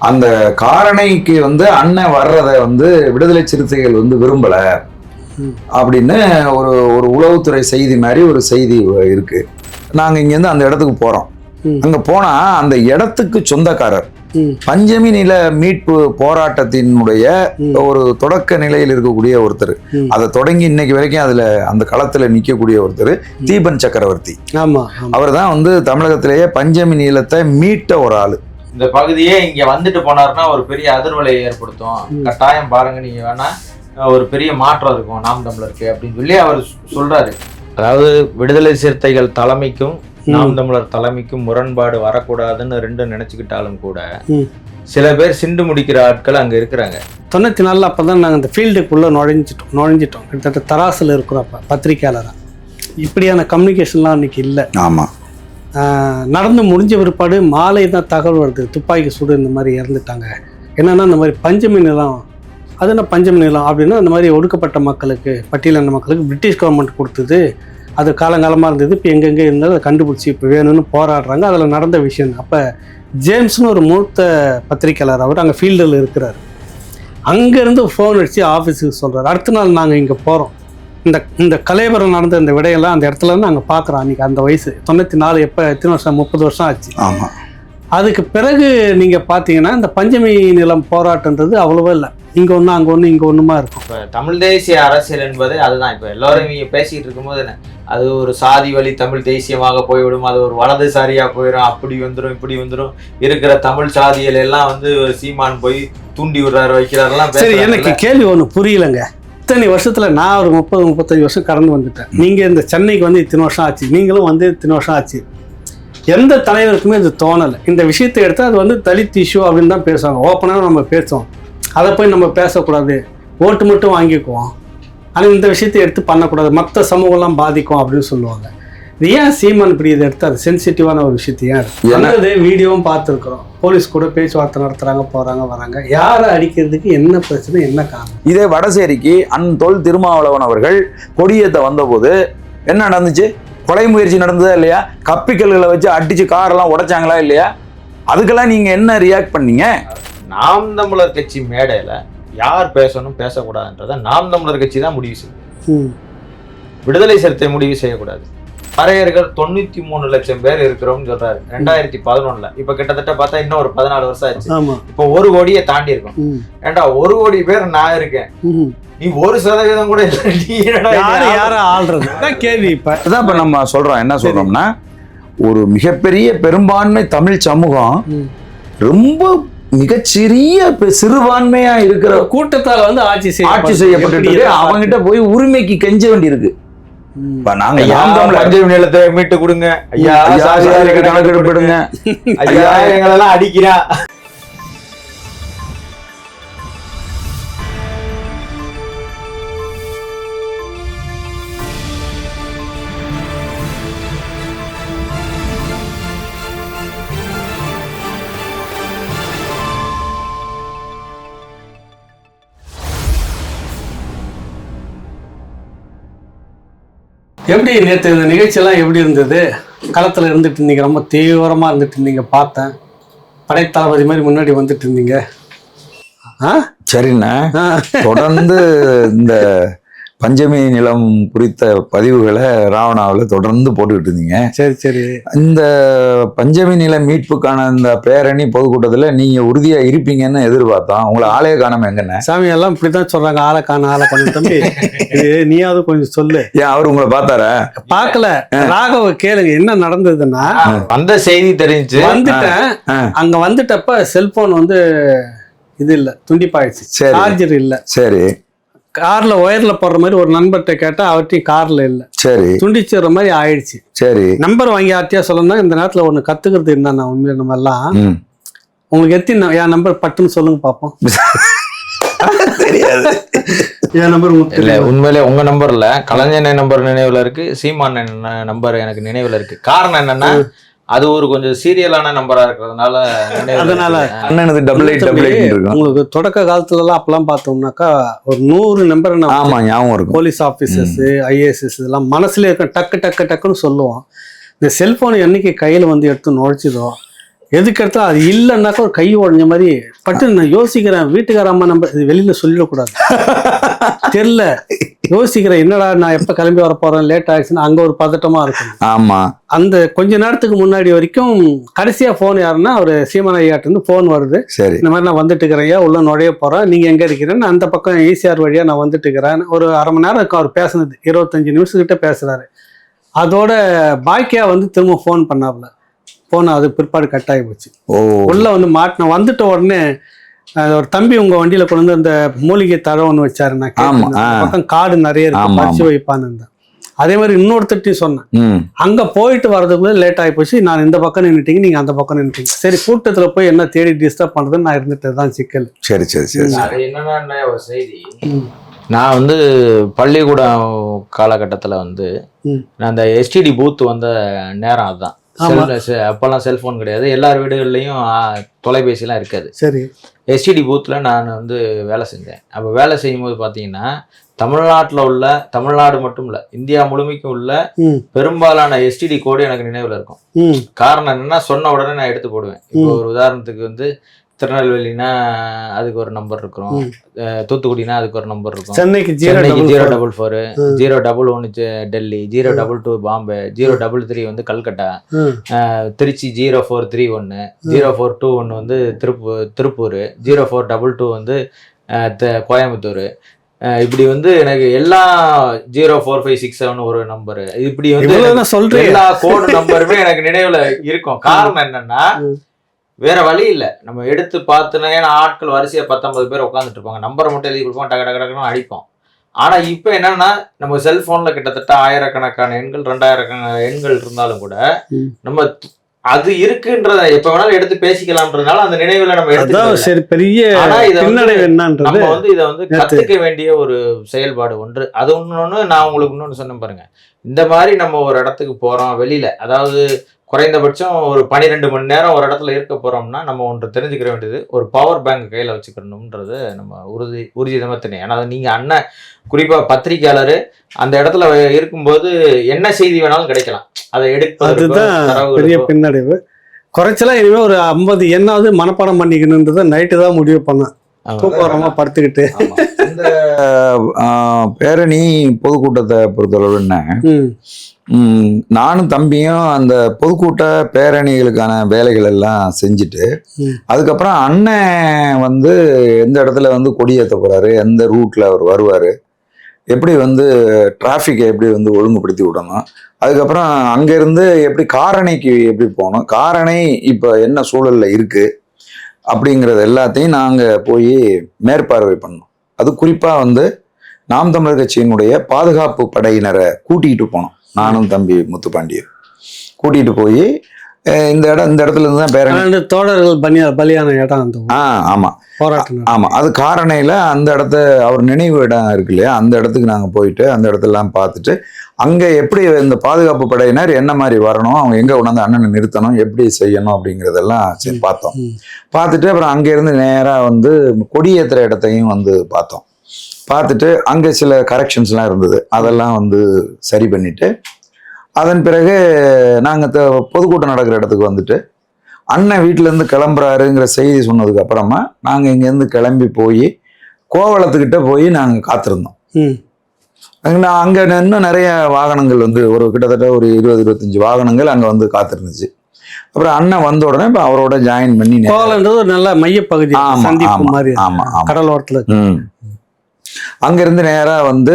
அந்த காரணைக்கு வந்து அண்ணன் வர்றதை வந்து விடுதலை சிறுத்தைகள் வந்து விரும்பல அப்படின்னு ஒரு ஒரு உளவுத்துறை செய்தி மாதிரி ஒரு செய்தி இருக்கு. நாங்க இங்கேருந்து அந்த இடத்துக்கு போறோம். அங்க போனா அந்த இடத்துக்கு சொந்தக்காரர் பஞ்சமி நில மீட்பு போராட்டத்தினுடைய ஒரு தொடக்க நிலையில் இருக்கக்கூடிய ஒருத்தர், அதை தொடங்கி இன்னைக்கு வரைக்கும் அதுல அந்த களத்துல நிக்கக்கூடிய ஒருத்தர் தீபன் சக்கரவர்த்தி. அவர் தான் வந்து தமிழகத்திலேயே பஞ்சமி நிலத்தை மீட்ட ஒரு ஆளு. இந்த பகுதியே இங்க வந்துட்டு போனாருன்னா ஒரு பெரிய அதிர்வலை ஏற்படுத்தும், கட்டாயம் பாருங்க நீங்க வேணா ஒரு பெரிய மாற்றம் இருக்கும் நாம் தமிழருக்கு அப்படின்னு சொல்லி அவர் சொல்றாரு. அதாவது விடுதலை சிறுத்தைகள் தலைமைக்கும் நாம் தமிழர் தலைமைக்கும் முரண்பாடு வரக்கூடாதுன்னு ரெண்டும் நினைச்சுக்கிட்டாலும் கூட சில பேர் சிண்டு முடிக்கிற ஆட்கள் அங்க இருக்கிறாங்க. 94 அப்பதான் நாங்க இந்த ஃபீல்டுக்குள்ள நுழைஞ்சிட்டோம். கிட்டத்தட்ட தராசுல இருக்கிறப்ப பத்திரிகையாளராக இப்படியான கம்யூனிகேஷன்லாம் அன்னைக்கு இல்லை. ஆமா, நடந்து முடிஞ்ச பிற்பாடு மாலை தான் தகவல் வருது, துப்பாக்கி சுடு இந்த மாதிரி இறந்துட்டாங்க. என்னன்னா இந்த மாதிரி பஞ்சமி நிலம், அது என்ன பஞ்சமி நிலம் அப்படின்னா அந்த மாதிரி ஒடுக்கப்பட்ட மக்களுக்கு, பட்டியலின மக்களுக்கு பிரிட்டிஷ் கவர்மெண்ட் கொடுத்தது. அது காலங்காலமாக இருந்தது. இப்போ எங்கெங்கே இருந்தாலும் அதை கண்டுபிடிச்சி இப்போ வேணும்னு போராடுறாங்க. அதில் நடந்த விஷயம். அப்போ ஜேம்ஸ்னு ஒரு மூத்த பத்திரிக்கையாளர், அவர் அங்கே ஃபீல்டில் இருக்கிறார். அங்கேருந்து ஃபோன் அடித்து ஆஃபீஸுக்கு சொல்கிறார். அடுத்த நாள் நாங்கள் இங்கே போகிறோம். இந்த கலைவரம் நடந்த இந்த விடையெல்லாம் அந்த இடத்துல இருந்து நாங்கள் பார்க்குறோம். அன்றைக்கி அந்த வயசு 94, எப்போ எத்தனை வருஷம், 30 வருஷம் ஆச்சு. ஆமாம். அதுக்கு பிறகு நீங்கள் பார்த்தீங்கன்னா இந்த பஞ்சமி நிலம் போராட்டன்றது அவ்வளோவா இல்லை. இங்கே ஒன்று அங்கே ஒன்று இங்கே ஒன்றுமா இருக்கும். இப்போ தமிழ் தேசிய அரசியல் என்பது அதுதான். இப்போ எல்லோரும் இங்கே பேசிக்கிட்டு இருக்கும்போது அது ஒரு சாதி வழி தமிழ் தேசியமாக போய்விடும், அது ஒரு வலதுசாரியாக போயிடும், அப்படி வந்துடும் இப்படி வந்துடும், இருக்கிற தமிழ் சாதிகள் எல்லாம் வந்து சீமான் போய் தூண்டி விடுறாரு வைக்கிறாரெல்லாம். சரி, எனக்கு கேள்வி ஒன்று புரியலைங்க. இத்தனை வருஷத்தில் நான் ஒரு 30-35 வருஷம் கடந்து வந்துட்டேன். நீங்கள் இந்த சென்னைக்கு வந்து இத்தனை வருஷம் ஆச்சு, நீங்களும் வந்து இத்தனை வருஷம் ஆச்சு. எந்த தலைவருக்குமே இது தோணலை. இந்த விஷயத்தை எடுத்தால் அது வந்து தலித் இஷ்யூ அப்படின்னு தான் பேசுவாங்க. ஓப்பனாக நம்ம பேசுவோம், அதை போய் நம்ம பேசக்கூடாது, ஓட்டு மட்டும் வாங்கிக்குவோம், ஆனால் இந்த விஷயத்தை எடுத்து பண்ணக்கூடாது, மற்ற சமூகம்லாம் பாதிக்கும் அப்படின்னு சொல்லுவாங்க. இது ஏன் சீமான் இப்படி இதை எடுத்து அது சென்சிட்டிவான ஒரு விஷயத்தை ஏன் என்னது வீடியோவும் பார்த்துருக்குறோம். போலீஸ் கூட பேச்சுவார்த்தை நடத்துகிறாங்க, போகிறாங்க வராங்க. யாரை அடிக்கிறதுக்கு என்ன பிரச்சனை, என்ன காரணம்? இதே வடசேரிக்கு தொல் திருமாவளவன் அவர்கள் கொடியேற்ற வந்தபோது என்ன நடந்துச்சு? கொலை முயற்சி நடந்ததா இல்லையா? கப்பிக்கல்களை வச்சு அடிச்சு காரெல்லாம் உடைச்சாங்களா இல்லையா? அதுக்கெல்லாம் நீங்க என்ன ரியாக்ட் பண்ணீங்க? நாம் தமிழர் கட்சி மேடையில யார் பேசணும் பேசக்கூடாதுன்றத நாம் தமிழர் கட்சி தான் முடிவு செய்யும். விடுதலை சிறுத்தை முடிவு செய்யக்கூடாது. பறையர்கள் 93 லட்சம் பேர் இருக்கிறோம்னு சொல்றாரு 2011. இப்ப கிட்டத்தட்ட பார்த்தா இன்னும் ஒரு 14 வருஷம் ஆச்சு. இப்போ 1 கோடியை தாண்டி இருக்கும். ஏண்டா 1 கோடி பேர் நான் இருக்கேன், நீ 1% கூட கேள்வி. இப்ப நம்ம சொல்றோம், என்ன சொல்றோம்னா, ஒரு மிகப்பெரிய பெரும்பான்மை தமிழ் சமூகம் ரொம்ப மிகச்சிறிய சிறுபான்மையா இருக்கிற கூட்டத்தால் வந்து ஆட்சி செய்யப்பட்டு அவங்ககிட்ட போய் உரிமைக்கு கெஞ்ச வேண்டி இருக்கு. பஞ்சமி நிலத்தை மீட்டு கொடுங்க ஐயா, கணக்கெடுப்பிடுங்க ஐயா, எங்களெல்லாம் அடிக்கிறா. எப்படி நேற்று இந்த நிகழ்ச்சியெல்லாம் எப்படி இருந்தது? களத்தில் இருந்துட்டு இருந்தீங்க, ரொம்ப தீவிரமாக இருந்துட்டு இருந்தீங்க, பார்த்தேன். படைத்தளபதி மாதிரி முன்னாடி வந்துட்டு இருந்தீங்க. சரிண்ணா, தொடர்ந்து இந்த பஞ்சமி நிலம் குறித்த பதிவுகளை ராவணாவில் தொடர்ந்து போட்டுக்கிட்டு இருந்தீங்க. சரி சரி. இந்த பஞ்சமி நில மீட்புக்கான இந்த பேரணி பொதுக்கூட்டத்தில் நீங்க உறுதியா இருப்பீங்கன்னு எதிர்பார்த்தோம். உங்களை ஆலய காணாம எங்கண்ணே? சாமி எல்லாம் இப்படிதான் சொல்றாங்க, ஆளை காணும் தம்பி. நீயாவது கொஞ்சம் சொல்லு. ஏன் அவர் உங்களை பார்த்தாரா? பார்க்கல. ராகவ கேளுங்க என்ன நடந்ததுன்னா, அந்த செய்தி தெரிஞ்சு வந்துட்டேன். அங்க வந்துட்டப்ப செல்போன் வந்து இது இல்ல, துண்டிப்பாயிடுச்சு, சார்ஜர் இல்ல. சரி. கார்ல ஒயர்ல போடுற மாதிரி ஒரு நண்பர்கிட்ட கேட்டா அவர்கிட்டையும் கார்ல இல்ல. சரி. துண்டிச்சுற மாதிரி ஆயிடுச்சு. சரி. நம்பர் வாங்கி ஆர்த்தியா சொல்லணும். இந்த நேரத்துல ஒண்ணு கத்துக்கிறது இருந்தா உண்மையில நம்ம எல்லாம், உங்களுக்கு எத்தனை என் நம்பர் பட்டுன்னு சொல்லுங்க பாப்போம். தெரியாது. என் நம்பர் இல்ல, உண்மையிலே உங்க நம்பர் இல்ல, கலைஞர் நம்பர் நினைவுல இருக்கு, சீமான் நம்பர் எனக்கு நினைவுல இருக்கு. காரணம் என்னன்னா, அது ஒரு கொஞ்சம் சீரியலான நம்பரா இருக்கிறதுனால, அதனால உங்களுக்கு தொடக்க காலத்துல எல்லாம் அப்பெல்லாம் பார்த்தோம்னாக்கா ஒரு 100 நம்பர் ஞாபகம் இருக்கும். போலீஸ் ஆபீசர்ஸ், IAS இதெல்லாம் மனசுல இருக்க டக்கு டக்கு டக்குன்னு சொல்லுவோம். இந்த செல்போன் என்னைக்கு கையில வந்து எடுத்து நுழைச்சதோ, எதுக்கு அது இல்லைன்னாக்கா ஒரு கை உடஞ்ச மாதிரி பட்டு நான் யோசிக்கிறேன், வீட்டுக்கார அம்மா நம்ம இது வெளியில சொல்லிடக்கூடாது தெரியல, யோசிக்கிறேன் என்னடா நான் எப்ப கிளம்பி வர போறேன், லேட் ஆயிடுச்சுன்னா அங்க ஒரு பதட்டமா இருக்கும். ஆமா, அந்த கொஞ்ச நேரத்துக்கு முன்னாடி வரைக்கும் கடைசியா போன் யாருன்னா ஒரு சீமன் ஐயாட்டு இருந்து போன் வருது, சரி இந்த மாதிரி நான் வந்துட்டு இருக்கிறேன், உள்ள நுழைய போறேன், நீங்க எங்க இருக்கிறேன்னு. அந்த பக்கம் ஈசிஆர் வழியா நான் வந்துட்டு இருக்கிறேன். ஒரு அரை மணி நேரம் இருக்கும் அவர் பேசுனது, 25 நிமிஷம் கிட்ட பேசுறாரு. அதோட பாக்கியா வந்து திரும்ப போன் பண்ணாப்புல, போன அது பிற்பாடு கட் ஆகி போச்சு. உள்ள வந்து மாட்டின வந்துட்ட உடனே ஒரு தம்பி உங்க வண்டியில கொண்டு வந்து அந்த மூலிகை தழை ஒண்ணு வச்சாரு, நான் பக்கம் காடு நிறைய இருக்கு பறிச்சு வைப்பான்னு இருந்தேன். அதே மாதிரி இன்னொருத்தையும் சொன்னேன், அங்க போயிட்டு வர்றதுக்குள்ள லேட் ஆகி போச்சு, நான் இந்த பக்கம் நின்றுட்டீங்க, நீங்க அந்த பக்கம் நின்றுட்டீங்க. சரி கூட்டத்துல போய் என்ன தேடி டிஸ்டர்ப் பண்றதுன்னு நான் இருந்துட்டு தான் சிக்கல். சரி சரி சரி. அது என்னன்னா ஒரு செய்தி, நான் வந்து பள்ளிக்கூடம் காலகட்டத்தில் வந்து நான் அந்த எஸ்டிடி பூத் வந்த நேரம் அதுதான். அப்பெல்லாம் செல்போன் கிடையாது, எல்லார் வீடுகள்லையும் தொலைபேசிலாம் இருக்காது. சரி, எஸ்டிடி பூத்தில் நான் வந்து வேலை செஞ்சேன். அப்போ வேலை செய்யும்போது பார்த்தீங்கன்னா தமிழ்நாட்டில் உள்ள, தமிழ்நாடு மட்டும் இல்லை இந்தியா முழுமைக்கும் உள்ள பெரும்பாலான எஸ்டிடி கோடு எனக்கு நினைவில் இருக்கும். காரணம் என்னன்னா சொன்ன உடனே நான் எடுத்து போடுவேன். இப்போ ஒரு உதாரணத்துக்கு வந்து திருநெல்வேலினா அதுக்கு ஒரு நம்பர் இருக்கும், தூத்துக்குடினா அதுக்கு ஒரு நம்பர் இருக்கும், சென்னைக்கு 044, 011 டெல்லி, 022 பாம்பே, 033 வந்து கல்கட்டா, திருச்சி 0431, 0421 வந்து திருப்பூர், 0422 வந்து கோயம்புத்தூர். இப்படி வந்து எனக்கு எல்லா 04567 ஒரு நம்பரு, இப்படி வந்து சொல்றேன் எல்லா கோடு நம்பருமே எனக்கு நினைவுல இருக்கும். காரணம் என்னன்னா வேற வழி இல்லை, நம்ம எடுத்து பார்த்துனா, ஏன்னா ஆட்கள் வரிசையா 19 பேர் உட்காந்துட்டு இருப்பாங்க, நம்பரை மட்டும் எழுதி கொடுப்போம், டக்கு டக்கு டக்குன்னு அடிப்போம். ஆனா இப்ப என்னன்னா நம்ம செல்போன்ல கிட்டத்தட்ட 1000கணக்கான எண்கள் 2000 எண்கள் இருந்தாலும் கூட நம்ம அது இருக்குன்றத எப்ப வேணாலும் எடுத்து பேசிக்கலாம்ன்றதுனால அந்த நினைவுல நம்ம எடுத்து பெரிய. ஆனா நம்ம வந்து இதை வந்து கத்துக்க வேண்டிய ஒரு செயல்பாடு ஒன்று. அது ஒண்ணு நான் உங்களுக்கு இன்னொன்னு சொன்னேன் பாருங்க, இந்த மாதிரி நம்ம ஒரு இடத்துக்கு போறோம் வெளியில, அதாவது குறைந்தபட்சம் ஒரு 12 மணி நேரம் ஒரு இடத்துல இருக்க போறோம்னா நம்ம ஒன்று தெரிஞ்சுக்கிற வேண்டியது, ஒரு பவர் பேங்க் கையில வச்சுக்கணும்ன்றது நம்ம ஊர்ஜிதமா தெரியும். ஏன்னா நீங்க அண்ணன் குறிப்பா பத்திரிகையாளர் அந்த இடத்துல இருக்கும்போது என்ன செய்தி வேணாலும் கிடைக்கலாம், அதை எடுப்பதுதான் பெரிய பின்னடைவு. குறைச்சலா இனிமே ஒரு 50 எண்ணாவது மனப்பாடம் பண்ணிக்கணுன்றத நைட்டு தான் முடிவு பண்ணேன், தூக்கமா படுத்துக்கிட்டு. இந்த பேரணி பொதுக்கூட்டத்தை பொறுத்தளவு என்ன, நானும் தம்பியும் அந்த பொதுக்கூட்ட பேரணிகளுக்கான வேலைகள் எல்லாம் செஞ்சுட்டு அதுக்கப்புறம் அண்ணன் வந்து எந்த இடத்துல வந்து கொடியேற்ற போறாரு, எந்த ரூட்ல அவர் வருவாரு, எப்படி வந்து டிராஃபிக்கை எப்படி வந்து ஒழுங்குபடுத்தி விடணும், அதுக்கப்புறம் அங்கேருந்து எப்படி காரணைக்கு எப்படி போகணும், காரணை இப்போ என்ன சூழல்ல இருக்கு அப்படிங்கிறது எல்லாத்தையும் நாங்கள் போய் மேற்பார்வை பண்ணோம். அது குறிப்பாக வந்து நாம் தமிழர் கட்சியினுடைய பாதுகாப்பு படையினரை கூட்டிகிட்டு போனோம். நானும் தம்பி முத்துப்பாண்டியும் கூட்டிகிட்டு போய் இந்த இடத்துல இருந்து தான் பேரணி தோழர்கள் பலியான இடம். ஆமாம் ஆமாம், அது காரணையில் அந்த இடத்த அவர் நினைவு இடம் இருக்கு இல்லையா, அந்த இடத்துக்கு நாங்கள் போயிட்டு அந்த இடத்தெல்லாம் பார்த்துட்டு அங்கே எப்படி இந்த பாதுகாப்பு படையினர் என்ன மாதிரி வரணும், அவங்க எங்கே கொண்டாந்து அண்ணனை நிறுத்தணும், எப்படி செய்யணும் அப்படிங்கிறதெல்லாம் சரி பார்த்தோம். பார்த்துட்டு அப்புறம் அங்கேருந்து நேராக வந்து கொடியேற்றுற இடத்தையும் வந்து பார்த்தோம். பார்த்துட்டு அங்கே சில கரெக்ஷன்ஸ்லாம் இருந்தது, அதெல்லாம் வந்து சரி பண்ணிட்டு அதன் பிறகு நாங்கள் பொதுக்கூட்டம் நடக்கிற இடத்துக்கு வந்துட்டு அண்ணன் வீட்டிலேருந்து கிளம்புறாருங்கிற செய்தி சொன்னதுக்கு அப்புறமா நாங்கள் இங்கேருந்து கிளம்பி போய் கோவளத்துக்கிட்ட போய் நாங்கள் காத்திருந்தோம். அங்கே இன்னும் நிறைய வாகனங்கள் வந்து ஒரு கிட்டத்தட்ட ஒரு 20-25 வாகனங்கள் அங்கே வந்து காத்திருந்துச்சு. அப்புறம் அண்ணன் வந்த உடனே இப்போ அவரோட ஜாயின் பண்ணி ஒரு நல்ல மையப்பகுதி கடலோரத்தில் அங்கிருந்து நேராக வந்து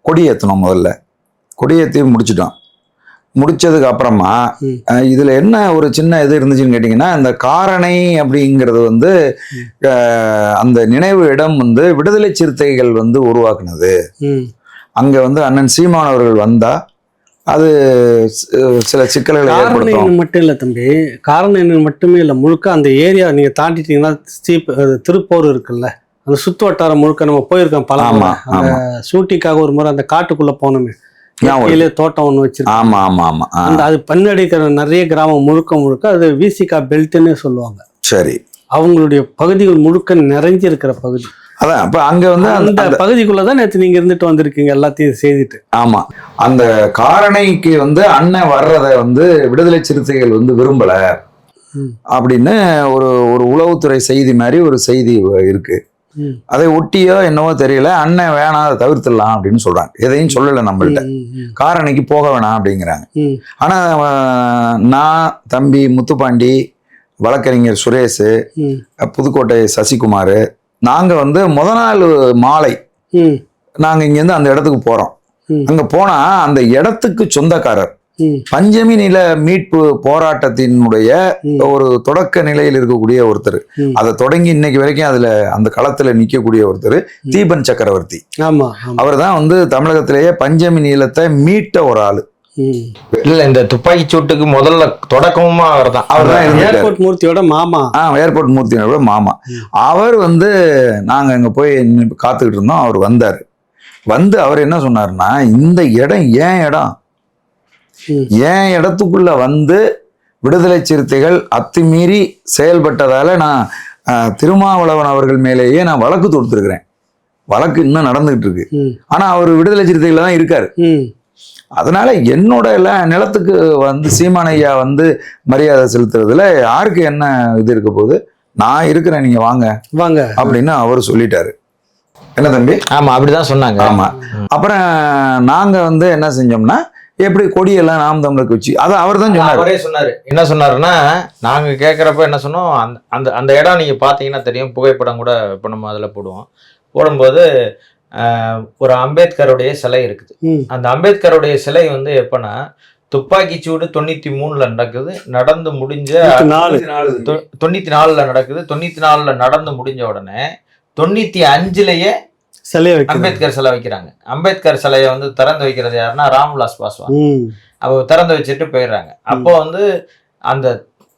கொடியேற்றணும். முதல்ல கொடியேற்றி முடிச்சிட்டோம். முடிச்சதுக்கு அப்புறமா இதுல என்ன ஒரு சின்ன இது இருந்துச்சுன்னு கேட்டீங்கன்னா, இந்த காரணை அப்படிங்கிறது வந்து அந்த நினைவு இடம் வந்து விடுதலை சிறுத்தைகள் வந்து உருவாக்குனது. அங்க வந்து அண்ணன் சீமான் அவர்கள் வந்தா அது சில சிக்கல்களை ஏற்படுத்தும். மட்டும் இல்லை தம்பி, காரணம் மட்டுமே இல்லை, முழுக்க அந்த ஏரியா நீங்க தாண்டிட்டீங்கன்னா திருப்பூர் இருக்குல்ல, அந்த சுத்து வட்டாரம் முழுக்க நம்ம போயிருக்கோம் பல. ஷூட்டிங்காக ஒரு முறை அந்த காட்டுக்குள்ள போனோமே, தோட்டம் ஒண்ணு வச்சிருக்கோம். அது பன்னடிக்கிற நிறைய கிராமம் முழுக்க அது விசிகா பெல்ட்னே சொல்லுவாங்க. சரி, அவங்களுடைய பகுதிகள் முழுக்க நிறைஞ்சிருக்கிற பகுதி. அதான் அப்ப அங்க வந்து அந்த பகுதிக்குள்ளதான் நேற்று நீங்க இருந்துட்டு வந்திருக்கீங்க எல்லாத்தையும் செய்துட்டு. ஆமா, அந்த காரணைக்கு வந்து அண்ணன் வர்றத வந்து விடுதலை சிறுத்தைகள் வந்து விரும்பல. அப்படின்னு ஒரு ஒரு உளவுத்துறை செய்தி மாதிரி ஒரு செய்தி இருக்கு. அதை ஒட்டியோ என்னவோ தெரியல, அண்ணன் வேணாம் அதை தவிர்த்துடலாம் அப்படின்னு சொல்றாங்க. எதையும் சொல்லலை நம்மள்ட்ட, காரணிக்கு போக வேணாம் அப்படிங்கிறாங்க. ஆனா நான், தம்பி முத்துப்பாண்டி, வழக்கறிஞர் சுரேஷ், புதுக்கோட்டை சசிகுமார், நாங்க வந்து முத நாள் மாலை நாங்க இங்கேருந்து அந்த இடத்துக்கு போறோம். அங்க போனா அந்த இடத்துக்கு சொந்தக்காரர் பஞ்சமி நில மீட்பு போராட்டத்தினுடைய ஒரு தொடக்க நிலையில் இருக்கக்கூடிய ஒருத்தர், அதை தொடங்கி இன்னைக்கு வரைக்கும் அதுல அந்த களத்துல நிக்கக்கூடிய ஒருத்தர் தீபன் சக்கரவர்த்தி. அவர் தான் வந்து தமிழகத்திலேயே பஞ்சமி நீளத்தை மீட்ட ஒரு ஆளு. இல்ல இந்த துப்பாக்கி சூட்டுக்கு முதல்ல தொடக்கமும் அவர்தான். ஏர்போர்ட் மூர்த்தியோட மாமா. ஏர்போர்ட் மூர்த்தியோட மாமா. அவர் வந்து நாங்க அங்க போய் காத்துக்கிட்டு இருந்தோம். அவர் வந்தாரு. வந்து அவர் என்ன சொன்னாருன்னா, இந்த இடம் ஏன் இடத்துக்குள்ள வந்து விடுதலை சிறுத்தைகள் அத்துமீறி செயல்பட்டதால நான் திருமாவளவன் அவர்கள் மேலேயே நான் வழக்கு தொடுத்திருக்கிறேன். வழக்கு இன்னும் நடந்துகிட்டு இருக்கு. ஆனா அவர் விடுதலை சிறுத்தைகள் தான் இருக்காரு. அதனால என்னோட நிலத்துக்கு வந்து சீமானையா வந்து மரியாதை செலுத்துறதுல யாருக்கு என்ன இது இருக்க போகுது, நான் இருக்கிறேன், நீங்க வாங்க அப்படின்னு அவர் சொல்லிட்டாரு. என்ன தம்பி? ஆமா, அப்படிதான் சொன்னாங்க. ஆமா. அப்புறம் நாங்க வந்து என்ன செஞ்சோம்னா, எப்படி கொடியெல்லாம் நாம் தமிழருக்கு வச்சு, அதை அவர் தான் சொன்னாரு. என்ன சொன்னாருன்னா, நாங்க கேட்கறப்ப என்ன சொன்னோம், அந்த அந்த இடம் நீங்க பாத்தீங்கன்னா தெரியும், புகைப்படம் கூட இப்ப நம்ம அதுல போடும்போது ஒரு அம்பேத்கருடைய சிலை இருக்குது. அந்த அம்பேத்கருடைய சிலை வந்து எப்பன்னா, துப்பாக்கி சூடு 93ல நடக்குது, நடந்து முடிஞ்ச 94ல நடக்குது. 94ல நடந்து முடிஞ்ச உடனே 95லயே அம்பேத்கர் சிலை வைக்கிறாங்க. அம்பேத்கர் சிலையை வந்து திறந்து வைக்கிறது யாருன்னா ராம்விலாஸ் பாஸ்வான். அவ திறந்து வச்சுட்டு போயிடுறாங்க. அப்போ வந்து அந்த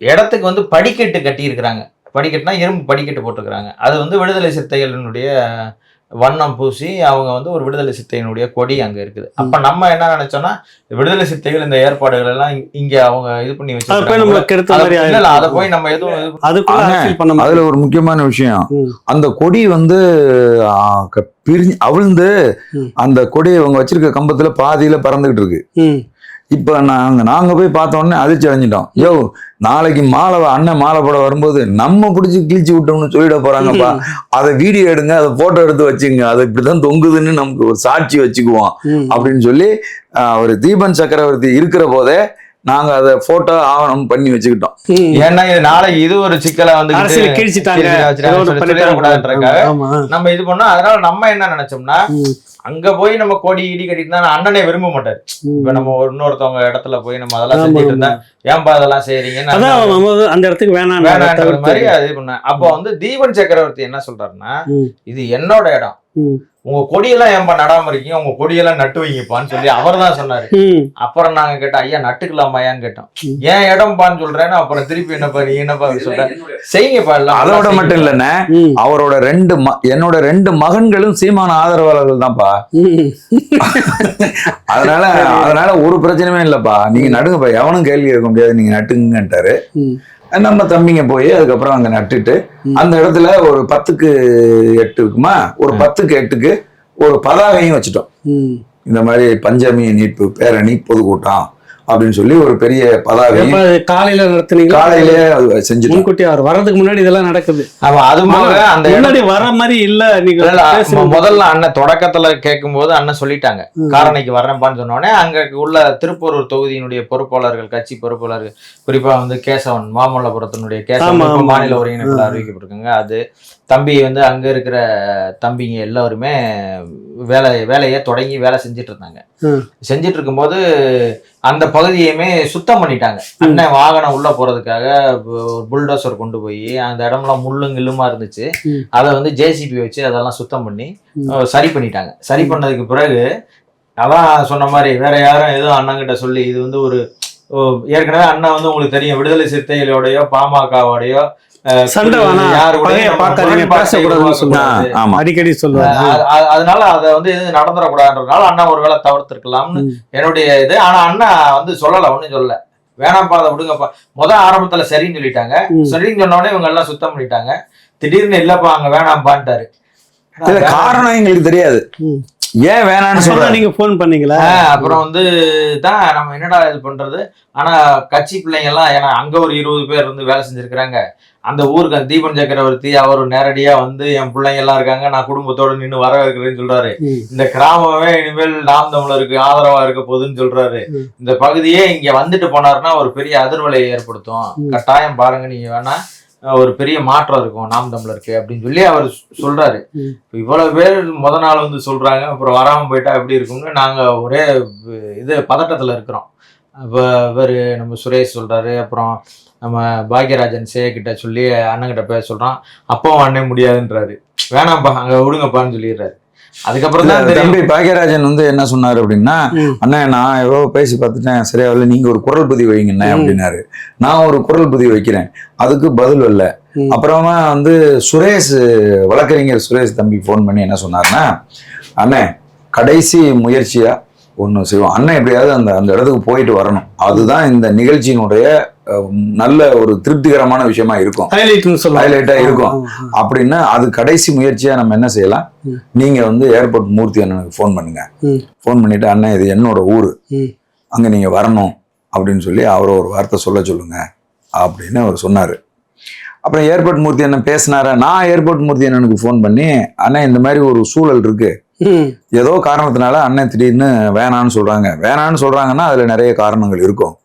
இடத்துக்கு வந்து படிக்கட்டு கட்டி இருக்கிறாங்க. படிக்கட்டுனா இரும்பு படிக்கட்டு போட்டுக்கிறாங்க. அது வந்து விடுதலை சிறுத்தைகளினுடைய வண்ணம் பூசி அவங்க வந்து ஒரு விடுதலை சிறுத்தையினுடைய கொடி அங்க இருக்குது. அப்ப நம்ம என்ன நினைச்சோம்னா, விடுதலை சிறுத்தைகள் இந்த ஏற்பாடுகள் எல்லாம் இங்க அவங்க இது பண்ணி வச்சிருக்காங்க, அதை போய் நம்ம எதுவும். அதுல ஒரு முக்கியமான விஷயம், அந்த கொடி வந்து அவிழ்ந்து அந்த கொடியை அவங்க வச்சிருக்க கம்பத்துல பாதியில பறந்துகிட்டு இருக்கு. இப்ப நாங்க போய் பார்த்தோன்னே அதிர்ச்சி அடைஞ்சிட்டோம். யோ, நாளைக்கு அண்ணன் மாலை போட வரும்போது நம்ம பிடிச்சி கிழிச்சு விட்டோம்னு சொல்லிட போறாங்கப்பா, அதை வீடியோ எடுங்க, அதை போட்டோ எடுத்து வச்சுங்க, அதை இப்படிதான் தொங்குதுன்னு நமக்கு ஒரு சாட்சி வச்சுக்குவோம் அப்படின்னு சொல்லி ஒரு தீபன் சக்கரவர்த்தி இருக்கிற போதே நாங்க அதை போட்டோ ஆவணம் பண்ணி வச்சுக்கிட்டோம். ஏன்னா நாளைக்கு இது ஒரு சிக்கலை வந்து நம்ம இது பண்ணோம். அதனால நம்ம என்ன நினைச்சோம்னா, அங்க போய் நம்ம கோடி இடி கட்டிட்டு தான் அண்ணனே விரும்ப மாட்டாரு. இப்ப நம்ம இன்னொருத்தவங்க இடத்துல போய் நம்ம அதெல்லாம் செஞ்சுட்டு இருந்தா, ஏன்பா அதெல்லாம் செய்யறீங்க அந்த இடத்துக்கு வேணாம் மாதிரி அது பண்ண. அப்போ வந்து தீபன் சக்கரவர்த்தி என்ன சொல்றாருன்னா, இது என்னோட இடம், உங்க கொடியெல்லாம் ஏன்பா நடாம இருக்கீங்க, உங்க கொடியெல்லாம் நட்டு வைங்கப்பான்னு சொல்லி அவர் தான் சொன்னாரு. அப்புறம் நாங்க கேட்டோம், ஐயா நட்டுக்கலாமாயான்னு கேட்டோம். ஏன் இடம்பான்னு சொல்றேன்னு. அப்புறம் திருப்பி என்னப்பா நீ என்னப்பா சொல்ற, செய்யுங்கப்பா. எல்லாம் அதோட மட்டும் இல்லைன்னா, அவரோட என்னோட 2 மகன்களும் சீமான ஆதரவாளர்கள் தான்ப்பா. அதனால ஒரு பிரச்சனையுமே இல்லப்பா, நீங்க நடுங்கப்பா, எவனும் கேள்வி கேட்க முடியாது, நீங்க நட்டுங்கன்ட்டாரு. நம்ம தம்பிங்க போய் அதுக்கப்புறம் அங்க நட்டுட்டு அந்த இடத்துல ஒரு 10க்கு 8 இருக்குமா, ஒரு 10க்கு 8க்கு ஒரு பதாகையும் வச்சுட்டோம். இந்த மாதிரி பஞ்சமி மீட்பு பேரணி பொதுக்கூட்டம் அப்படின்னு சொல்லி ஒரு பெரிய பதாகை காலையில நடத்துனீங்க. காலையிலே செஞ்சு முன்கூட்டி அவர் வர்றதுக்கு முன்னாடி இதெல்லாம் நடக்குது. அது அந்த முன்னாடி வர மாதிரி இல்ல. நீங்க முதல்ல அண்ணன் தொடக்கத்துல கேட்கும் போது அண்ணன் சொல்லிட்டாங்க, காரணிக்கு வர்றேன்பான்னு சொன்னோடனே அங்க உள்ள திருப்பூர் தொகுதியினுடைய பொறுப்பாளர்கள், கட்சி பொறுப்பாளர்கள், குறிப்பா வந்து கேசவன், மாமல்லபுரத்தினுடைய கேசவன் மாநில ஒருங்கிணைப்புல அறிவிக்கப்பட்டிருக்காங்க. அது தம்பி வந்து அங்க இருக்கிற தம்பிங்க எல்லாருமே வேலையை தொடங்கி வேலை செஞ்சுட்டு இருந்தாங்க. செஞ்சுட்டு இருக்கும்போது அந்த பகுதியுமே சுத்தம் பண்ணிட்டாங்க. அண்ணன் வாகனம் உள்ள போறதுக்காக புல்டோசர் கொண்டு போய் அந்த இடம்லாம் முள்ளும் கில்லுமா இருந்துச்சு, அதை வந்து ஜேசிபி வச்சு அதெல்லாம் சுத்தம் பண்ணி சரி பண்ணிட்டாங்க. சரி பண்ணதுக்கு பிறகு அதான் சொன்ன மாதிரி வேற யாரும் எதுவும் அண்ணங்கிட்ட சொல்லி, இது வந்து ஒரு ஏற்கனவே அண்ணன் வந்து உங்களுக்கு தெரியும், விடுதலை சிறுத்தைகளோடயோ பாமகவோடையோ அடிக்கடி சொல்லுவாங்க. அதனால அதை வந்து எதுவும் நடந்துடக்கூடாதுன்றதுனால அண்ணா ஒருவேளை தவிர்த்திருக்கலாம்னு என்னுடைய இது. ஆனா அண்ணா வந்து சொல்லல, ஒண்ணும் சொல்லல, வேணாம்ப்பா அதை விடுங்கப்பா. ஆரம்பத்துல சரின்னு சொல்லிட்டாங்க. சரின்னு சொன்ன உடனே இவங்க எல்லாம் சுத்தம் பண்ணிட்டாங்க. திடீர்னு இல்லப்பா அங்க வேணாம்பான்ட்டாரு. காரணம் எங்களுக்கு தெரியாது. ஏன் வேணான்னு சொல்ற? நீங்க போன் பண்ணீங்களா? அப்புறம் வந்து தான் நம்ம என்னடா இது பண்றது. ஆனா கட்சி பிள்ளைங்க எல்லாம், ஏன்னா அங்க ஒரு 20 பேர் வந்து வேலை செஞ்சிருக்கிறாங்க. அந்த ஊருக்கு அந்த தீபன் சக்கரவர்த்தி அவர் நேரடியா வந்து என் பிள்ளைங்க எல்லாம் இருக்காங்க, நான் குடும்பத்தோட நின்று வரவேற்கிறேன்னு சொல்றாரு. இந்த கிராமமே இனிமேல் நாம் தமிழருக்கு ஆதரவா இருக்க போகுதுன்னு சொல்றாரு. இந்த பகுதியே இங்க வந்துட்டு போனாருன்னா ஒரு பெரிய அதிர்வலையை ஏற்படுத்தும். கட்டாயம் பாருங்க, நீங்க வேணா ஒரு பெரிய மாற்றம் இருக்கும் நாம் தமிழருக்கு அப்படின்னு சொல்லி அவர் சொல்றாரு. இவ்வளவு பேர் முத நாள் வந்து சொல்றாங்க, அப்புறம் வராம போயிட்டா எப்படி இருக்கும்னு நாங்க ஒரே இது பதட்டத்துல இருக்கிறோம். அப்ப இவர் நம்ம சுரேஷ் சொல்றாரு, அப்புறம் நம்ம பாக்யராஜன் கிட்ட சொல்லி அண்ணன்கிட்ட பேச சொல்றான். அப்பவும் அண்ணன் முடியாதுன்றாரு. வேணாம்ப்பா அங்க விடுங்கப்பான்னு சொல்லிடுறாரு. அதுக்கப்புறம் தான் தம்பி பாக்யராஜன் வந்து என்ன சொன்னாரு அப்படின்னா, அண்ணா நான் எவ்வளவு பேசி பார்த்துட்டேன், சரியா இல்லை, நீங்க ஒரு குரல் பதிவு வைங்கண்ணே அப்படின்னாரு. நான் ஒரு குரல் பதிவு வைக்கிறேன், அதுக்கு பதில் இல்லை. அப்புறமா வந்து சுரேஷ், வழக்கறிஞர் சுரேஷ் தம்பி போன் பண்ணி என்ன சொன்னாருன்னா, அண்ணே கடைசி முயற்சியா ஒண்ணு செய்வோம், அண்ணன் எப்படியாவது அந்த இடத்துக்கு போயிட்டு வரணும், அதுதான் இந்த நிகழ்ச்சியினுடைய நல்ல ஒரு திருப்திகரமான விஷயமா இருக்கும், ஹைலைட்டா இருக்கும் அப்படின்னா, அது கடைசி முயற்சியா நம்ம என்ன செய்யலாம், நீங்க வந்து ஏர்போர்ட் மூர்த்தி அண்ணனுக்கு போன் பண்ணுங்க, போன் பண்ணிட்டு அண்ணன் இது என்னோட ஊரு, அங்க நீங்க வரணும் அப்படின்னு சொல்லி அவரை ஒரு வார்த்தை சொல்லுங்க அப்படின்னு அவர் சொன்னாரு. அப்புறம் ஏர்போர்ட் மூர்த்தி அண்ணன் பேசினார. நான் ஏர்போர்ட் மூர்த்தி அண்ணனுக்கு போன் பண்ணி, அண்ணன் இந்த மாதிரி ஒரு சூழல் இருக்கு, ஏதோ காரணத்தினால அண்ணன் திடீர்னு வேணான்னு சொல்றாங்கன்னா அதுல நிறைய காரணங்கள் இருக்கும்,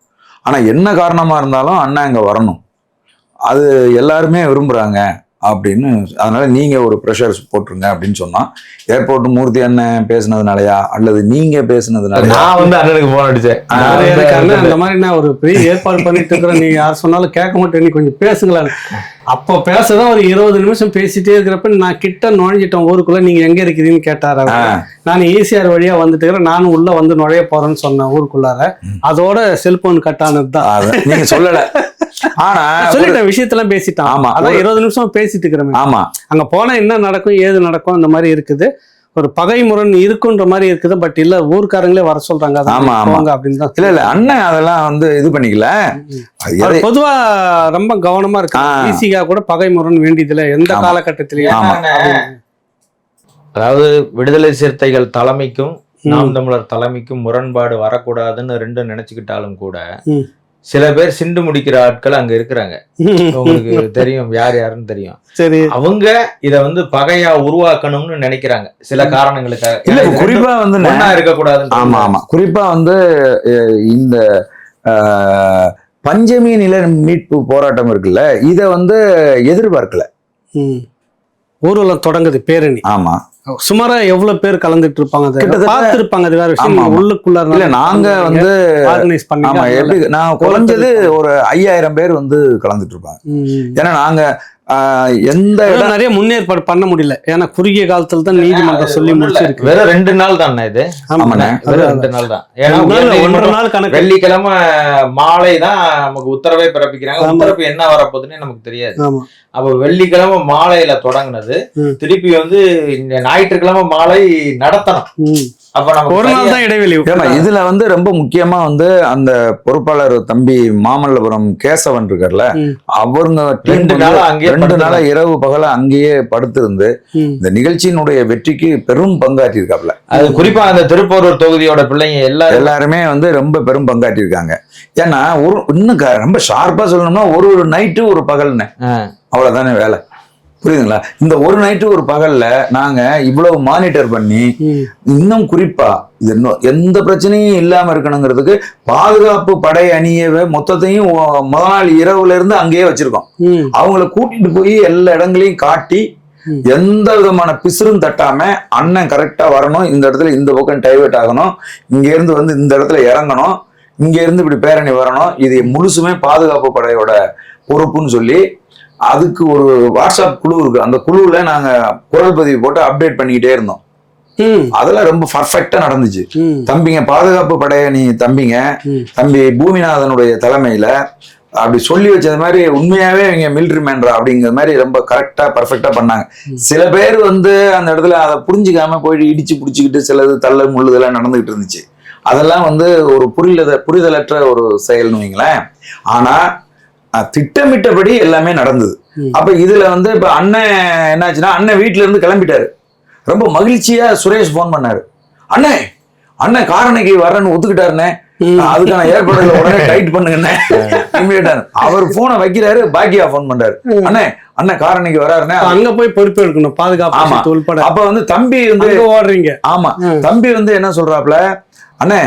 ஆனா என்ன காரணமா இருந்தாலும் அண்ணன் இங்க வரணும், அது எல்லாருமே விரும்புறாங்க அப்படின்னு, அதனால நீங்க ஒரு ப்ரெஷர் போட்டுருங்க அப்படின்னு சொன்னா, ஏர்போர்ட் மூர்த்தி அண்ணன் பேசுனதுனாலயா அல்லது நீங்க பேசுனதுனாலயா? நான் வந்து அண்ணனுக்கு போன் அடிச்சேன். அந்த மாதிரி நான் ஒரு பெரிய ஏற்பாடு பண்ணிட்டு இருக்கிறேன், நீங்க யார் சொன்னாலும் கேட்க மாட்டேன், நீ கொஞ்சம் பேசுங்களேன். அப்போ பேசதான் ஒரு 20 நிமிஷம் பேசிட்டே இருக்கிறப்ப நான் கிட்ட நுழைஞ்சிட்டேன் ஊருக்குள்ள, நீங்க எங்க இருக்கிறீங்கன்னு கேட்டாரு. நான் ஈசிஆர் வழியா வந்துட்டு இருக்கிறேன், நானும் உள்ள வந்து நுழைய போறேன்னு சொன்னேன் ஊருக்குள்ளார. அதோட செல்போன் கட் ஆனதுதான். நீங்க சொல்லல, ஆனா சொல்லிட்டேன், விஷயத்தெல்லாம் பேசிட்டான். ஆமா, அதான் 20 நிமிஷம் பேசிட்டு இருக்கிறேன். ஆமா, அங்க போனா என்ன நடக்கும் ஏது நடக்கும் அந்த மாதிரி இருக்குது, ஒரு பகை முரண் இருக்குன்ற மாதிரி இருக்குது. பட் இல்ல, ஊர்க்காரங்களே வர சொல்றாங்க அப்படின்னு தான். இல்ல அண்ணன் அதெல்லாம் வந்து இது பண்ணிக்கல, பொதுவா ரொம்ப கவனமா இருக்கு. ஈஸியா கூட பகை முரண் வேண்டியதுல எந்த காலகட்டத்திலயும். அதாவது விடுதலை சிறுத்தைகள் தலைமைக்கும் நாம் தமிழர் தலைமைக்கும் முரண்பாடு வரக்கூடாதுன்னு ரெண்டும் நினைச்சுக்கிட்டாலும் கூட, சில பேர் சிண்டு முடிக்கிற ஆட்கள் அங்க இருக்கிறாங்க. உங்களுக்கு தெரியும் யார் யாருன்னு தெரியும். சரி, அவங்க இத வந்து பகையா உருவாக்கணும்னு நினைக்கிறாங்க சில காரணங்களுக்காக. இல்ல குறிப்பா வந்து இருக்கக்கூடாது. ஆமா ஆமா, குறிப்பா வந்து இந்த பஞ்சமி நில மீட்பு போராட்டம் இருக்குல்ல, இத வந்து எதிர்பார்க்கல. ஊர்வலம் தொடங்குது, பேரணி. ஆமா, சுமாரா எவ்வளவு பேர் கலந்துட்டு இருப்பாங்க, பார்த்திருப்பாங்க. அது வேற விஷயம். உள்ளுக்குள்ள இல்ல நாங்க வந்து ஆர்கனைஸ் பண்ணி, நான் குறைஞ்சது ஒரு 5000 பேர் வந்து கலந்துட்டு இருப்பாங்க. ஏன்னா நாங்க எந்த நிறைய முன்னேற்பாடு பண்ண முடியல, ஏன்னா குறுகிய காலத்துல தான் நீதிமன்றம் சொல்லி முடிச்சிருக்கு. வேற 2 நாள் தான் இது. ஆமாண்ணே, வேற 2 நாள் தான். ஏன்னா 1 நாள் கணக்கு. வெள்ளிக்கிழமை மாலை தான் நமக்கு உத்தரவை பிறப்பிக்கிறாங்க. உத்தரவு என்ன வரப்போகுதுன்னு நமக்கு தெரியாது. அப்ப வெள்ளிக்கிழமை மாலையில தொடங்குனது, திருப்பி வந்து ஞாயிற்றுக்கிழமை மாலை நடத்தணும். அப்ப நம்ம ஒரு நாள் தான் இடைவெளி. இதுல வந்து ரொம்ப முக்கியமா வந்து அந்த பொறுப்பாளர் தம்பி மாமல்லபுரம் கேசவன் இருக்கார்ல, அவங்க 2 நாளா இரவு பகல அங்கேயே படுத்திருந்து இந்த நிகழ்ச்சியினுடைய வெற்றிக்கு பெரும் பங்காற்றி இருக்காப்ல. அது குறிப்பா அந்த திருப்பூரூர் தொகுதியோட பிள்ளைங்க எல்லாருமே வந்து ரொம்ப பெரும் பங்காற்றி இருக்காங்க. ஏன்னா இன்னும் ரொம்ப ஷார்ப்பா சொல்லணும்னா ஒரு நைட்டு ஒரு பகல்னு, அவ்வளவுதானே வேலை. புரியுதுங்களா? இந்த ஒரு நைட்டு ஒரு பகல்ல நாங்க இவ்வளவு மானிட்டர் பண்ணி, இன்னும் குறிப்பா இது எந்த பிரச்சனையும் இல்லாம இருக்கணுங்கிறதுக்கு பாதுகாப்பு படை அணியவே மொத்தத்தையும் முதல் நாள் இரவுல இருந்து அங்கேயே வச்சிருக்கோம். அவங்கள கூட்டிட்டு போய் எல்லா இடங்களையும் காட்டி, எந்த விதமான பிசுறும் தட்டாம அண்ணன் கரெக்டா வரணும், இந்த இடத்துல இந்த பக்கம் டைவர்ட் ஆகணும், இங்க இருந்து வந்து இந்த இடத்துல இறங்கணும், இங்க இருந்து இப்படி பேரணி வரணும், இது முழுசுமே பாதுகாப்பு படையோட பொறுப்புன்னு சொல்லி அதுக்கு ஒரு வாட்ஸ்அப் குழு இருக்கு. அந்த குழுவுல நாங்க குரல் பதிவு போட்டு அப்டேட் பண்ணிக்கிட்டே இருந்தோம். அதெல்லாம் ரொம்ப பர்ஃபெக்டா நடந்துச்சு. தம்பிங்க பாதுகாப்பு படையணி தம்பி பூமிநாதனுடைய தலைமையில அப்படி சொல்லி வச்சது மாதிரி உண்மையாவே இவங்க மிலிட்டரி மேன்ரா அப்படிங்கிற மாதிரி ரொம்ப கரெக்டா பர்ஃபெக்டா பண்ணாங்க. சில பேர் வந்து அந்த இடத்துல அதை புரிஞ்சுக்காம போயிட்டு இடிச்சு புடிச்சுக்கிட்டு சிலது தள்ள முள்ளுதெல்லாம் நடந்துகிட்டு இருந்துச்சு. அதெல்லாம் வந்து ஒரு புரிதலற்ற ஒரு செயல்னு வைங்களேன். ஆனா திட்டமிட்டபடி எல்லாமே நடந்தது. அப்ப இதுல வந்து இப்ப அண்ணன் என்னாச்சுன்னா, அண்ணன் வீட்டுல இருந்து கிளம்பிட்டாரு. ரொம்ப மகிழ்ச்சியா சுரேஷ் போன் பண்ணாரு, அண்ணே அண்ணன் காரணிக்கு வரேன்னு ஒத்துக்கிட்டாருண்ணே, அதுக்கான ஏற்பாடுகளை உடனே டைட் பண்ணுங்கண்ணே. அவர் போனை வைக்கிறாரு, பாக்கியா போன் பண்றாரு, அண்ணே அண்ணன் காரணிக்கு வராருண்ணே. அங்க போய் பொறுப்பு எடுக்கணும், பாதுகாப்பு உள்பட. அப்ப வந்து தம்பி வந்து ஓடுறீங்க. ஆமா, தம்பி வந்து என்ன சொல்றாப்ல, அண்ணே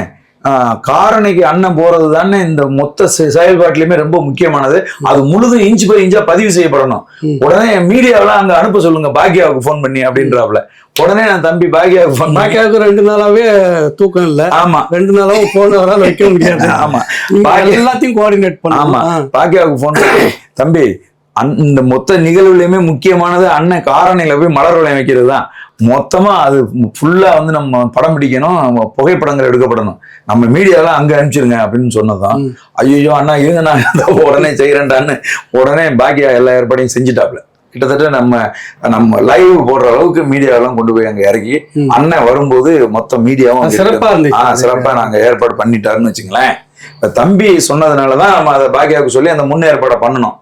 காரணிக்கு அண்ணன் போறது தானே இந்த மொத்த செயல்பாட்டிலுமே ரொம்ப முக்கியமானது, அது முழுதும் இன்ச் பை இன்ச்சா பதிவு செய்யப்படணும், உடனே மீடியாவெல்லாம் அங்க அனுப்ப சொல்லுங்க பாக்கியாவுக்கு போன் பண்ணி அப்படின்றாப்ல. உடனே நான் தம்பி பாக்கியாவுக்கு போன், பாக்கியாவுக்கு 2 நாளாவே தூக்கம் இல்ல. ஆமா, 2 நாளாவும் போன் வராது, வைக்க முடியாது. ஆமா, எல்லாத்தையும் கோஆர்டினேட் பண்ண. ஆமா, பாக்கியாவுக்கு போன் பண்ணி, தம்பி இந்த மொத்த நிகழ்வுலையுமே முக்கியமானது அண்ணன் காரணியில போய் மலர் வளையம் வைக்கிறது தான், மொத்தமா அது ஃபுல்லா வந்து நம்ம படம் பிடிக்கணும், புகைப்படங்கள் எடுக்கப்படணும், நம்ம மீடியாலாம் அங்க அனுப்பிச்சிருங்க அப்படின்னு சொன்னதான். ஐயோ அண்ணா இருங்க, நான் உடனே செய்யறேன்டான்னு உடனே பாக்கியா எல்லா ஏற்பாடையும் செஞ்சுட்டாப்ல. கிட்டத்தட்ட நம்ம லைவ் போடுற அளவுக்கு மீடியாவெல்லாம் கொண்டு போய் அங்க இறக்கி அண்ணன் வரும்போது மொத்த மீடியாவும் சிறப்பா நாங்க ஏற்பாடு பண்ணிட்டாருன்னு வச்சுங்களேன். தம்பி சொன்னதுனாலதான் நம்ம அதை பாக்கியாவுக்கு சொல்லி அந்த முன்னேற்பாடை பண்ணணும்.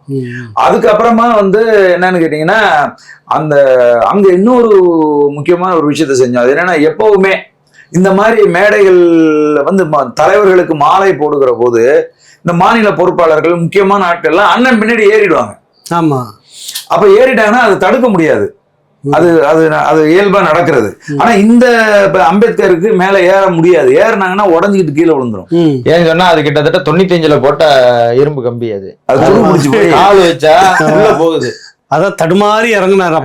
அதுக்கப்புறமா வந்து என்னன்னு கேட்டீங்கன்னா, அங்க இன்னொரு முக்கியமான ஒரு விஷயத்த செஞ்சோம். அது என்னன்னா, எப்பவுமே இந்த மாதிரி மேடைகள் வந்து தலைவர்களுக்கு மாலை போடுகிற போது இந்த மாநில பொறுப்பாளர்கள் முக்கியமான ஆட்கள்லாம் அண்ணன் பின்னாடி ஏறிடுவாங்க. ஆமா, அப்ப ஏறிட்டாங்கன்னா அது தடுக்க முடியாது, அது இயல்பா நடக்கிறது. ஆனா இந்த அம்பேத்கருக்கு மேல ஏற முடியாது, ஏறினாங்கன்னா உடஞ்சிக்கிட்டு கீழே விழுந்துரும். ஏன்னு சொன்னா அது கிட்டத்தட்ட 95ல போட்ட இரும்பு கம்பி, அது துரு பிடிச்சு போய் கால் வச்சா உள்ள போகுது. அதான் தடுமாறி இறங்குனாரு.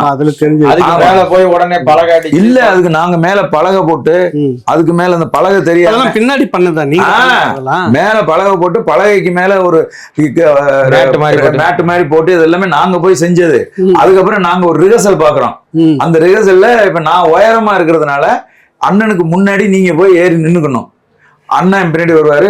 அதுல தெரிஞ்சு அதுக்கு மேல போய் உடனே பலகாடி இல்ல, அதுக்கு நாங்க மேல பலகை போட்டு, அதுக்கு மேல அந்த பலகை தெரியாது, பின்னாடி பண்ணதா நீங்க மேல பலகை போட்டு, பலகைக்கு மேல ஒரு மேட்டு மாதிரி போட்டு, இது எல்லாமே நாங்க போய் செஞ்சது. அதுக்கப்புறம் நாங்க ஒரு ரிஹர்சல் பாக்குறோம். அந்த ரிஹர்சல்ல இப்ப நான் உயரமா இருக்கிறதுனால அண்ணனுக்கு முன்னாடி நீங்க போய் ஏறி நின்னுக்கணும், அண்ணன் பின்னாடி வருவாரு,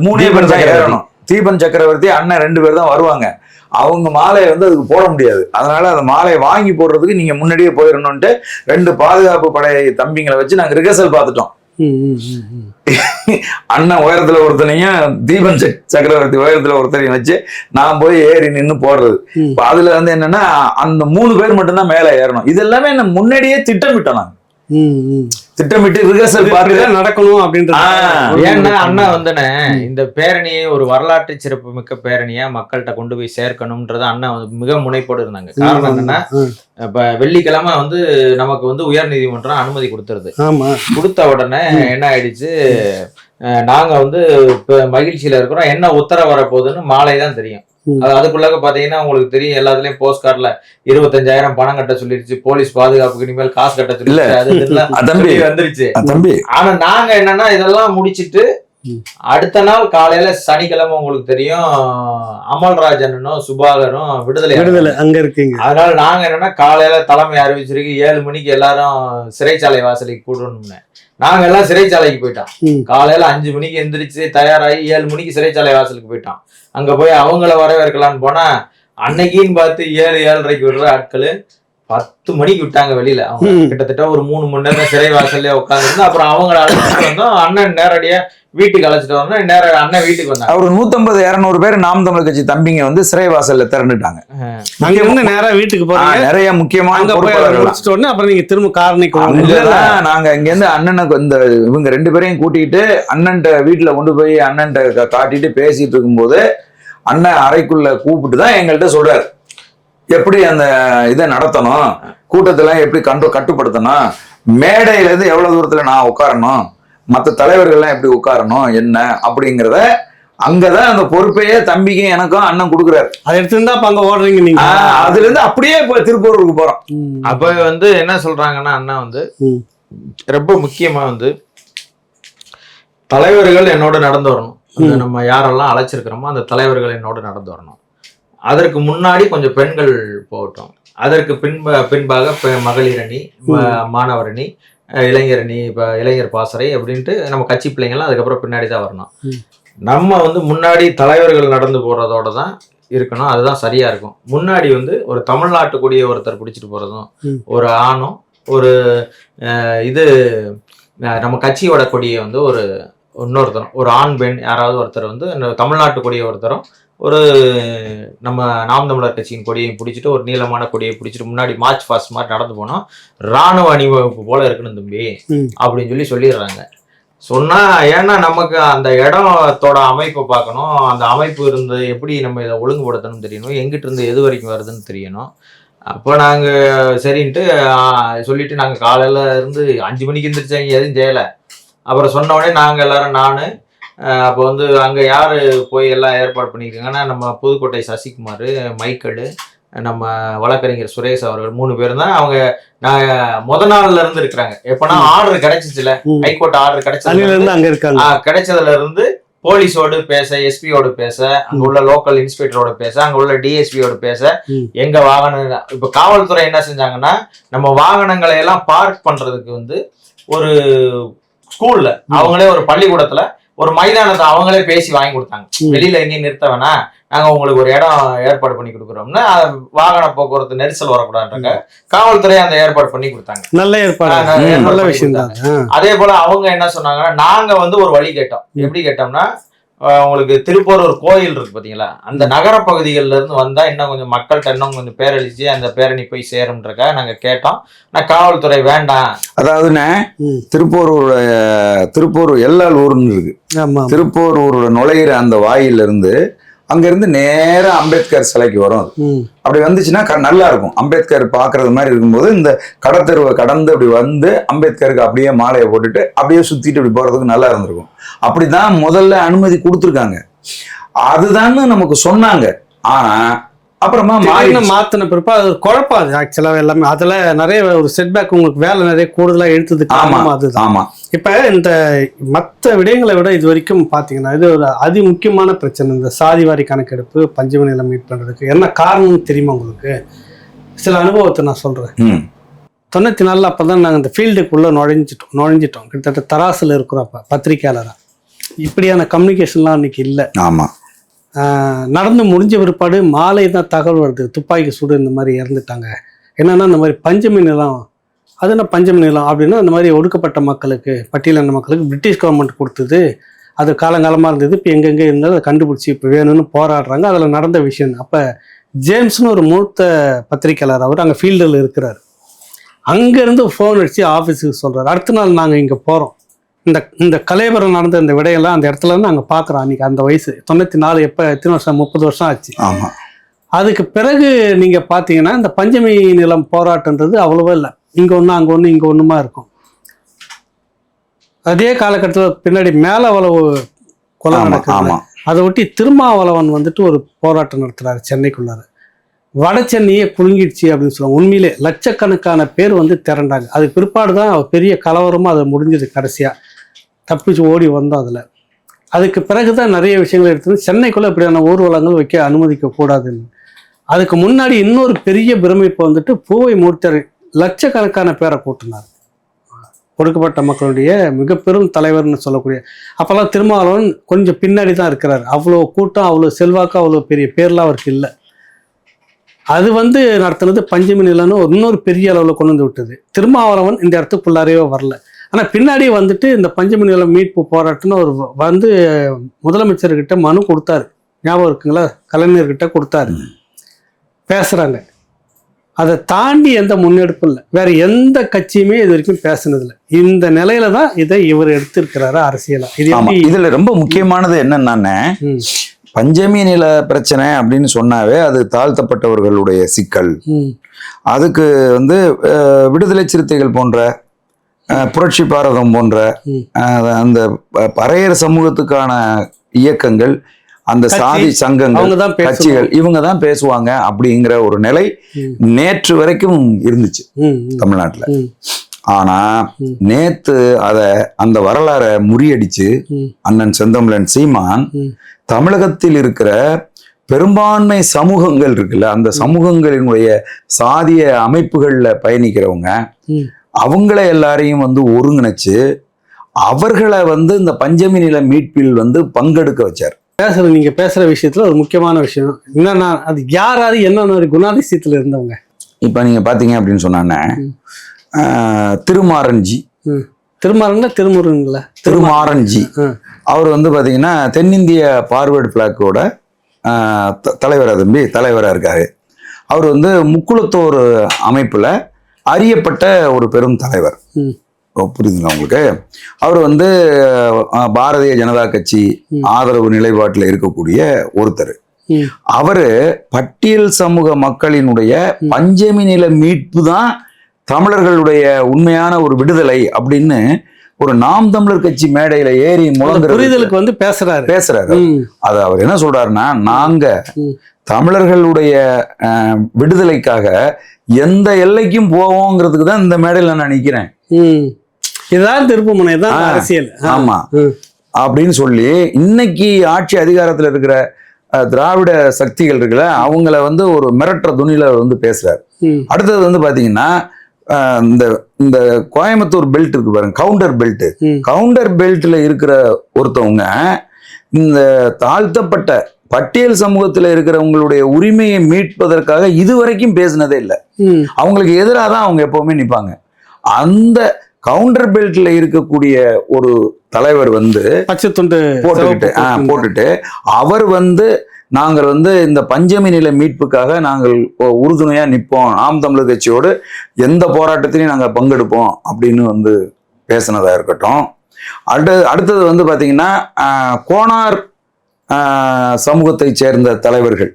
3 பேர் தான் ஏறணும். தீபன் சக்கரவர்த்தி அண்ணன் 2 பேர் தான் வருவாங்க. அவங்க மாலையை வந்து அதுக்கு போட முடியாது, அதனால அந்த மாலையை வாங்கி போடுறதுக்கு நீங்க முன்னாடியே போயிடணும்ட்டு 2 பாதுகாப்பு படை தம்பிங்களை வச்சு நாங்க ரிஹர்சல் பார்த்துட்டோம். அண்ணன் உயரத்துல ஒருத்தனையும் தீபன் சக்கரவர்த்தி உயரத்துல ஒருத்தனையும் வச்சு நான் போய் ஏறி நின்னு போடுறது. அதுல வந்து என்னன்னா, அந்த 3 பேர் மட்டும்தான் மேல ஏறணும். இது எல்லாமே என்ன முன்னாடியே திட்டமிட்டோம், நாங்க திட்டமிட்டு ரிஹர்சல் பார்த்து நடக்கணும் அப்படின்றது. ஏன்னா அண்ணா வந்துனே இந்த பேரணியை ஒரு வரலாற்று சிறப்பு மிக்க பேரணியா மக்கள்கிட்ட கொண்டு போய் சேர்க்கணும்ன்றத அண்ணா வந்து மிக முனைப்போடு இருந்தாங்க. காரணம் என்னன்னா, இப்ப வெள்ளிக்கிழமை வந்து நமக்கு வந்து உயர் நீதிமன்றம் அனுமதி கொடுத்துருது. கொடுத்த உடனே என்ன ஆயிடுச்சு, நாங்க வந்து மகிழ்ச்சியில இருக்கிறோம், என்ன உத்தரவு வரப்போகுதுன்னு மாலை தான் தெரியும். அதுக்குள்ளாக பாத்தீங்கன்னா உங்களுக்கு தெரியும், எல்லாத்துலயும் போஸ்ட் கார்டுல 25,000 பணம் கட்ட சொல்லிருச்சு, போலீஸ் பாதுகாப்புக்கு இனிமேல் காசு கட்ட சொல்லி வந்துருச்சு. ஆனா நாங்க என்னன்னா இதெல்லாம் முடிச்சிட்டு அடுத்த நாள் காலையில சனிக்கிழமை உங்களுக்கு தெரியும் அமல்ராஜனும் சுபாகரும் விடுதலை அங்க இருக்கீங்க. அதனால நாங்க என்னன்னா காலையில தலைமை அறிவிச்சிருக்கு 7 மணிக்கு எல்லாரும் சிறைச்சாலை வாசலுக்கு கூடணும்னு. நாங்க எல்லாம் சிறைச்சாலைக்கு போயிட்டோம். காலையில 5 மணிக்கு எந்திரிச்சு தயாராகி 7 மணிக்கு சிறைச்சாலை வாசலுக்கு போயிட்டோம். அங்க போய் அவங்கள வரவேற்கலான்னு போனா அன்னைக்குன்னு பார்த்து 7-7:30 விடுற ஆட்களு 10 மணிக்கு விட்டாங்க வெளியில. அவங்க கிட்டத்தட்ட ஒரு 3 மணி நேரம் சிறை வாசல்ல உட்காந்துருந்து அப்புறம் அவங்களை அழைச்சிட்டு வந்தோம். அண்ணன் நேரடியா வீட்டுக்கு அழைச்சிட்டு வந்தோம். நேரம் அண்ணன் வீட்டுக்கு வந்தாங்க. ஒரு 150-200 பேர் நாம் தமிழர் கட்சி தம்பிங்க வந்து சிறை வாசல்ல திரண்டுட்டாங்க. அங்க வந்து நேரா வீட்டுக்கு போறாங்க. நிறைய முக்கியமான அப்புறம் நீங்க திரும்ப காரணிக்கு நாங்க இங்க இருந்து அண்ணனுக்கு இந்த இவங்க 2 பேரையும் கூட்டிட்டு அண்ணன்ட்ட வீட்டுல கொண்டு போய் அண்ணன்ட்ட காட்டிட்டு பேசிட்டு இருக்கும்போது அண்ணன் அறைக்குள்ள கூப்பிட்டு தான் எங்கள்கிட்ட சொல்றாரு, எப்படி அந்த இதை நடத்தணும், கூட்டத்தெல்லாம் எப்படி கட்டுப்படுத்தணும், மேடையில இருந்து எவ்வளவு தூரத்துல நான் உட்காரணும், மற்ற தலைவர்கள்லாம் எப்படி உட்காரணும் என்ன அப்படிங்கிறத அங்கதான் அந்த பொறுப்பையே தம்பிக்கும் எனக்கும் அண்ணன் கொடுக்குறாரு. அதை எடுத்துருந்தா அங்க ஓடுறீங்க நீங்க. அதுல இருந்து அப்படியே இப்ப திருப்பூருக்கு போறோம். அப்ப வந்து என்ன சொல்றாங்கன்னா அண்ணா வந்து ரொம்ப முக்கியமா வந்து தலைவர்கள் என்னோட நடந்து வரணும். நம்ம யாரெல்லாம் அழைச்சிருக்கிறோமோ அந்த தலைவர்கள் என்னோட நடந்து வரணும். அதற்கு முன்னாடி கொஞ்சம் பெண்கள் போகட்டும், அதற்கு பின்பாக மகளிர் அணி, மாணவர் அணி, இளைஞர் அணி, இப்ப இளைஞர் பாசறை அப்படின்ட்டு நம்ம கட்சி பிள்ளைங்கள்லாம் அதுக்கப்புறம் பின்னாடி தான் வரணும். நம்ம வந்து முன்னாடி தலைவர்கள் நடந்து போறதோட தான் இருக்கணும், அதுதான் சரியா இருக்கும். முன்னாடி வந்து ஒரு தமிழ்நாட்டு கொடியை ஒருத்தர் பிடிச்சிட்டு போறதும், ஒரு ஆணும் ஒரு இது நம்ம கட்சியோட கொடியை வந்து இன்னொருத்தரும் ஒரு ஆண் பெண் யாராவது ஒருத்தர் வந்து தமிழ்நாட்டு கொடியை ஒருத்தரும் ஒரு நம்ம நாம் தமிழர் கட்சியின் கொடியை பிடிச்சிட்டு ஒரு நீளமான கொடியை பிடிச்சிட்டு முன்னாடி மார்ச் பாஸ்ட் மாதிரி நடந்து போனோம், ராணுவ அணிவகுப்பு போல இருக்கணும் தம்பி அப்படின்னு சொல்லிடுறாங்க. சொன்னா ஏன்னா நமக்கு அந்த இடத்தோட அமைப்பை பார்க்கணும், அந்த அமைப்பு இருந்து எப்படி நம்ம இதை ஒழுங்குபடுத்தணும் தெரியணும், எங்கிட்ட இருந்து எது வரைக்கும் வருதுன்னு தெரியணும். அப்போ நாங்கள் சரின்ட்டு சொல்லிட்டு நாங்கள் காலையில இருந்து 5 மணிக்கு எந்திரிச்சாங்க, எதுவும் செய்யலை. அப்புறம் சொன்ன உடனே நாங்கள் எல்லாரும் அப்போ வந்து அங்கே யார் போய் எல்லாம் ஏற்பாடு பண்ணியிருக்காங்கன்னா நம்ம புதுக்கோட்டை சசிகுமார், மைக்கேல், நம்ம வழக்கறிஞர் சுரேஷ் அவர்கள் 3 பேர் தான். அவங்க முத நாள்ல இருந்து இருக்கிறாங்க. எப்பனா ஆர்டர் கிடைச்சிச்சுல, ஹைகோர்ட் ஆர்டர் கிடைச்சதுல இருந்து போலீஸோடு பேச, எஸ்பியோடு பேச, அங்க உள்ள லோக்கல் இன்ஸ்பெக்டரோட பேச, அங்க உள்ள டிஎஸ்பியோட பேச, எங்க வாகனம் இப்ப காவல்துறை என்ன செஞ்சாங்கன்னா நம்ம வாகனங்களை எல்லாம் பார்க் பண்றதுக்கு வந்து ஒரு ஸ்கூல்ல அவங்களே ஒரு பள்ளிக்கூடத்துல ஒரு மைதானத்தை அவங்களே பேசி வாங்கி கொடுத்தாங்க. வெளியில எங்கேயும் நிறுத்த வேணா, நாங்க உங்களுக்கு ஒரு இடம் ஏற்பாடு பண்ணி கொடுக்குறோம்னு, வாகன போக்குவரத்து நெரிசல் வரக்கூடாதுன்ற காவல்துறை அந்த ஏற்பாடு பண்ணி கொடுத்தாங்க. நல்ல ஏற்பாடு, நல்ல விஷயம் தான். அதே போல அவங்க என்ன சொன்னாங்கன்னா, நாங்க வந்து ஒரு வழி கேட்டோம். எப்படி கேட்டோம்னா, உங்களுக்கு திருப்பூர் ஒரு கோயில் இருக்கு பாத்தீங்களா, அந்த நகர பகுதிகளில இருந்து வந்தா இன்னும் கொஞ்சம் மக்கள்கிட்ட இன்னும் கொஞ்சம் பேரழிச்சு அந்த பேரணி போய் சேரும்ன்றக்கா நாங்க கேட்டோம். நான் காவல்துறை வேண்டாம். அதாவதுண்ணே திருப்பூர் எல்லால் ஊர்னு இருக்கு, திருப்பூர் ஊரோட நுழையிற அந்த வாயில இருந்து அங்கிருந்து நேரா அம்பேத்கர் சிலைக்கு வரும். அப்படி வந்துச்சுன்னா நல்லா இருக்கும். அம்பேத்கர் பாக்குறது மாதிரி இருக்கும்போது இந்த கடத்தெருவை கடந்து அப்படி வந்து அம்பேத்கருக்கு அப்படியே மாலையை போட்டுட்டு அப்படியே சுத்திட்டு அப்படி போறதுக்கு நல்லா இருந்திருக்கும். அப்படிதான் முதல்ல அனுமதி கொடுத்துருக்காங்க, அதுதான் நமக்கு சொன்னாங்க. ஆனா அப்புறமா மாத்தின பிறப்பா அது குழப்பம். அது ஆக்சுவலா எல்லாமே அதுல நிறைய ஒரு செட்பேக், உங்களுக்கு வேலை நிறைய கூடுதலா எடுத்ததுக்கு அதுதான். இப்ப இந்த மற்ற விடயங்களை விட இது வரைக்கும் பாத்தீங்கன்னா இது ஒரு அதி முக்கியமான பிரச்சனை. இந்த சாதிவாரி கணக்கெடுப்பு, பஞ்சம நிலம் மீட் பண்றதுக்கு என்ன காரணம் தெரியுமா உங்களுக்கு? சில அனுபவத்தை நான் சொல்றேன். 94 அப்பதான் நாங்க இந்த ஃபீல்டுக்குள்ள நுழைஞ்சிட்டோம். கிட்டத்தட்ட தராசுல இருக்கிறோம். அப்ப பத்திரிகையாளரா இப்படியான கம்யூனிகேஷன்லாம் அன்னைக்கு இல்லை. ஆமா, நடந்து முடிஞ்ச பிற்பாடு மாலை தான் தகவல் வருது, துப்பாக்கி சூடு இந்த மாதிரி இறந்துட்டாங்க. என்னன்னா இந்த மாதிரி பஞ்சமி நிலம், அது என்ன பஞ்சமி நிலம் அப்படின்னா அந்த மாதிரி ஒடுக்கப்பட்ட மக்களுக்கு, பட்டியலின மக்களுக்கு பிரிட்டிஷ் கவர்மெண்ட் கொடுத்தது. அது காலங்காலமாக இருந்தது. இப்போ எங்கெங்கே இருந்தாலும் அதை கண்டுபிடிச்சி இப்போ வேணும்னு போராடுறாங்க. அதில் நடந்த விஷயம். அப்போ ஜேம்ஸ்னு ஒரு மூத்த பத்திரிகையாளர், அவர் அங்கே ஃபீல்டில் இருக்கிறார். அங்கேருந்து ஃபோன் அடித்து ஆஃபீஸுக்கு சொல்கிறார், அடுத்த நாள் நாங்கள் இங்கே போகிறோம், இந்த கலைவரம் நடந்த இந்த விடையெல்லாம் அந்த இடத்துல இருந்து நாங்கள் பார்க்குறோம். அன்றைக்கி அந்த வயசு 94, எப்போ எத்தனை வருஷம், 30 வருஷம் ஆச்சு. ஆமாம். அதுக்கு பிறகு நீங்கள் பார்த்தீங்கன்னா இந்த பஞ்சமி நிலம் போராட்டன்றது அவ்வளோவா இல்லை. இங்கே ஒன்று அங்கே ஒன்று இங்கே ஒன்றுமா இருக்கும். அதே காலகட்டத்தில் பின்னாடி மேலவளவு கொலை நடக்குது. அதை ஒட்டி திருமாவளவன் வந்துட்டு ஒரு போராட்டம் நடத்துகிறாரு சென்னைக்குள்ளார. வட சென்னையே குலுங்கிடுச்சு அப்படின்னு சொல்லுவாங்க. உண்மையிலே லட்சக்கணக்கான பேர் வந்து திரண்டாங்க. அதுக்கு பிற்பாடு தான் பெரிய கலவரமாக அது முடிஞ்சது. கடைசியாக தப்பிச்சு ஓடி வந்தோம். அதுக்கு பிறகு தான் நிறைய விஷயங்கள் எடுத்து சென்னைக்குள்ளே இப்படியான ஊர்வலங்கள் வைக்க அனுமதிக்க கூடாதுன்னு. அதுக்கு முன்னாடி இன்னொரு பெரிய பிரமிப்பு வந்துட்டு பூவை மூர்த்தர் லட்சக்கணக்கான பேரை கூட்டினார். ஒடுக்கப்பட்ட மக்களுடைய மிக பெரும் தலைவர்னு சொல்லக்கூடிய. அப்போல்லாம் திருமாவளவன் கொஞ்சம் பின்னாடி தான் இருக்கிறார். அவ்வளோ கூட்டம், அவ்வளோ செல்வாக்கு, அவ்வளோ பெரிய பேர்லாம் அவருக்கு இல்லை. அது வந்து நடத்துனது பஞ்சமி நிலம்னு இன்னொரு பெரிய அளவில் கொண்டு வந்து விட்டது. திருமாவளவன் இந்த இடத்துக்குள்ளாரையோ வரல. ஆனால் பின்னாடி வந்துட்டு இந்த பஞ்சமி நிலம் மீட்பு போராட்டம்னு அவர் வந்து முதலமைச்சர்கிட்ட மனு கொடுத்தாரு. ஞாபகம் இருக்குங்களா? கலைஞர்கிட்ட கொடுத்தாரு. பேசுகிறாங்க. அதை தாண்டி எந்த முன்னெடுப்பும் இல்லை. வேற எந்த கட்சியுமே இது வரைக்கும் பேசுனதில்லை. இந்த நிலையில தான் இதை இவர் எடுத்திருக்கிறாரு அரசியலா. இதுல ரொம்ப முக்கியமானது என்னன்னா, பஞ்சமி நில பிரச்சனை அப்படின்னு சொன்னாவே அது தாழ்த்தப்பட்டவர்களுடைய சிக்கல். அதுக்கு வந்து விடுதலை சிறுத்தைகள் போன்ற, புரட்சி பாரதம் போன்ற அந்த பறையர் சமூகத்துக்கான இயக்கங்கள், அந்த சாதி சங்கங்கள், கட்சிகள், இவங்க தான் பேசுவாங்க அப்படிங்கிற ஒரு நிலை நேற்று வரைக்கும் இருந்துச்சு தமிழ்நாட்டுல. ஆனா நேத்து அந்த வரலாறை முறியடிச்சு அண்ணன் செந்தமிழன் சீமான் தமிழகத்தில் இருக்கிற பெரும்பான்மை சமூகங்கள் இருக்குல்ல, அந்த சமூகங்களினுடைய சாதிய அமைப்புகள்ல பயணிக்கிறவங்க, அவங்கள எல்லாரையும் வந்து ஒருங்கிணைச்சு அவர்களை வந்து இந்த பஞ்சமி நில மீட்பில் வந்து பங்கெடுக்க வச்சார். நீங்க பேசுற விஷயத்துல ஒரு முக்கியமான விஷயம் என்னன்னா, அது யாராரு என்னென்ன குணாதிசயத்துல இருந்தவங்க. இப்ப நீங்க பாத்தீங்க அப்படின்னு சொன்னானே, திருமாறன்ஜி, திருமாறன்ஜி அவர் வந்து பாத்தீங்கன்னா தென்னிந்திய பார்வர்டு பிளாக்கோட தலைவரா தம்பி தலைவராக இருக்காரு. அவர் வந்து முக்குளத்தோர் அமைப்புல அறியப்பட்ட ஒரு பெரும் தலைவர். புரியுதுங்களா உங்களுக்கு? அவர் வந்து பாரதிய ஜனதா கட்சி ஆதரவு நிலைப்பாட்டில் இருக்கக்கூடிய ஒருத்தர். அவரு பட்டியல் சமூக மக்களினுடைய பஞ்சமி நில மீட்பு தான் தமிழர்களுடைய உண்மையான ஒரு விடுதலை அப்படின்னு ஒரு நாம் தமிழர் கட்சி மேடையில ஏறி புரிதலுக்கு வந்து பேசுறாரு. அது அவர் என்ன சொல்றாருன்னா, நாங்க தமிழர்களுடைய விடுதலைக்காக எந்த எல்லைக்கும் போவோங்கிறதுக்கு தான் இந்த மேடையில நான் நிக்கிறேன். இதுதான் திருப்புமுனை தான் அரசியல். ஆமா அப்படின்னு சொல்லி இன்னைக்கு ஆட்சி அதிகாரத்துல இருக்கிற திராவிட சக்திகள் இருக்குல்ல, அவங்கள வந்து ஒரு மிரட்டுற துணியில வந்து பேசுறாரு. அடுத்தது வந்து பாத்தீங்கன்னா, இந்த கோயம்புத்தூர் பெல்ட் இருக்கு பாருங்க, கவுண்டர் பெல்ட்ல இருக்கிற ஒருத்தவங்க இந்த தாழ்த்தப்பட்ட பட்டியல் சமூகத்துல இருக்கிறவங்களுடைய உரிமையை மீட்பதற்காக இதுவரைக்கும் பேசினதே இல்லை. அவங்களுக்கு எதிராக தான் அவங்க எப்பவுமே நிற்பாங்க. அந்த கவுண்டர் பெல்ட்ல இருக்கக்கூடிய ஒரு தலைவர் வந்து பச்சை துண்டு போட்டுட்டு அவர் வந்து நாங்கள் வந்து இந்த பஞ்சமி நில மீட்புக்காக நாங்கள் உறுதுணையா நிற்போம், நாம் தமிழர் கட்சியோடு எந்த போராட்டத்திலையும் நாங்கள் பங்கெடுப்போம் அப்படின்னு வந்து பேசினதா இருக்கட்டும். அடுத்தது வந்து பாத்தீங்கன்னா, கோனார் சமூகத்தை சேர்ந்த தலைவர்கள்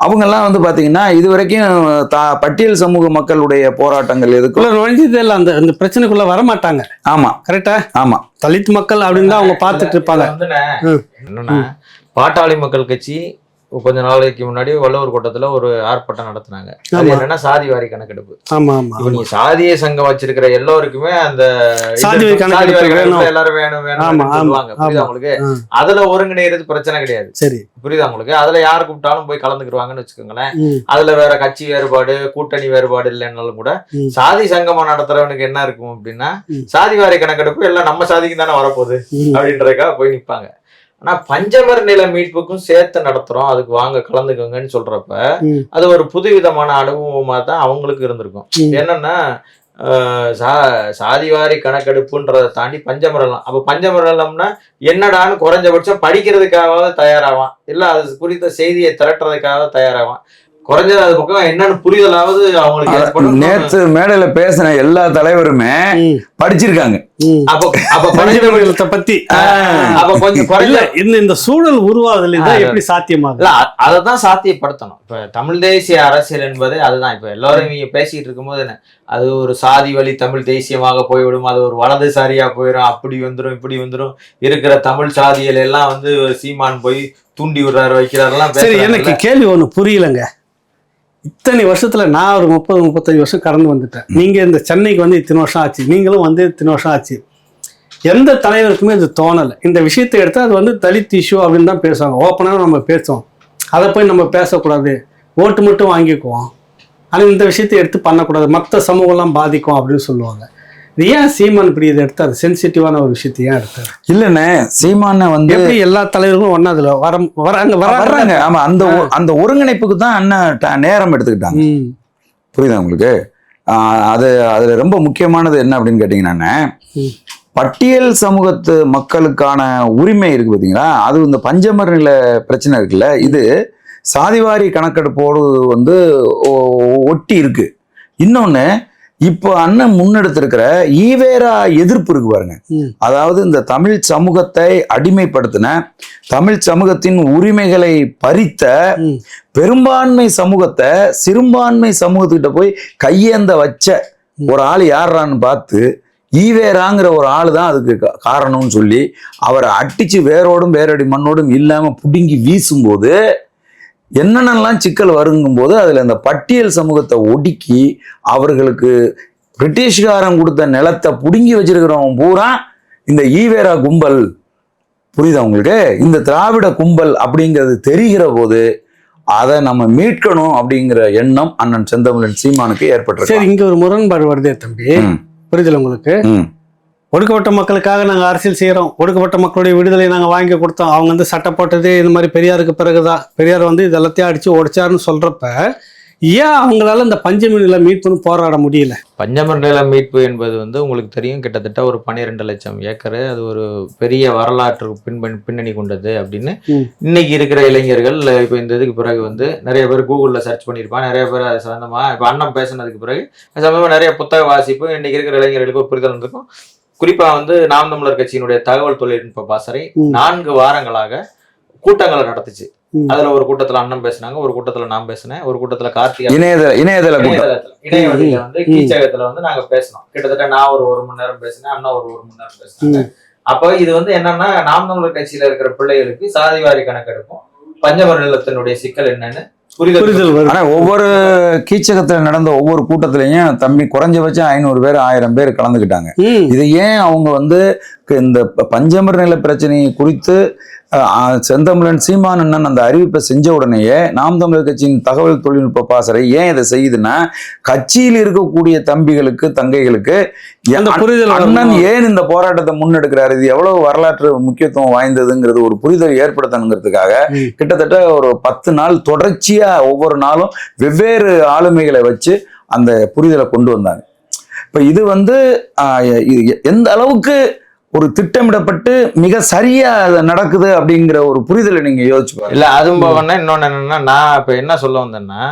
அவங்க எல்லாம் வந்து பாத்தீங்கன்னா இதுவரைக்கும் பட்டியல் சமூக மக்களுடைய போராட்டங்கள் எதுக்குள்ள நுழைஞ்சதே இல்லை, அந்த பிரச்சனைக்குள்ள வர மாட்டாங்க. ஆமா கரெக்டா? ஆமா, தலித் மக்கள் அப்படின்னு தான் அவங்க பார்த்துட்டு இருப்பாங்க. என்னன்னா, பாட்டாளி மக்கள் கட்சி கொஞ்ச நாளைக்கு முன்னாடி வள்ளுவர் கோட்டத்துல ஒரு ஆர்ப்பாட்டம் நடத்தினாங்க. அது என்னன்னா சாதி வாரி கணக்கெடுப்பு. இப்ப நீங்க சாதிய சங்கம் வச்சிருக்கிற எல்லோருக்குமே அந்த எல்லாரும் வேணும் சொல்லுவாங்க. புரியுதா உங்களுக்கு? அதுல ஒருங்கிணைறது பிரச்சனை கிடையாது. சரி, புரியுதா உங்களுக்கு? அதுல யாரு கூப்பிட்டாலும் போய் கலந்துக்கிடுவாங்கன்னு வச்சுக்கோங்களேன். அதுல வேற கட்சி வேறுபாடு கூட்டணி வேறுபாடு இல்லைன்னாலும் கூட சாதி சங்கமா நடத்துறவனுக்கு என்ன இருக்கும் அப்படின்னா, சாதி வாரி கணக்கெடுப்பு எல்லாம் நம்ம சாதிக்கு தானே வரப்போகுது அப்படின்றதுக்காக போய் நிப்பாங்க. ஆனா பஞ்சமர் நில மீட்புக்கும் சேர்த்து நடத்துறோம், அதுக்கு வாங்க கலந்துக்கோங்கன்னு சொல்றப்ப அது ஒரு புதுவிதமான அனுபவமா தான் அவங்களுக்கு இருந்திருக்கும். என்னன்னா, சாதிவாரி கணக்கெடுப்புன்றதை தாண்டி பஞ்சமரலம். அப்ப பஞ்சமரலம்னா என்னடான்னு குறைஞ்சபட்சம் படிக்கிறதுக்காக தயாராவான், இல்ல அது குறித்த செய்தியை திரட்டுறதுக்காக தயாராவான். குறைஞ்சது அது பக்கம் என்னன்னு புரிதலாவது அவங்களுக்கு. நேற்று மேடையில பேசின எல்லா தலைவருமே படிச்சிருக்காங்க. பத்தி இந்த சூழல் உருவாகுதல் எப்படி சாத்தியமாகுது? அததான் சாத்தியப்படுத்தணும். இப்ப தமிழ் தேசிய அரசியல் என்பது அதுதான். இப்ப எல்லாரும் நீங்க பேசிட்டு இருக்கும்போது அது ஒரு சாதி வழி தமிழ் தேசியமாக போய்விடும், அது ஒரு வலதுசாரியா போயிடும், அப்படி வந்துடும் இப்படி வந்துடும், இருக்கிற தமிழ் சாதிகள் எல்லாம் வந்து சீமான் போய் தூண்டி விடுறாரு வைக்கிறாரெல்லாம். சரி, எனக்கு கேள்வி ஒண்ணு புரியலங்க. இத்தனை வருஷத்துல நான் ஒரு 30-35 வருஷம் கடந்து வந்துட்டேன். நீங்க இந்த சென்னைக்கு வந்து இத்தனை வருஷம் ஆச்சு, நீங்களும் வந்து இத்தனை வருஷம் ஆச்சு. எந்த தலைவருக்குமே இது தோணலை. இந்த விஷயத்தை எடுத்து அது வந்து தலித் இஷ்யூ அப்படின்னு தான் பேசுவாங்க. ஓப்பனாக நம்ம பேசுவோம், அதை போய் நம்ம பேசக்கூடாது, ஓட்டு மட்டும் வாங்கிக்குவோம், ஆனால் இந்த விஷயத்தை எடுத்து பண்ணக்கூடாது, மற்ற சமூகம்லாம் பாதிக்கும் அப்படின்னு சொல்லுவாங்க. இது ஏன் சீமான் இப்படி இதை எடுத்தாரு? சென்சிட்டிவான ஒரு விஷயத்தை ஏன் எடுத்தாரு? இல்லைண்ணே, சீமான வந்து எல்லா தலைவர்களும் ஒன்னா அதுல வர்றாங்க. ஆமா, அந்த ஒருங்கிணைப்புக்கு தான் அண்ணன் நேரம் எடுத்துக்கிட்டாங்க. புரியுதா உங்களுக்கு? அதுல ரொம்ப முக்கியமானது என்ன அப்படின்னு கேட்டீங்கன்னா, பட்டியல் சமூகத்து மக்களுக்கான உரிமை இருக்கு பாத்தீங்களா, அது இந்த பஞ்சமர் நில பிரச்சனை இருக்குல்ல, இது சாதிவாரி கணக்கெடுப்போடு வந்து ஒட்டி இருக்கு. இன்னொன்னு, இப்போ அண்ணன் முன்னெடுத்திருக்கிற ஈவேரா எதிர்ப்பு இருக்கு பாருங்க. அதாவது இந்த தமிழ் சமூகத்தை அடிமைப்படுத்தின, தமிழ் சமூகத்தின் உரிமைகளை பறித்த பெரும்பான்மை சமூகத்தை சிறுபான்மை சமூகத்துக்கிட்ட போய் கையேந்த வச்ச ஒரு ஆள் யாரான்னு பார்த்து ஈவேராங்கிற ஒரு ஆளு தான் அதுக்கு காரணம்னு சொல்லி அவரை அட்டிச்சு வேரோடும் வேரடி மண்ணோடும் இல்லாம புடுங்கி வீசும்போது என்னென்னலாம் சிக்கல் வருங்கும் போது அதுல இந்த பட்டியல் சமூகத்தை ஒடுக்கி அவர்களுக்கு பிரிட்டிஷ்காரன் கொடுத்த நிலத்தை புடுங்கி வச்சிருக்கிறவன் பூரா இந்த ஈவேரா கும்பல். புரியுதா உங்களுக்கு? இந்த திராவிட கும்பல் அப்படிங்கிறது தெரிகிற போது அதை நம்ம மீட்கணும் அப்படிங்கிற எண்ணம் அண்ணன் செந்தமிழன் சீமானுக்கு ஏற்பட்டு. சரி, இங்க ஒரு முரண்பாடு வருதே தம்பி, புரியுதுல உங்களுக்கு? ஒடுக்கப்பட்ட மக்களுக்காக நாங்கள் அரசியல் செய்கிறோம், ஒடுக்கப்பட்ட மக்களுடைய விடுதலை நாங்கள் வாங்கி கொடுத்தோம், அவங்க வந்து சட்டை போட்டது இந்த மாதிரி பெரியாருக்கு பிறகுதான், பெரியார் வந்து இது எல்லாத்தையும் அடித்து உடைச்சாருன்னு சொல்கிறப்ப ஏன் அவங்களால இந்த பஞ்சமி நில மீட்புன்னு போராட முடியல? பஞ்சம நில மீட்பு என்பது வந்து உங்களுக்கு தெரியும், கிட்டத்தட்ட ஒரு 12 லட்சம் ஏக்கர், அது ஒரு பெரிய வரலாற்று பின்னணி கொண்டது அப்படின்னு இன்னைக்கு இருக்கிற இளைஞர்கள் இப்போ இந்த இதுக்கு பிறகு வந்து நிறைய பேர் கூகுளில் சர்ச் பண்ணியிருப்பான், நிறைய பேர் அது சம்பந்தமா இப்போ அண்ணன் பேசினதுக்கு பிறகு அது சம்பந்தமா நிறைய புத்தக வாசிப்பு இன்னைக்கு இருக்கிற இளைஞர்களுக்கு ஒரு புரிதல் இருக்கும். குறிப்பா வந்து நாம் தமிழர் கட்சியினுடைய தகவல் தொழில்நுட்ப பாசறை 4 வாரங்களாக கூட்டங்களை நடத்துச்சு. அதுல ஒரு கூட்டத்துல அண்ணன் பேசினாங்க, ஒரு கூட்டத்துல நான் பேசினேன், ஒரு கூட்டத்துல கார்த்திகா இணையவழியில வந்து கீச்சகத்துல வந்து நாங்க பேசணும். கிட்டத்தட்ட நான் ஒரு 1 மணி நேரம் பேசினேன், அண்ணா ஒரு 1 மணி நேரம் பேசினாங்க. அப்போ இது வந்து என்னன்னா, நாம் தமிழர் கட்சியில இருக்கிற பிள்ளைகளுக்கு சாதிவாரி கணக்கெடுக்கும் பஞ்சம நிலத்தினுடைய சிக்கல் என்னன்னு புரிதல். ஆனா ஒவ்வொரு கீச்சகத்துல நடந்த ஒவ்வொரு கூட்டத்திலையும் தம்பி குறைஞ்சபட்சம் 500 பேர் 1000 பேர் கலந்துக்கிட்டாங்க. இது ஏன் அவங்க வந்து இந்த பஞ்சமர் நில பிரச்சனையை குறித்து செந்தமிழன் சீமான் அண்ணன் அந்த அறிவிப்பை செஞ்ச உடனேயே நாம் தமிழர் கட்சியின் தகவல் தொழில்நுட்ப பாசறை ஏன் இதை செய்யுதுன்னா, கட்சியில் இருக்கக்கூடிய தம்பிகளுக்கு தங்கைகளுக்கு அண்ணன் ஏன் இந்த போராட்டத்தை முன்னெடுக்கிறாரு, இது எவ்வளவு வரலாற்று முக்கியத்துவம் வாய்ந்ததுங்கிறது ஒரு புரிதல் ஏற்படுத்தணுங்கிறதுக்காக கிட்டத்தட்ட ஒரு 10 நாள் தொடர்ச்சியா ஒவ்வொரு நாளும் வெவ்வேறு ஆளுமைகளை வச்சு அந்த புரிதலை கொண்டு வந்தாங்க. இப்ப இது வந்து எந்த அளவுக்கு ஒரு திட்டமிடப்பட்டு மிக சரியா நடக்குது அப்படிங்கிற ஒரு புரிதலை நீங்க யோசிச்சு பாருங்க. இல்ல அதுவும் போகணும்னா இன்னொன்னு என்னன்னா, நான் இப்ப என்ன சொல்ல வந்தேன்னா,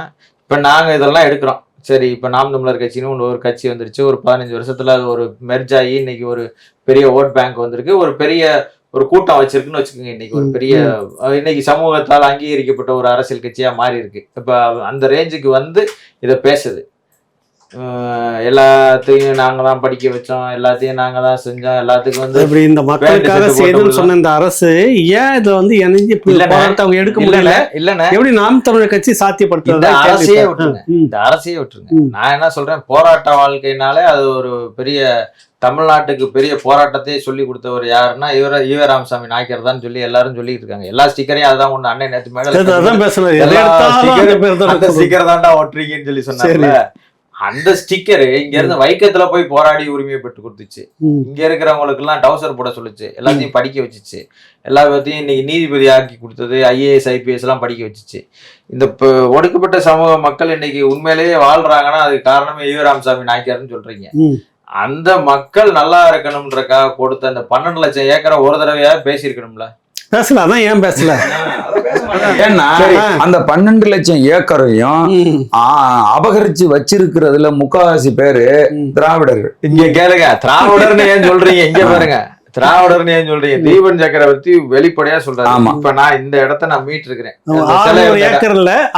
இப்ப நாங்க இதெல்லாம் எடுக்கிறோம், சரி இப்ப நாம் தமிழர் கட்சின்னு ஒரு கட்சி வந்துருச்சு, ஒரு 15 வருஷத்துல அது ஒரு மெர்ஜ் ஆகி இன்னைக்கு ஒரு பெரிய ஓட் பேங்க் வந்திருக்கு, ஒரு பெரிய ஒரு கூட்டம் வச்சிருக்குன்னு வச்சுக்கோங்க. இன்னைக்கு ஒரு பெரிய இன்னைக்கு சமூகத்தால் அங்கீகரிக்கப்பட்ட ஒரு அரசியல் கட்சியா மாறி இருக்கு. இப்ப அந்த ரேஞ்சுக்கு வந்து இதை பேசுது. எல்லாத்தையும் நாங்க தான் படிக்க வச்சோம், எல்லாத்தையும் நாங்க தான் செஞ்சோம், எல்லாத்துக்கும் வந்து இப்படி இந்த மக்களுக்காக செய்யணும்னு சொன்ன இந்த அரசு ஏன் இதை வந்து இணைஞ்சு அவங்க எடுக்க முடியல? இல்லன்னா எப்படி நாம் தமிழர் கட்சி சாத்தியப்படுத்துறது? அரசையே விட்டுருங்க, இந்த அரசையே விட்டுருங்க. நான் என்ன சொல்றேன், போராட்ட வாழ்க்கைனாலே அது ஒரு பெரிய தமிழ்நாட்டுக்கு பெரிய போராட்டத்தையே சொல்லி கொடுத்தவர் யாருன்னா ஈவே ராமசாமி நாயக்கர் தான் சொல்லி எல்லாரும் சொல்லிட்டு இருக்காங்க. எல்லா ஸ்டிக்கரையும் அதுதான் ஒண்ணு. அண்ணன் நேற்று மேல ஸ்டிக்கர் தான்டா ஒட்டுறீங்கன்னு சொல்லி சொன்னாங்க. அந்த ஸ்டிக்கரு இங்க இருந்து வைக்கத்துல போய் போராடி உரிமையை பெற்று கொடுத்துச்சு. இங்க இருக்கிறவங்களுக்கு எல்லாம் டவுசர் போட சொல்லுச்சு, எல்லாத்தையும் படிக்க வச்சுச்சு, எல்லாத்தையும் இன்னைக்கு நீதிபதி ஆக்கி கொடுத்தது, IAS IPS எல்லாம் படிக்க வச்சுச்சு. இந்த ஒடுக்கப்பட்ட சமூக மக்கள் இன்னைக்கு உண்மையிலேயே வாழ்றாங்கன்னா அதுக்கு காரணமே ஈவே ராமசாமி நாயக்கர்னு சொல்றீங்க. அந்த மக்கள் நல்லா இருக்கணும்ன்றக்காக கொடுத்த அந்த 12 லட்சம் ஏக்கரை ஒரு தடவையா பேசியிருக்கணும்ல. பேசல, அதான் ஏன் பேசல? ஏன்னா அந்த 12 லட்சம் ஏக்கரையும் அபகரிச்சு வச்சிருக்கிறதுல முக்காவாசி பேரு திராவிடர்கள். இங்க கேளுங்க, திராவிடர்னு ஏன் சொல்றீங்க? இங்க பாருங்க, திராவிடர்னு ஏன் சொல்றீங்க? தீபன் சக்கரவர்த்தி வெளிப்படையா சொல்றாரு, இப்ப நான் இந்த இடத்த நான் மீட்டு இருக்கிறேன்,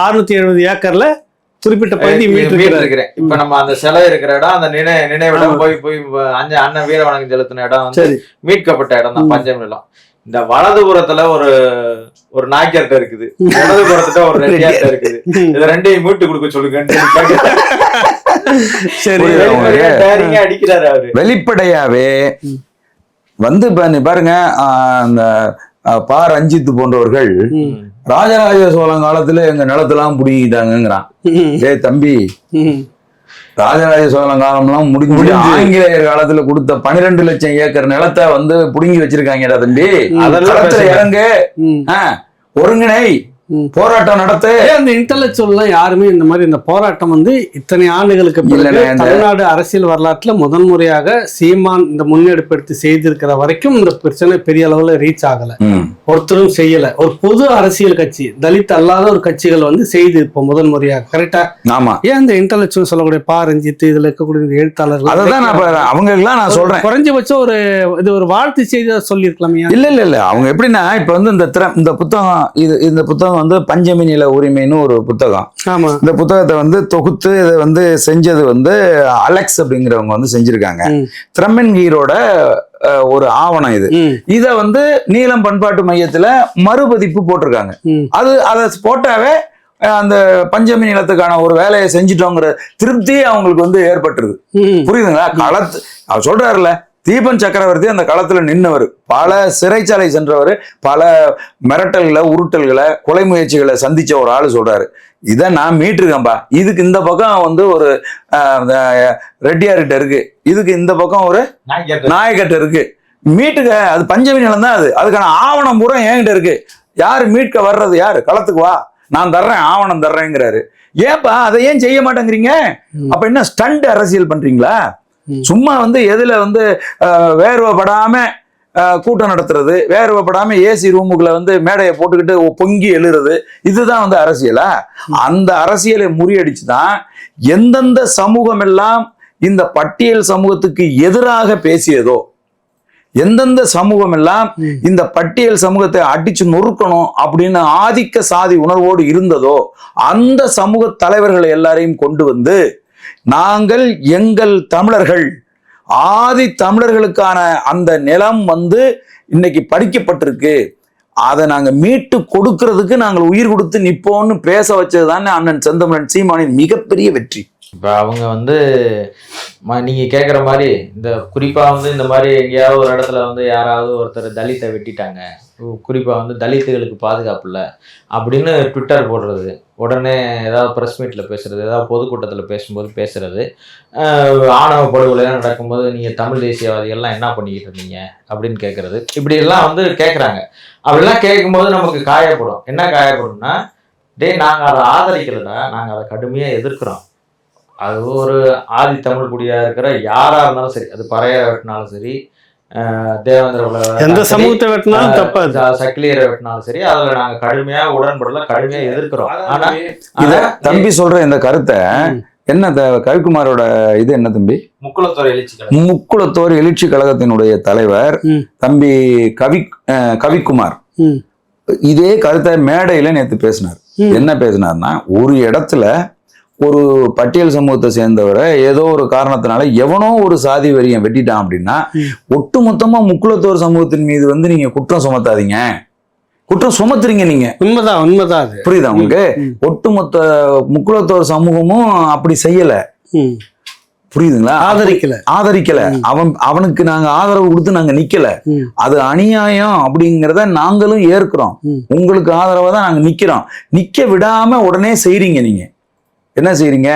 670 ஏக்கர்ல குறிப்பிட்ட பகுதி மீட்டு இருக்கிறேன். இப்ப நம்ம அந்த சிலை இருக்கிற இடம், அந்த நினைவிடம் போய் அண்ணன் வீர வணக்கம் செலுத்தின இடம் வந்து மீட்கப்பட்ட இடம் தான் பஞ்சமி நிலம். இந்த வலதுபுறத்துல ஒரு நாய்க்கர்ட்ட இருக்குது, இடதுபுறத்துல ஒரு ரெட்டியார்ட்ட இருக்குது. இத ரெண்டையும் மீட்டு கொடுக்க சொல்லுங்கன்னு அடிக்கிறாரு அவரு. வெளிப்படையாவே வந்து பாருங்க, அந்த ரஞ்சித் போன்றவர்கள் ராஜராஜ சோழன் காலத்துல எங்க நிலத்தெல்லாம் புடிங்கிட்டாங்கிறான். டேய் தம்பி, ராஜராஜ சோழன் காலம்லாம் முடிஞ்சு ஆங்கிலேயர் காலத்துல கொடுத்த 12 லட்சம் ஏக்கர் நிலத்தை வந்து புடுங்கி வச்சிருக்காங்கடா தம்பி. அதெல்லாம் இறங்கு, ஒருங்கிணை போராட்டம் நடத்த. அந்த இன்டலெக்சுவல் யாருமே இந்த மாதிரி இந்த போராட்டம் வந்து இத்தனை ஆண்டுகளுக்கு தமிழ்நாடு அரசியல் வரலாற்றுல முதல் முறையாக சீமான் இந்த முன்னெடுப்பு எடுத்து செய்திருக்கிற வரைக்கும் இந்த பிரச்சனை பெரிய அளவுல ரீச் ஆகல, ஒருத்தரும் செய்யல. ஒரு பொது அரசியல் கட்சி, தலித் அல்லாத ஒரு கட்சிகள் வந்து செய்து இப்போ முதல் முறையாக. கரெக்டா? ஆமா. ஏன் இந்த இன்டலெக்சுவல் சொல்லக்கூடிய ரஞ்சித், இதுல இருக்கக்கூடிய எழுத்தாளர்கள், அதான் அவங்க எல்லாம் நான் சொல்றேன், குறைஞ்சபட்சம் ஒரு வாழ்த்து செய்தி சொல்லியிருக்கலாம். இல்ல அவங்க எப்படின்னா, இப்ப வந்து இந்த புத்தகம், இந்த புத்தகம் வந்து பஞ்சமி நில உரிமைன்னு ஒரு புத்தகம். இந்த புத்தகத்தை வந்து தொகுத்து இதை வந்து செஞ்சது வந்து அலெக்ஸ் அப்படிங்கிறவங்க வந்து செஞ்சிருக்காங்க. திரமென்கீரோட ஒரு ஆவணம் இது. இத வந்து நீலம் பண்பாட்டு மையத்துல மறுபதிப்பு போட்டிருக்காங்க. அதை போட்டாவே அந்த பஞ்சமி நிலத்துக்கான ஒரு வேலையை செஞ்சிட்டோங்கிற திருப்தி அவங்களுக்கு வந்து ஏற்பட்டுருது. புரியுதுங்களா? அவர் சொல்றாருல, தீபன் சக்கரவர்த்தி அந்த களத்துல நின்னவர், பல சிறைச்சாலை சென்றவர், பல மிரட்டல்களை, உருட்டல்களை, கொலை முயற்சிகளை சந்திச்ச ஒரு ஆளு சொல்றாரு, இதை நான் மீட்டிருக்கேன்பா. இதுக்கு இந்த பக்கம் வந்து ஒரு ரெட்டியார்கிட்ட இருக்கு, இதுக்கு இந்த பக்கம் ஒரு நாயக்கட்ட இருக்கு, மீட்டுக்க. அது பஞ்சமி நிலம் தான். அதுக்கான ஆவணம் பூரா என்கிட்ட இருக்கு. யாரு மீட்க வர்றது? யாரு களத்துக்கு வா, நான் தர்றேன், ஆவணம் தர்றேங்கிறாரு. ஏன்பா அதை ஏன் செய்ய மாட்டேங்கிறீங்க? அப்ப என்ன ஸ்டண்ட் அரசியல் பண்றீங்களா? சும்மா வந்து எதுல வந்து வேர்வைப்படாம கூட்டம் நடத்துறது, வேர்வைப்படாம ஏசி ரூமுக்குள்ள வந்து மேடையை போட்டுக்கிட்டு பொங்கி எழுறது, இதுதான் வந்து அரசியலா? அந்த அரசியலை முறியடிச்சுதான் எந்தெந்த சமூகம் எல்லாம் இந்த பட்டியல் சமூகத்துக்கு எதிராக பேசியதோ, எந்தெந்த சமூகம் எல்லாம் இந்த பட்டியல் சமூகத்தை அடிச்சு நொறுக்கணும் அப்படின்னு ஆதிக்க சாதி உணர்வோடு இருந்ததோ அந்த சமூக தலைவர்களை எல்லாரையும் கொண்டு வந்து, நாங்கள் எங்கள் தமிழர்கள், ஆதி தமிழர்களுக்கான அந்த நிலம் வந்து இன்னைக்கு பறிக்கப்பட்டிருக்கு, அதை நாங்க மீட்டு கொடுக்கறதுக்கு நாங்கள் உயிர் கொடுத்து நிப்போம்னு பேச வச்சது தானே அண்ணன் செந்தமிழன் சீமானின் மிகப்பெரிய வெற்றி. இப்போ அவங்க வந்து நீங்கள் கேட்குற மாதிரி இந்த குறிப்பாக வந்து இந்த மாதிரி எங்கேயாவது ஒரு இடத்துல வந்து யாராவது ஒருத்தர் தலித்தை வெட்டிட்டாங்க, குறிப்பாக வந்து தலித்துகளுக்கு பாதுகாப்பு இல்லை அப்படின்னு ட்விட்டர் போடுறது, உடனே ஏதாவது ப்ரெஸ் மீட்டில் பேசுறது, ஏதாவது பொதுக்கூட்டத்தில் பேசும்போது பேசுறது, ஆணவ படுகொலைலாம் நடக்கும்போது நீங்கள் தமிழ் தேசியவாதிகள்லாம் என்ன பண்ணிக்கிட்டு இருந்தீங்க அப்படின்னு கேட்குறது, இப்படியெல்லாம் வந்து கேட்குறாங்க. அப்படிலாம் கேட்கும்போது நமக்கு காயப்படும். என்ன காயப்படும்னா, நாங்கள் அதை ஆதரிக்கலைன்னா, நாங்கள் அதை கடுமையாக எதிர்க்கிறோம். அது ஒரு ஆதி தமிழ் குடியா இருக்கிற யாரா இருந்தாலும் சரி, அது பறையரை வெட்டினாலும் சரி, தேவேந்திர எந்த சமூகத்தை வெட்டினாலும் தப்பு, சக்கிலியரை வெட்டினாலும் சரி, அதுல நாங்க கடுமையா உடன்படல, கடுமையா எதிர்க்கிறோம். ஆனா இத தம்பி சொல்ற இந்த கருத்தை என்ன கவிக்குமாரோட இது என்ன தம்பி? முக்குளத்தோர் எழுச்சி கழகத்தினுடைய தலைவர் தம்பி கவிக்குமார் இதே கருத்தை மேடையில நேத்து பேசினார். என்ன பேசினார்னா, ஒரு இடத்துல ஒரு பட்டியல் சமூகத்தை சேர்ந்தவரை ஏதோ ஒரு காரணத்தினால எவனோ ஒரு சாதி வரியை வெட்டிட்டான் அப்படின்னா, ஒட்டுமொத்தமா முக்குளத்தோர் சமூகத்தின் மீது வந்து நீங்க குற்றம் சுமத்தாதீங்க, குற்றம் சுமத்துறீங்க நீங்க. உண்மைதான். புரியுதா உங்களுக்கு? ஒட்டுமொத்த முக்குளத்தோர் சமூகமும் அப்படி செய்யல, புரியுதுங்களா? ஆதரிக்கல. அவனுக்கு நாங்க ஆதரவு கொடுத்து நாங்க நிக்கல. அது அநியாயம் அப்படிங்கிறத நாங்களும் ஏற்கிறோம். உங்களுக்கு ஆதரவா தான் நாங்க நிக்கிறோம். நிக்க விடாம உடனே செய்றீங்க. நீங்க என்ன செய்றீங்க?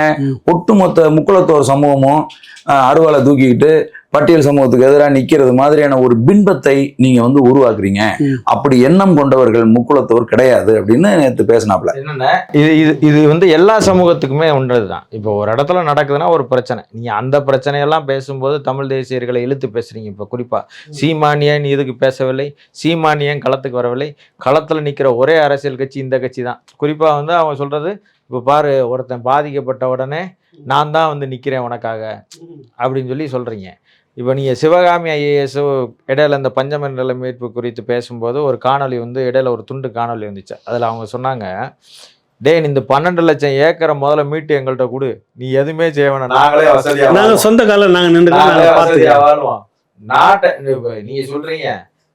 ஒட்டுமொத்த முக்குளத்தோர் சமூகமும் அருவாலை தூக்கிக்கிட்டு பட்டியல் சமூகத்துக்கு எதிராக நிக்கிறது மாதிரியான ஒரு பின்பத்தை நீங்க வந்து உருவாக்குறீங்க. அப்படி எண்ணம் கொண்டவர்கள் முக்குளத்தோர் கிடையாது அப்படின்னு நேற்று பேசினாப்ல. என்னன்னா, இது வந்து எல்லா சமூகத்துக்குமே ஒன்றதுதான். இப்போ ஒரு இடத்துல நடக்குதுன்னா ஒரு பிரச்சனை, நீங்க அந்த பிரச்சனையெல்லாம் பேசும்போது தமிழ் தேசியர்களை இழுத்து பேசுறீங்க. இப்போ குறிப்பா சீமானியன் இதுக்கு பேசவில்லை, சீமானியன் களத்துக்கு வரவில்லை, களத்துல நிக்கிற ஒரே அரசியல் கட்சி இந்த கட்சி தான். குறிப்பா வந்து அவங்க சொல்றது, இப்போ பாரு, ஒருத்தன் பாதிக்கப்பட்ட உடனே நான் தான் வந்து நிற்கிறேன் உனக்காக அப்படின்னு சொல்லி சொல்கிறீங்க. இப்போ நீங்கள் சிவகாமி ஐஏஎஸ் இடையில இந்த பஞ்சமண்டல மீட்பு குறித்து பேசும்போது ஒரு காணொலி வந்து இடையில ஒரு துண்டு காணொலி வந்துச்சு. அதில் அவங்க சொன்னாங்க, இந்த 12 லட்சம் ஏக்கரை முதல்ல மீட்டு எங்கள்கிட்ட கொடு, நீ எதுவுமே செய்ய வேணாம், நாங்களே வசதியாக சொந்த காலம் நாங்கள் நின்று வாழ்வோம். நாட்டை நீங்க சொல்றீங்க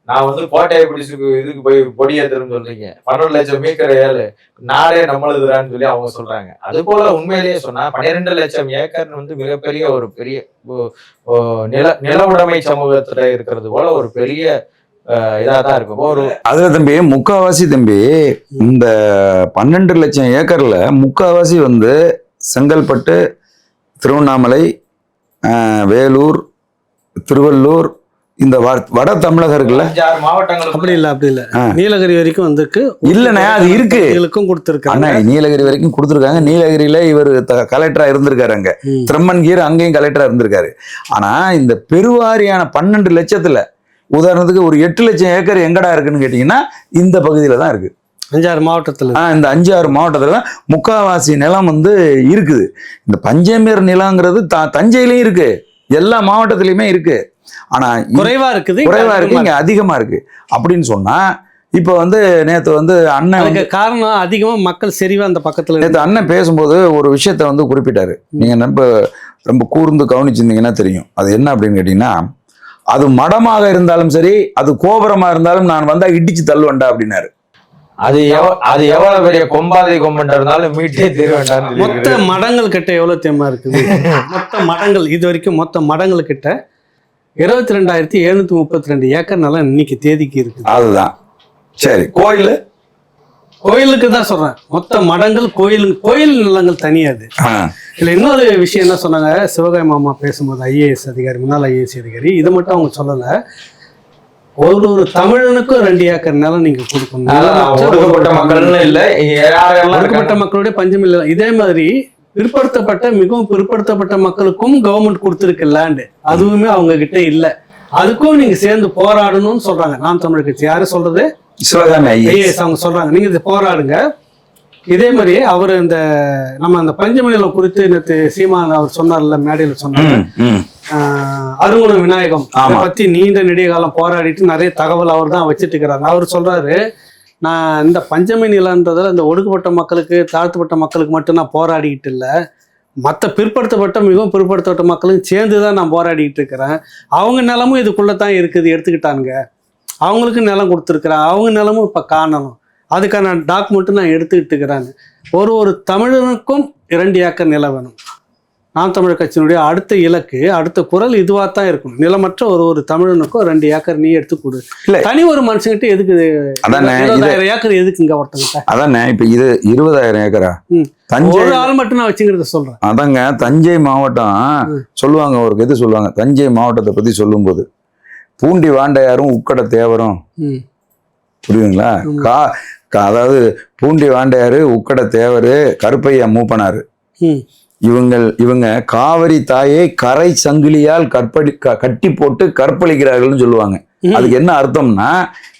நான் வந்து கோட்டையை பிடிச்சு இதுக்கு போய் பொடியேற்றுன்னு சொல்றீங்க, 12 லட்சம் ஏக்கர் நாடே நம்மளுதுறான்னு சொல்லி அவங்க சொல்றாங்க. அது போல உண்மையிலேயே சொன்னா 12 லட்சம் ஏக்கர் வந்து மிகப்பெரிய ஒரு பெரிய நில உடைமை சமூகத்துல இருக்கிறது போல ஒரு பெரிய இதாதான் இருக்கும். அதுல தம்பி முக்காவாசி தம்பி இந்த 12 லட்சம் ஏக்கர்ல முக்காவாசி வந்து செங்கல்பட்டு, திருவண்ணாமலை, வேலூர், திருவள்ளூர், இந்த வட தமிழகம் இருக்குல்ல, அப்படி இல்ல நீலகிரி வரைக்கும் வந்திருக்கு. இல்லண்ணே, அது இருக்கு, கொடுத்துருக்காங்க. நீலகிரி வரைக்கும் கொடுத்துருக்காங்க. நீலகிரியில இவர் கலெக்டரா இருந்திருக்காரு, அங்க திருமன்கீர் அங்கேயும் கலெக்டரா இருந்திருக்காரு. ஆனா இந்த பெருவாரியான 12 லட்சத்துல உதாரணத்துக்கு ஒரு 8 லட்சம் ஏக்கர் எங்கடா இருக்குன்னு கேட்டீங்கன்னா இந்த பகுதியில தான் இருக்கு. 5-6 மாவட்டத்துல இந்த 5-6 மாவட்டத்துல தான் முக்காவாசி நிலம் வந்து இருக்குது. இந்த பஞ்சமேர் நிலங்கிறது தஞ்சையிலயும் இருக்கு, எல்லா மாவட்டத்திலயுமே இருக்கு. ஆனா குறைவா இருக்குது, இங்க அதிகமா இருக்கு அப்படின்னு சொன்னா, இப்ப வந்து நேத்து வந்து அண்ணன் காரணம் அதிகமா மக்கள் செறிவா அந்த பக்கத்துல. நேத்து அண்ணன் பேசும்போது ஒரு விஷயத்த வந்து குறிப்பிட்டாரு. நீங்க ரொம்ப கூர்ந்து கவனிச்சிருந்தீங்கன்னா தெரியும். அது என்ன அப்படின்னு கேட்டீங்கன்னா, அது மடமாக இருந்தாலும் சரி, அது கோபுரமா இருந்தாலும் நான் வந்தா இடிச்சு தள்ளுவேண்டா அப்படின்னாரு. அது எவ்வளவு பெரிய கொம்பாதை கொம்பன்டா இருந்தாலும் மீட்டே தீர வேண்டாம். மொத்த மடங்கள் கிட்ட எவ்வளவு தேமா இருக்குது? மொத்த மடங்கள் இது வரைக்கும் மொத்த மடங்கள் கிட்ட 22,732 ஏக்கர் நிலம் இன்னைக்கு தேதிக்கு இருக்கு. அதுதான் சரி. கோயிலுக்கு தான் சொல்றேன், மொத்த மடங்கள் கோயில் நிலங்கள் தனியாது. இதுல இன்னொரு விஷயம் என்ன சொன்னாங்க, சிவகாமி மாமா பேசும்போது ஐஏஎஸ் அதிகாரி, முன்னாள் ஐஏஎஸ் அதிகாரி, இதை மட்டும் அவங்க சொல்லல, ஒரு தமிழனுக்கும் 2 ஏக்கர் நிலம் நீங்க கொடுக்கணும். ஒடுக்கப்பட்ட மக்கள்னு இல்ல, யாரெல்லாம் ஒடுக்கப்பட்ட மக்களுடைய பஞ்சம் இல்லை. இதே மாதிரி பிற்படுத்தப்பட்ட மிகவும் பிற்படுத்தப்பட்ட மக்களுக்கும் கவர்மெண்ட் கொடுத்துருக்கு லேண்டு, அதுவுமே அவங்க கிட்ட இல்ல. அதுக்கும் நீங்க சேர்ந்து போராடணும்னு சொல்றாங்க நாம் தமிழர் கட்சி. யாரு சொல்றது? அவங்க சொல்றாங்க நீங்க இது போராடுங்க. இதே மாதிரி அவர் இந்த நம்ம அந்த பஞ்சமநிலம் குறித்து நேற்று சீமான் அவர் சொன்னார்ல, மேடையில் சொன்னாரு, அருங்குண விநாயகம் அதை பத்தி நீண்ட நெடிய காலம் போராடிட்டு நிறைய தகவல் அவர் தான் வச்சுட்டு இருக்கிறாரு. அவர் சொல்றாரு, நான் இந்த பஞ்சமி நிலன்றதுல இந்த ஒடுக்கப்பட்ட மக்களுக்கு தாழ்த்தப்பட்ட மக்களுக்கு மட்டும் நான் போராடிக்கிட்டு இல்லை, மற்ற பிற்படுத்தப்பட்ட மிகவும் பிற்படுத்தப்பட்ட மக்களுக்கும் சேர்ந்து தான் நான் போராடிக்கிட்டு இருக்கிறேன். அவங்க நிலமும் இதுக்குள்ளே தான் இருக்குது, எடுத்துக்கிட்டானுங்க. அவங்களுக்கு நிலம் கொடுத்துருக்குறேன், அவங்க நிலமும் இப்போ காணணும், அதுக்கான டாக்குமெண்ட்டு நான் எடுத்துக்கிட்டு இருக்கிறேன். ஒரு தமிழனுக்கும் 2 ஏக்கர் நிலம் வேணும். நாம் தமிழர் கட்சியினுடைய அடுத்த இலக்கு, அடுத்த குரல் இதுவாக தான் இருக்கும். நிலமற்ற ஒரு தமிழனுக்கும் 2 ஏக்கர் நீ எடுத்து கொடு. தனி ஒரு மனுஷங்கிட்ட எதுக்கு 20,000 ஏக்கர் எதுக்குங்க ஒருத்தங்கிட்ட? அதானே இப்ப இது 20,000 ஏக்கரா தஞ்சை ஒரு ஆள் மட்டும் நான் வச்சுக்கிறத சொல்றேன். அதாங்க தஞ்சை மாவட்டம் சொல்லுவாங்க, ஒரு இது சொல்லுவாங்க தஞ்சை மாவட்டத்தை பத்தி சொல்லும்போது, பூண்டி வாண்டையாரும் உக்கட தேவரும், புரியுதுங்களா? அதாவது பூண்டி வாண்டையாரு, உக்கட தேவரு, கருப்பையா மூப்பனாரு, இவங்க காவிரி தாயை கரை சங்கிலியால் கட்டி போட்டு கற்பழிக்கிறார்கள்னு சொல்லுவாங்க. அதுக்கு என்ன அர்த்தம்னா,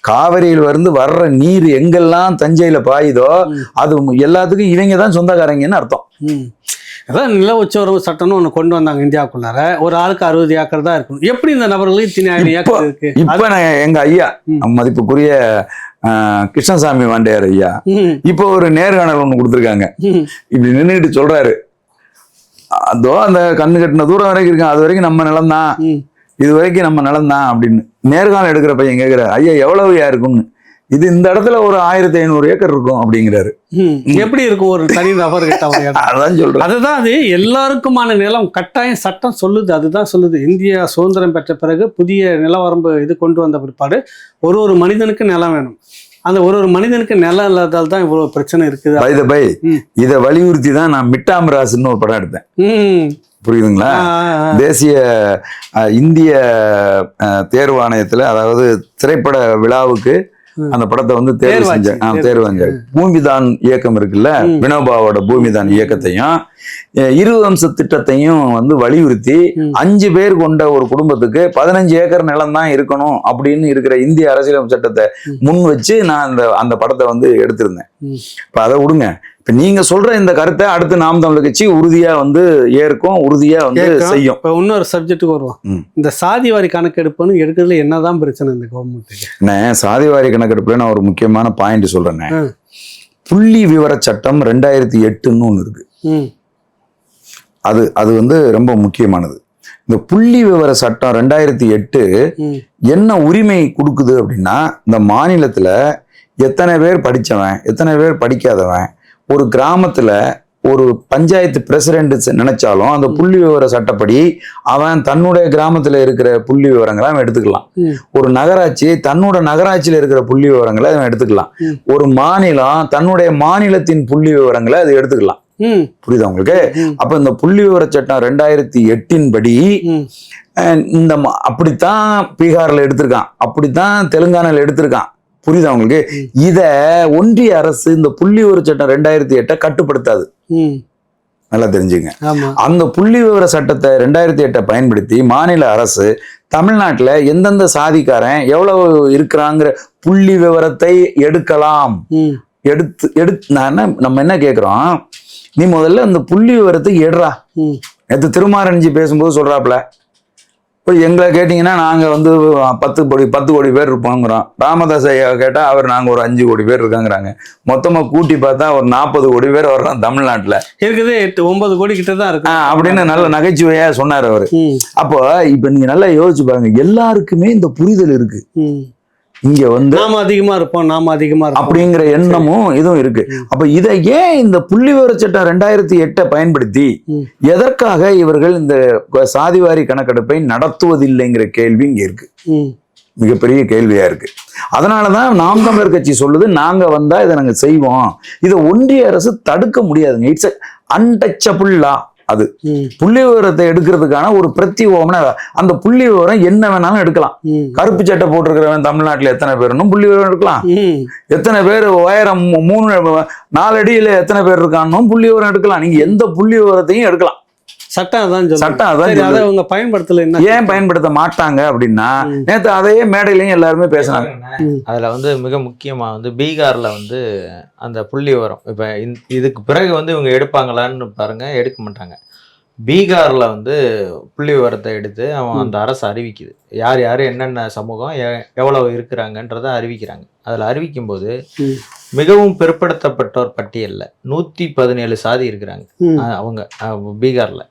காவிரியில் இருந்து வர்ற நீர் எங்கெல்லாம் தஞ்சையில பாயுதோ அது எல்லாத்துக்கும் இவங்க தான் சொந்தக்காரங்கன்னு அர்த்தம். அதான் நில உச்சவரவு சட்டம்னு ஒண்ணு கொண்டு வந்தாங்க இந்தியாவுக்குள்ளார. ஒரு ஆளுக்கு 60 ஏக்கர் தான் இருக்கும். எப்படி இந்த நபர்களுக்கு இத்தனை ஏக்கர் இருக்கு? இப்ப நான் எங்க ஐயா மதிப்புக்குரிய கிருஷ்ணசாமி வாண்டையார் ஐயா இப்போ ஒரு நேர்காணல் ஒண்ணு கொடுத்துருக்காங்க. இப்படி நின்றுட்டு சொல்றாரு, அதோ அந்த கண்ணு கட்டின தூரம் வரைக்கும் இருக்கான், அது வரைக்கும் நம்ம நிலம் தான், இது வரைக்கும் நம்ம நிலம் தான் அப்படின்னு நேர்காணல் எடுக்கிற பையன் கேட்கிற, ஐயா எவ்வளவு இருக்கும்னு. இது இந்த இடத்துல ஒரு 1500 ஏக்கர் இருக்கும் அப்படிங்கிறாரு. எப்படி இருக்கும் ஒரு தனி நபர் கிட்ட? அதான் சொல்றேன். அதுதான் அது எல்லாருக்குமான நிலம் கட்டாயம் சட்டம் சொல்லுது. அதுதான் சொல்லுது. இந்தியா சுதந்திரம் பெற்ற பிறகு புதிய நிலவரம்பு இது கொண்டு வந்த பிற்பாடு ஒரு மனிதனுக்கு நிலம் வேணும். அந்த ஒரு மனிதனுக்கு நிலம் இல்லாதால் தான் இவ்வளவு பிரச்சனை இருக்குது. இதை வலியுறுத்தி தான் நான் மிட்டாமராசுன்னு ஒரு படம் எடுத்தேன். புரியுதுங்களா? தேசிய இந்திய தேர்வாணையத்துல, அதாவது திரைப்பட விழாவுக்கு அந்த படத்தை வந்து தேர்வு செஞ்சேன். பூமிதான் இயக்கம் இருக்குல்ல, வினோபாவோட பூமிதான் இயக்கத்தையும் 20 அம்ச திட்டத்தையும் வந்து வலியுறுத்தி 5 பேர் கொண்ட ஒரு குடும்பத்துக்கு 15 ஏக்கர் நிலம் தான் இருக்கணும் அப்படின்னு இருக்கிற இந்திய அரசியலமைப்பு சட்டத்தை முன் வச்சு நான் அந்த படத்தை வந்து எடுத்திருந்தேன். இப்ப அதை விடுங்க. இப்ப நீங்க சொல்ற இந்த கருத்தை அடுத்து நாம் தமிழர் கட்சி உறுதியா வந்து ஏற்கும், உறுதியா வந்து செய்யும். இப்ப இன்னொரு சப்ஜெக்டுக்கு வருவோம். இந்த சாதிவாரி கணக்கெடுப்புன்னு எடுக்கிறதுல என்னதான் பிரச்சனை இந்த கவர்மெண்ட்? சாதிவாரி கணக்கெடுப்புல நான் ஒரு முக்கியமான பாயிண்ட் சொல்றேன். புள்ளி விவர சட்டம் 2008ன்னு ஒண்ணு இருக்கு. அது வந்து ரொம்ப முக்கியமானது. இந்த புள்ளி விவர சட்டம் 2008 என்ன உரிமை கொடுக்குது அப்படின்னா, இந்த மாநிலத்துல எத்தனை பேர் படிச்சவன், எத்தனை பேர் படிக்காதவன், ஒரு கிராமத்துல ஒரு பஞ்சாயத்து பிரசிடென்ட் நினைச்சாலும் அந்த புள்ளி விவர சட்டப்படி அவன் தன்னுடைய கிராமத்துல இருக்கிற புள்ளி விவரங்களை அவன் எடுத்துக்கலாம். ஒரு நகராட்சி தன்னோட நகராட்சியில இருக்கிற புள்ளி விவரங்களை அவன் எடுத்துக்கலாம். ஒரு மாநிலம் தன்னுடைய மாநிலத்தின் புள்ளி விவரங்களை அது எடுத்துக்கலாம். புரியுதா உங்களுக்கு? அப்ப இந்த புள்ளி விவர சட்டம் 2008 படி இந்த அப்படித்தான் பீகார்ல எடுத்திருக்கான், அப்படித்தான் தெலுங்கானால எடுத்திருக்கான். புரியுதா உங்களுக்கு? இத ஒன்றிய அரசு இந்த புள்ளி விவர சட்டம் 2008 கட்டுப்படுத்தாது. நல்லா தெரிஞ்சுங்க. அந்த புள்ளி விவர சட்டத்தை 2008 பயன்படுத்தி மாநில அரசு தமிழ்நாட்டுல எந்தெந்த சாதிக்காரன் எவ்வளவு இருக்கிறாங்கிற புள்ளி விவரத்தை எடுக்கலாம். நம்ம என்ன கேக்குறோம், நீ முதல்ல அந்த புள்ளி விவரத்தை எடுறா. நேற்று திருமாரஞ்சி பேசும்போது சொல்றாப்ல, இப்போ எங்களை கேட்டீங்கன்னா நாங்க வந்து 10 கோடி பேர் இருப்போங்கிறோம். ராமதாஸ் ஐயா கேட்டா அவர் நாங்க ஒரு 5 கோடி பேர் இருக்காங்கிறாங்க. மொத்தமா கூட்டி பார்த்தா ஒரு 40 கோடி பேர் வர்றோம் தமிழ்நாட்டுல. இருக்குது 8-9 கோடி கிட்ட தான் இருக்கு அப்படின்னு நல்ல நகைச்சுவையா சொன்னார் அவரு. அப்போ இப்ப நீங்க நல்லா யோசிச்சு பாருங்க, எல்லாருக்குமே இந்த புரிதல் இருக்கு. இங்க வந்து நாம அதிகமா இருப்போம் அப்படிங்கிற எண்ணமும் இதுவும் இருக்கு. அப்ப இதை ஏன் இந்த புள்ளி விவர சட்டம் 2008 பயன்படுத்தி எதற்காக இவர்கள் இந்த சாதிவாரி கணக்கெடுப்பை நடத்துவதில்லைங்கிற கேள்வி இங்க இருக்கு. மிகப்பெரிய கேள்வியா இருக்கு. அதனாலதான் நாம் தமிழர் கட்சி சொல்லுது, நாங்க வந்தா இதை நாங்க செய்வோம். இதை ஒன்றிய அரசு தடுக்க முடியாதுங்க. இட்ஸ் அன்டச்சபிள் லா. அது புள்ளி விவரத்தை எடுக்கிறதுக்கான ஒரு பிரத்யேகமான அந்த புள்ளி விவரம் என்ன வேணாலும் எடுக்கலாம். கருப்பு சட்டை போட்டிருக்கிறவன் தமிழ்நாட்டுல எத்தனை பேருன்னு புள்ளி விவரம் எடுக்கலாம். எத்தனை பேர் உயரம் 4 அடியில எத்தனை பேர் இருக்கான்னு புள்ளி விவரம் எடுக்கலாம். நீங்க எந்த புள்ளி விவரத்தையும் எடுக்கலாம். சட்டம் அதான் சட்டம் அதான் அதை அவங்க பயன்படுத்தல. ஏன் பயன்படுத்த மாட்டாங்க அப்படின்னா, நேற்று அதையே மேடையிலையும் எல்லாருமே பேசுனாங்க. அதுல வந்து மிக முக்கியமா வந்து பீகார்ல வந்து அந்த புள்ளி விவரம் இப்ப இதுக்கு பிறகு வந்து இவங்க எடுப்பாங்களான்னு பாருங்க, எடுக்க மாட்டாங்க. பீகார்ல வந்து புள்ளி விவரத்தை எடுத்து அவன் அந்த அரசு அறிவிக்குது, யார் யார் என்னென்ன சமூகம் எவ்வளவு இருக்கிறாங்கன்றத அறிவிக்கிறாங்க. அதுல அறிவிக்கும் போது மிகவும் பிற்படுத்தப்பட்டோர் பட்டியல்ல 117 சாதி இருக்கிறாங்க. அவங்க பீகார்ல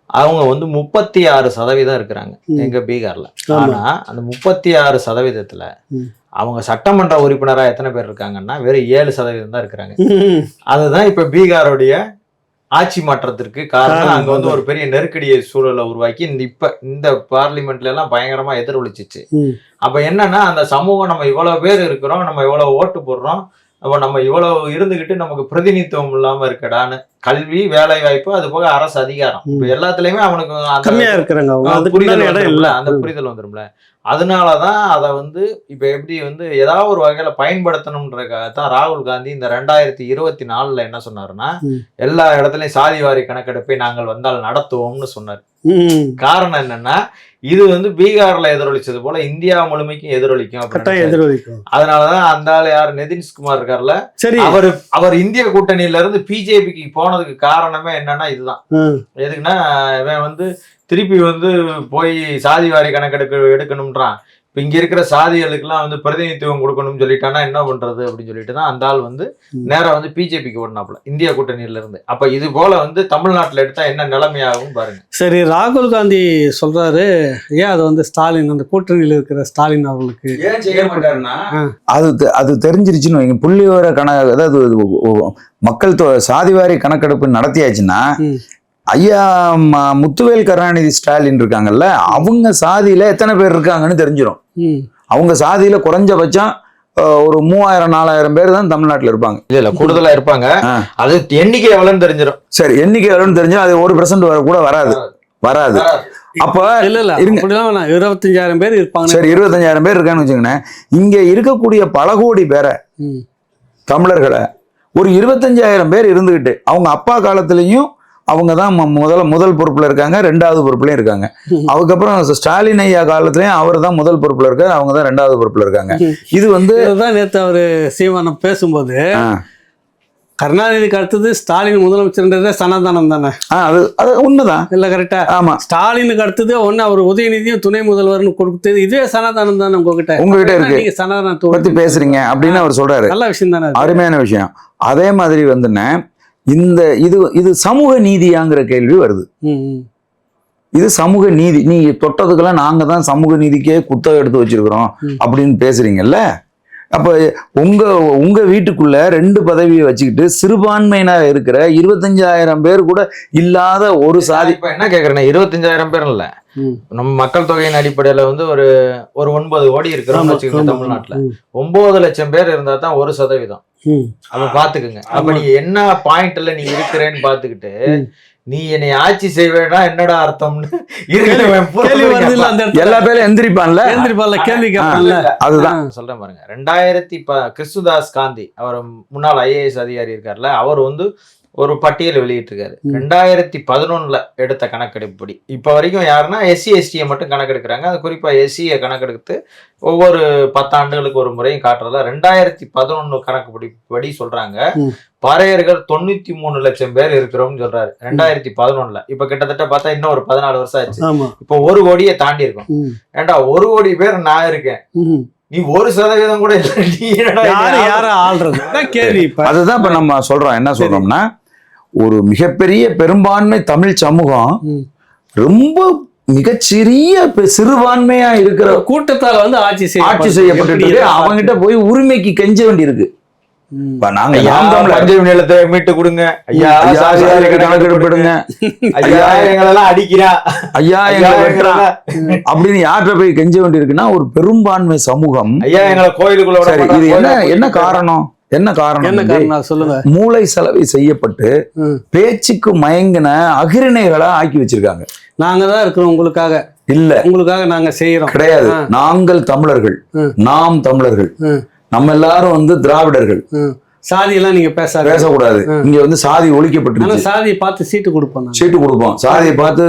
அவங்க வந்து 36% இருக்கிறாங்க எங்க பீகார்ல. ஆனா அந்த 36%த்துல அவங்க சட்டமன்ற உறுப்பினரா எத்தனை பேர் இருக்காங்கன்னா வெறும் 7% தான் இருக்கிறாங்க. அதுதான் இப்ப பீகாருடைய ஆட்சி மாற்றத்திற்கு காரணம். அங்க வந்து ஒரு பெரிய நெருக்கடியை சூழலை உருவாக்கி இப்ப இந்த பார்லிமெண்ட்ல எல்லாம் பயங்கரமா எதிரொலிச்சிச்சு. அப்ப என்னன்னா, அந்த சமூகம் நம்ம இவ்வளவு பேர் இருக்கிறோம், நம்ம இவ்வளவு ஓட்டு போடுறோம், அப்ப நம்ம இவ்வளவு இருந்துகிட்டு நமக்கு பிரதிநிதித்துவம் இல்லாம இருக்கடான்னு. கல்வி, வேலை வாய்ப்பு, அது போக அரசு அதிகாரம், இப்ப எல்லாத்துலயுமே அவனுக்கு கம்மியா இருக்கிறாங்க. அந்த புரிதல் வந்துரும்ல. அதனாலதான் அதை வந்து இப்ப எப்படி வந்து ஏதாவது ஒரு வகையில பயன்படுத்தணும்ன்றதுக்காகத்தான் ராகுல் காந்தி இந்த 2024 என்ன சொன்னாருன்னா, எல்லா இடத்துலயும் சாதிவாரி கணக்கெடுப்பை நாங்கள் வந்தால் நடத்துவோம்னு சொன்னார். காரணம் என்னன்னா, இது வந்து பீகார்ல எதிரொலிச்சது போல இந்தியா முழுமைக்கும் எதிரொலிக்கும். அதனாலதான் அந்த ஆள் யார் நிதிஷ்குமார் இருக்கார்ல, அவர் இந்திய கூட்டணியில இருந்து பிஜேபிக்கு போனதுக்கு காரணமே என்னன்னா இதுதான். எதுக்குன்னா, இவன் வந்து திருப்பி வந்து போய் சாதிவாரி கணக்கெடுக்க எடுக்கணும்ன்றான். இப்ப இங்க இருக்கிற சாதிகளுக்கெல்லாம் வந்து பிரதிநிதித்துவம் கொடுக்கணும்னு சொல்லிட்டானா என்ன பண்றது அப்படின்னு சொல்லிட்டு தான் அந்த ஆள் வந்து நேரா வந்து பிஜேபிக்கு ஓடினாப்ல இந்திய கூட்டணியில இருந்து. அப்ப இது போல வந்து தமிழ்நாட்டுல எடுத்தா என்ன நிலைமையாகும் பாருங்க. சரி, ராகுல் காந்தி சொல்றாரு, ஏன் அது வந்து ஸ்டாலின், அந்த கூட்டணியில் இருக்கிற ஸ்டாலின் அவர்களுக்கு ஏன் செய்ய மாட்டாருன்னா, அது தெரிஞ்சிருச்சுன்னு வைங்க. புள்ளி விவர அதாவது மக்கள் சாதிவாரி கணக்கெடுப்பு நடத்தியாச்சுன்னா, ஐயா முத்துவேல் கருணாநிதி ஸ்டாலின் இருக்காங்கல்ல, அவங்க சாதியில எத்தனை பேர் இருக்காங்கன்னு தெரிஞ்சிடும். அவங்க சாதியில குறைஞ்சபட்சம் ஒரு 3000-4000 பேர் தான் தமிழ்நாட்டுல இருப்பாங்க. இல்ல கூடுதலா இருப்பாங்க. அது எண்ணிக்கை எவ்வளவுன்னு தெரிஞ்சிடும். சரி, எண்ணிக்கை எவ்வளவுன்னு தெரிஞ்சா அது 1% கூட வராது. அப்ப இல்ல 25,000 பேர் இருப்பாங்க. சரி, 25,000 பேர் இருக்கான்னு வச்சுக்கோங்க. இங்க இருக்கக்கூடிய பல கோடி பேரை தமிழர்களை ஒரு 25,000 பேர் இருந்துகிட்டு அவங்க அப்பா காலத்திலையும் அவங்க தான் முதல் பொறுப்புல இருக்காங்க, 2வது பொறுப்புலயும் இருக்காங்க. அதுக்கப்புறம் ஸ்டாலின் ஐயா காலத்திலயும் அவர் தான் முதல் பொறுப்புல இருக்காரு, அவங்க தான் 2வது பொறுப்புல இருக்காங்க. இது வந்து நேற்று அவரு சீமானம் பேசும்போது, கருணாநிதிக்கு அடுத்தது ஸ்டாலின் முதலமைச்சர்ன்றதே சனாதனம் தானே. அது உண்மைதான் இல்ல, கரெக்டா? ஆமா. ஸ்டாலினுக்கு அடுத்தது ஒன்னு அவர் உதயநிதியும் துணை முதல்வர்னு கொடுத்தது, இதுவே சனாதனம் தானே. உங்ககிட்ட இருக்கு, நீங்க சனாதனத்தை பத்தி பேசுறீங்க அப்படின்னு அவர் சொல்றாரு. நல்ல விஷயம் தானே, அருமையான விஷயம். அதே மாதிரி வந்துன்னு இது சமூக நீதியாங்கிற கேள்வி வருது. இது சமூக நீதி, நீ தொட்டதுக்கெல்லாம் நாங்க தான் சமூக நீதிக்கே குத்தகை எடுத்து வச்சிருக்கிறோம் அப்படின்னு பேசுறீங்கல்ல. அப்ப உங்க வீட்டுக்குள்ள 2 பதவியை வச்சுக்கிட்டு சிறுபான்மையினர் இருக்கிற 25,000 பேர் கூட இல்லாத ஒரு சாதி. இப்ப என்ன கேக்குறேன்னா, 25,000 பேர் இல்ல, நம்ம மக்கள் தொகையின் அடிப்படையில வந்து ஒரு 9 கோடி இருக்கிறோம் வச்சுக்கோங்க. தமிழ்நாட்டுல 9 லட்சம் பேர் இருந்தா தான் 1%. அப்ப பாத்துக்குங்க. அப்ப நீ என்ன பாயிண்ட்ல நீ இருக்கிறேன்னு பாத்துக்கிட்டு நீ என்னை ஆட்சி செய்வேடா என்னடா அர்த்தம்னு எல்லா பேரும் எந்திரிப்பான்ல கேள்வி கேட்பான்ல. அதுதான் சொல்றேன் பாருங்க. கிறிஸ்துதாஸ் காந்தி, அவர் முன்னாள் IAS அதிகாரி இருக்காருல்ல, அவர் வந்து ஒரு பட்டியல் வெளியிட்டிருக்காரு. 2011 எடுத்த கணக்கெடுப்படி இப்ப வரைக்கும் யாருன்னா SC/ST மட்டும் கணக்கெடுக்கிறாங்க. அது குறிப்பா SC கணக்கெடுத்து ஒவ்வொரு 10 ஆண்டுகளுக்கு ஒரு முறையும் காட்டுறதா 2011 கணக்குப்படி சொல்றாங்க. பறையர்கள் 93 லட்சம் பேர் இருக்கிறோம்னு சொல்றாரு 2011. இப்ப கிட்டத்தட்ட பார்த்தா இன்னும் ஒரு 14 வருஷம் ஆச்சு. இப்ப 1 கோடியை தாண்டி இருக்கும். ஏண்டா 1 கோடி பேர் நான் இருக்கேன், நீ 1% கூட இல்லை. கேள்வி அதுதான் இப்ப நம்ம சொல்றோம். என்ன சொல்றோம்னா, ஒரு மிகப்பெரிய பெரும்பான்மை தமிழ் சமூகம் ரொம்ப மிகச்சிறிய சிறுபான்மையா இருக்கிற கூட்டத்தால் வந்து ஆட்சி செய்யப்பட்டு அவங்கிட்ட போய் உரிமைக்கு கெஞ்ச வேண்டி இருக்கு. பஞ்சமி நிலத்தை மீட்டு கொடுங்க ஐயா, கணக்கெடுப்பிடுங்க ஐயா, எங்களெல்லாம் அடிக்கிறா ஐயா, அப்படின்னு யார்கிட்ட போய் கெஞ்ச வேண்டி இருக்குன்னா ஒரு பெரும்பான்மை சமூகம். ஐயா, எங்களை கோயிலுக்குள்ள இது என்ன காரணம்? என்ன காரணம் என்ன தம்பி? காரணம் சொல்லுங்க. மூளை செலவை செய்யப்பட்டு பேச்சுக்கு மயங்கின அகிரிணைகளா ஆக்கி வச்சிருக்காங்க. நாங்க தான் இருக்கிறோம் உங்களுக்காக, இல்ல உங்களுக்காக நாங்க செய்யறோம் கிடையாது. நாங்கள் தமிழர்கள், நாம் தமிழர்கள், நம்ம எல்லாரும் வந்து திராவிடர்கள். சாதி எல்லாம் நீங்க பேசக்கூடாது. இங்க வந்து சாதி ஒழிக்கப்பட்டு சாதியை பார்த்து சீட்டு கொடுப்போம், சீட்டு கொடுப்போம், சாதியை பார்த்து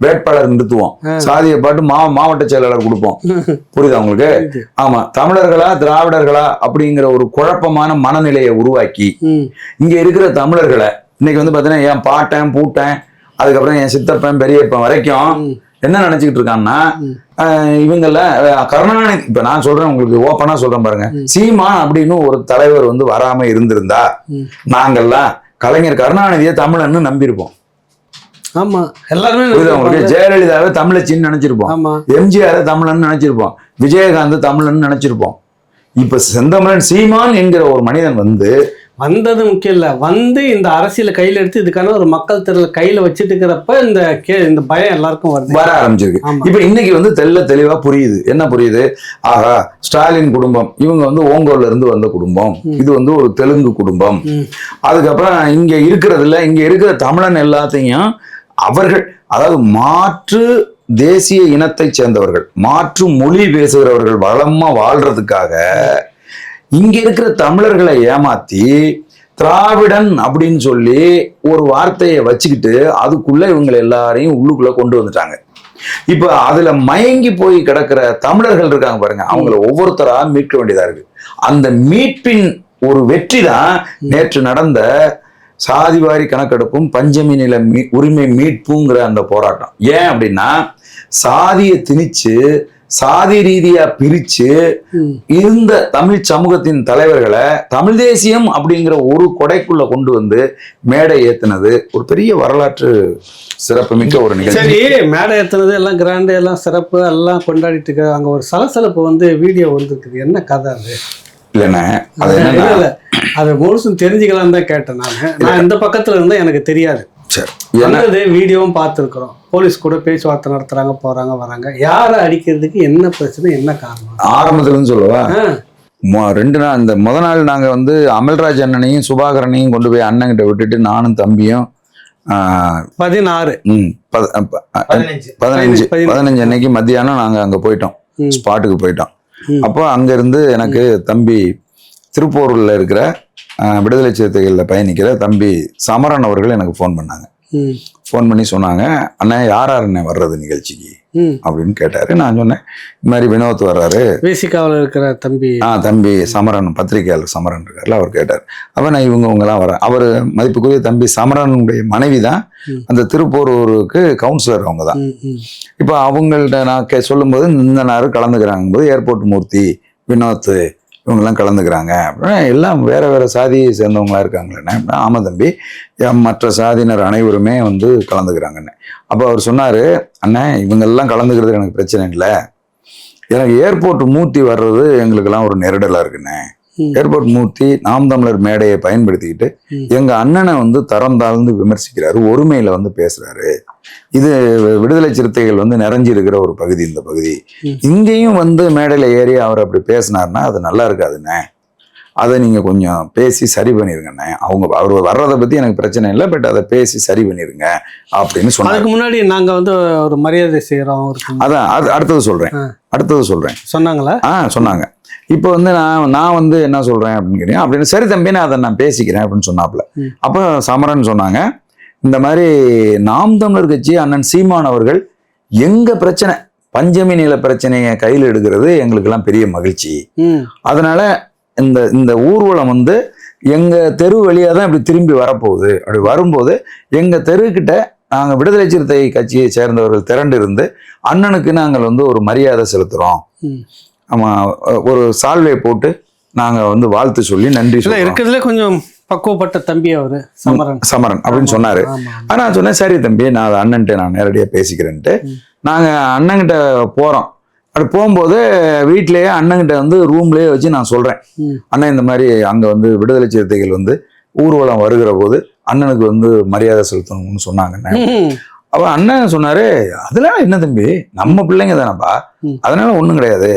வேட்பாளர் நிறுத்துவோம், சாதியை பார்த்து மாவட்ட செயலாளர் கொடுப்போம். புரியுதா உங்களுக்கு? ஆமா, தமிழர்களா திராவிடர்களா அப்படிங்கிற ஒரு குழப்பமான மனநிலையை உருவாக்கி இங்க இருக்கிற தமிழர்களை இன்னைக்கு வந்து பாத்தீங்கன்னா என் பாட்டன் பூட்டன் அதுக்கப்புறம் என் சித்தப்பன் பெரியப்பன் வரைக்கும் என்ன நினைச்சுக்கிட்டு இருக்கான்னா, இவங்கள கருணாநிதி, இப்ப நான் சொல்றேன் உங்களுக்கு ஓப்பனா சொல்றேன் பாருங்க, சீமான் அப்படின்னு ஒரு தலைவர் வந்து வராம இருந்திருந்தா நாங்கெல்லாம் கலைஞர் கருணாநிதியை தமிழன்னு நம்பியிருப்போம். ஆமா, எல்லாருமே உங்களுக்கு ஜெயலலிதாவை தமிழச்சின்னு நினைச்சிருப்போம், எம்ஜிஆரை தமிழன்னு நினைச்சிருப்போம், விஜயகாந்த் தமிழன்னு நினைச்சிருப்போம். இப்ப செந்தமிழன் சீமான் என்கிற ஒரு மனிதன் வந்தது முக்கியம் இல்ல, வந்து இந்த அரசியல கையில எடுத்து இதுக்கான ஒரு மக்கள் திரள் கையில வச்சுட்டு இருக்கிறப்ப இந்த பயம் எல்லாருக்கும் வர ஆரம்பிச்சிருக்கு. இப்ப இன்னைக்கு வந்து தெளிவா புரியுது. என்ன புரியுது? ஆகா, ஸ்டாலின் குடும்பம் இவங்க வந்து ஓங்கோல்ல இருந்து வந்த குடும்பம், இது வந்து ஒரு தெலுங்கு குடும்பம். அதுக்கப்புறம் இங்க இருக்கிற தமிழன் எல்லாத்தையும் அவர்கள், அதாவது மாற்று தேசிய இனத்தை சேர்ந்தவர்கள், மாற்று மொழி பேசுகிறவர்கள் வளமா வாழ்றதுக்காக இங்க இருக்கிற தமிழர்களை ஏமாத்தி திராவிடன் அப்படின்னு சொல்லி ஒரு வார்த்தையை வச்சுக்கிட்டு அதுக்குள்ள இவங்க எல்லாரையும் உள்ளுக்குள்ள கொண்டு வந்துட்டாங்க. இப்ப அதுல மயங்கி போய் கிடக்கிற தமிழர்கள் இருக்காங்க பாருங்க, அவங்கள ஒவ்வொருத்தரா மீட்க வேண்டியதா இருக்கு. அந்த மீட்பின் ஒரு வெற்றி தான் நேற்று நடந்த சாதிவாரி கணக்கெடுப்பும் பஞ்சமி நில உரிமை மீட்புங்கிற அந்த போராட்டம். ஏன் அப்படின்னா, சாதியை திணிச்சு சாதி ரீதியா பிரிச்சு இருந்த தமிழ் சமூகத்தின் தலைவர்களை தமிழ் தேசியம் அப்படிங்கிற ஒரு கொடைக்குள்ள கொண்டு வந்து மேடை ஏத்துனது ஒரு பெரிய வரலாற்று சிறப்பு மிக்க ஒரு நிகழ்ச்சி. சரி, மேடை ஏத்துனது எல்லாம் கிராண்டு எல்லாம் சிறப்பு எல்லாம் கொண்டாடிட்டு இருக்க, அங்க ஒரு சலசலப்பு வந்து வீடியோ வந்துருக்குது. என்ன கதை அது? இல்லைண்ணே, அது இல்ல அதை முழுசும் தெரிஞ்சுக்கலாம் தான் கேட்டேன். நான் இந்த பக்கத்துல இருந்தா எனக்கு தெரியாது. வீடியோவும் பார்த்துருக்குறோம், போலீஸ் கூட பேச்சுவார்த்தை நடத்துறாங்க, போறாங்க வராங்க. யாரை அடிக்கிறதுக்கு என்ன பிரச்சனை, என்ன காரணம்? ஆரம்பத்துல இருந்து சொல்லவா, 2 நாள் இந்த முத நாள் நாங்க வந்து அமல்ராஜ் அண்ணனையும் சுபாகரனையும் கொண்டு போய் அண்ணன் கிட்ட விட்டுட்டு நானும் தம்பியும் 15 அன்னைக்கு மத்தியானம் நாங்க அங்க போயிட்டோம், ஸ்பாட்டுக்கு போயிட்டோம். அப்போ அங்க இருந்து எனக்கு தம்பி திருப்பூர்ல இருக்கிற விடுதலை சிறுத்தைகளில் பயணிக்கிற தம்பி சமரன் அவர்கள் எனக்கு ஃபோன் பண்ணாங்க. ஃபோன் பண்ணி சொன்னாங்க, அண்ணா யார் அண்ணன் வர்றது நிகழ்ச்சிக்கு அப்படின்னு கேட்டாரு. நான் சொன்னேன், இந்த மாதிரி வினோத் வர்றாரு, வேசிக்காவில் இருக்கிற தம்பி சமரன், பத்திரிகையாளர் சமரன் இருக்காருல, அவர் கேட்டார். அப்ப நான் இவங்கெல்லாம் வரேன். அவர் மதிப்புக்குரிய தம்பி சமரனுடைய மனைவி தான் அந்த திருப்பூருக்கு கவுன்சிலர், அவங்க தான். இப்போ அவங்கள்ட்ட நான் சொல்லும்போது இந்த நேரம் கலந்துக்கிறாங்க போது ஏர்போர்ட் மூர்த்தி, வினோத் இவங்கெல்லாம் கலந்துக்கிறாங்க அப்படின்னா எல்லாம் வேற வேற சாதியை சேர்ந்தவங்களா இருக்காங்களே. ஆமா தம்பி, மற்ற சாதியினர் அனைவருமே வந்து கலந்துக்கிறாங்கன்னு. அப்போ அவர் சொன்னாரு, அண்ணே இவங்கெல்லாம் கலந்துக்கிறது எனக்கு பிரச்சனை இல்லை, எனக்கு ஏர்போர்ட் மூர்த்தி வர்றது எங்களுக்கெல்லாம் ஒரு நெருடலா இருக்குண்ணே. ஏர்போர்ட் மூர்த்தி நாம் தமிழர் மேடையை பயன்படுத்திக்கிட்டு எங்க அண்ணனை வந்து தரம் தாழ்ந்து விமர்சிக்கிறாரு, ஒருமையில வந்து பேசுறாரு. இது விடுதலை சிறுத்தைகள் வந்து நிறைஞ்சிருக்கிற ஒரு பகுதி, இந்த பகுதி இங்கேயும் வந்து மேடையில ஏறி அவர் அப்படி பேசினார்னா அது நல்லா இருக்காதுண்ணே, அதை நீங்க கொஞ்சம் பேசி சரி பண்ணிருங்கண்ணே. அவர் வர்றதை பத்தி எனக்கு பிரச்சனை இல்லை, பட் அதை பேசி சரி பண்ணிருங்க அப்படின்னு சொன்னாங்க. அதுக்கு முன்னாடி நாங்க வந்து ஒரு மரியாதை செய்யறோம். அதான் அடுத்தது சொல்றேன் சொன்னாங்களா? சொன்னாங்க. இப்போ வந்து நான் வந்து என்ன சொல்றேன் அப்படின்னு சரி தம்பி நான் அதை நான் பேசிக்கிறேன் அப்படின்னு சொன்னாப்புல. அப்போ சமரன் சொன்னாங்க, இந்த மாதிரி நாம் தமிழர் கட்சி அண்ணன் சீமான் அவர்கள் எங்க பிரச்சனை, பஞ்சமி நில பிரச்சனையை கையில் எடுக்கிறது எங்களுக்கெல்லாம் பெரிய மகிழ்ச்சி. அதனால இந்த ஊர்வலம் வந்து எங்க தெரு வழியா தான் இப்படி திரும்பி வரப்போகுது. அப்படி வரும்போது எங்க தெருக்கிட்ட நாங்கள் விடுதலை சிறுத்தை கட்சியை சேர்ந்தவர்கள் திரண்டு இருந்து அண்ணனுக்கு நாங்கள் வந்து ஒரு மரியாதை செலுத்துறோம். ஆமா, ஒரு சால்வை போட்டு நாங்க வந்து வாழ்த்து சொல்லி நன்றி சொல்றோம். இருக்கிறதுல கொஞ்சம் பக்குவப்பட்ட தம்பி அவரு சமரன் அப்படின்னு சொன்னாரு. ஆனா சொன்னேன், சரி தம்பி நான் அண்ணன்ட்ட நான் நேரடியா பேசிக்கிறேன்ட்டு நாங்க அண்ணன்கிட்ட போறோம். அப்படி போகும்போது வீட்லயே அண்ணன்கிட்ட வந்து ரூம்லயே வச்சு நான் சொல்றேன், அண்ணன் இந்த மாதிரி அங்க வந்து விடுதலை சிறுத்தைகள் வந்து ஊர்வலம் வருகிற போது அண்ணனுக்கு வந்து மரியாதை செலுத்தணும்னு சொன்னாங்க. அப்ப அண்ணன் சொன்னாரு, அதெல்லாம் என்ன தம்பி, நம்ம பிள்ளைங்க தானப்பா, அதனால ஒண்ணும் கிடையாது,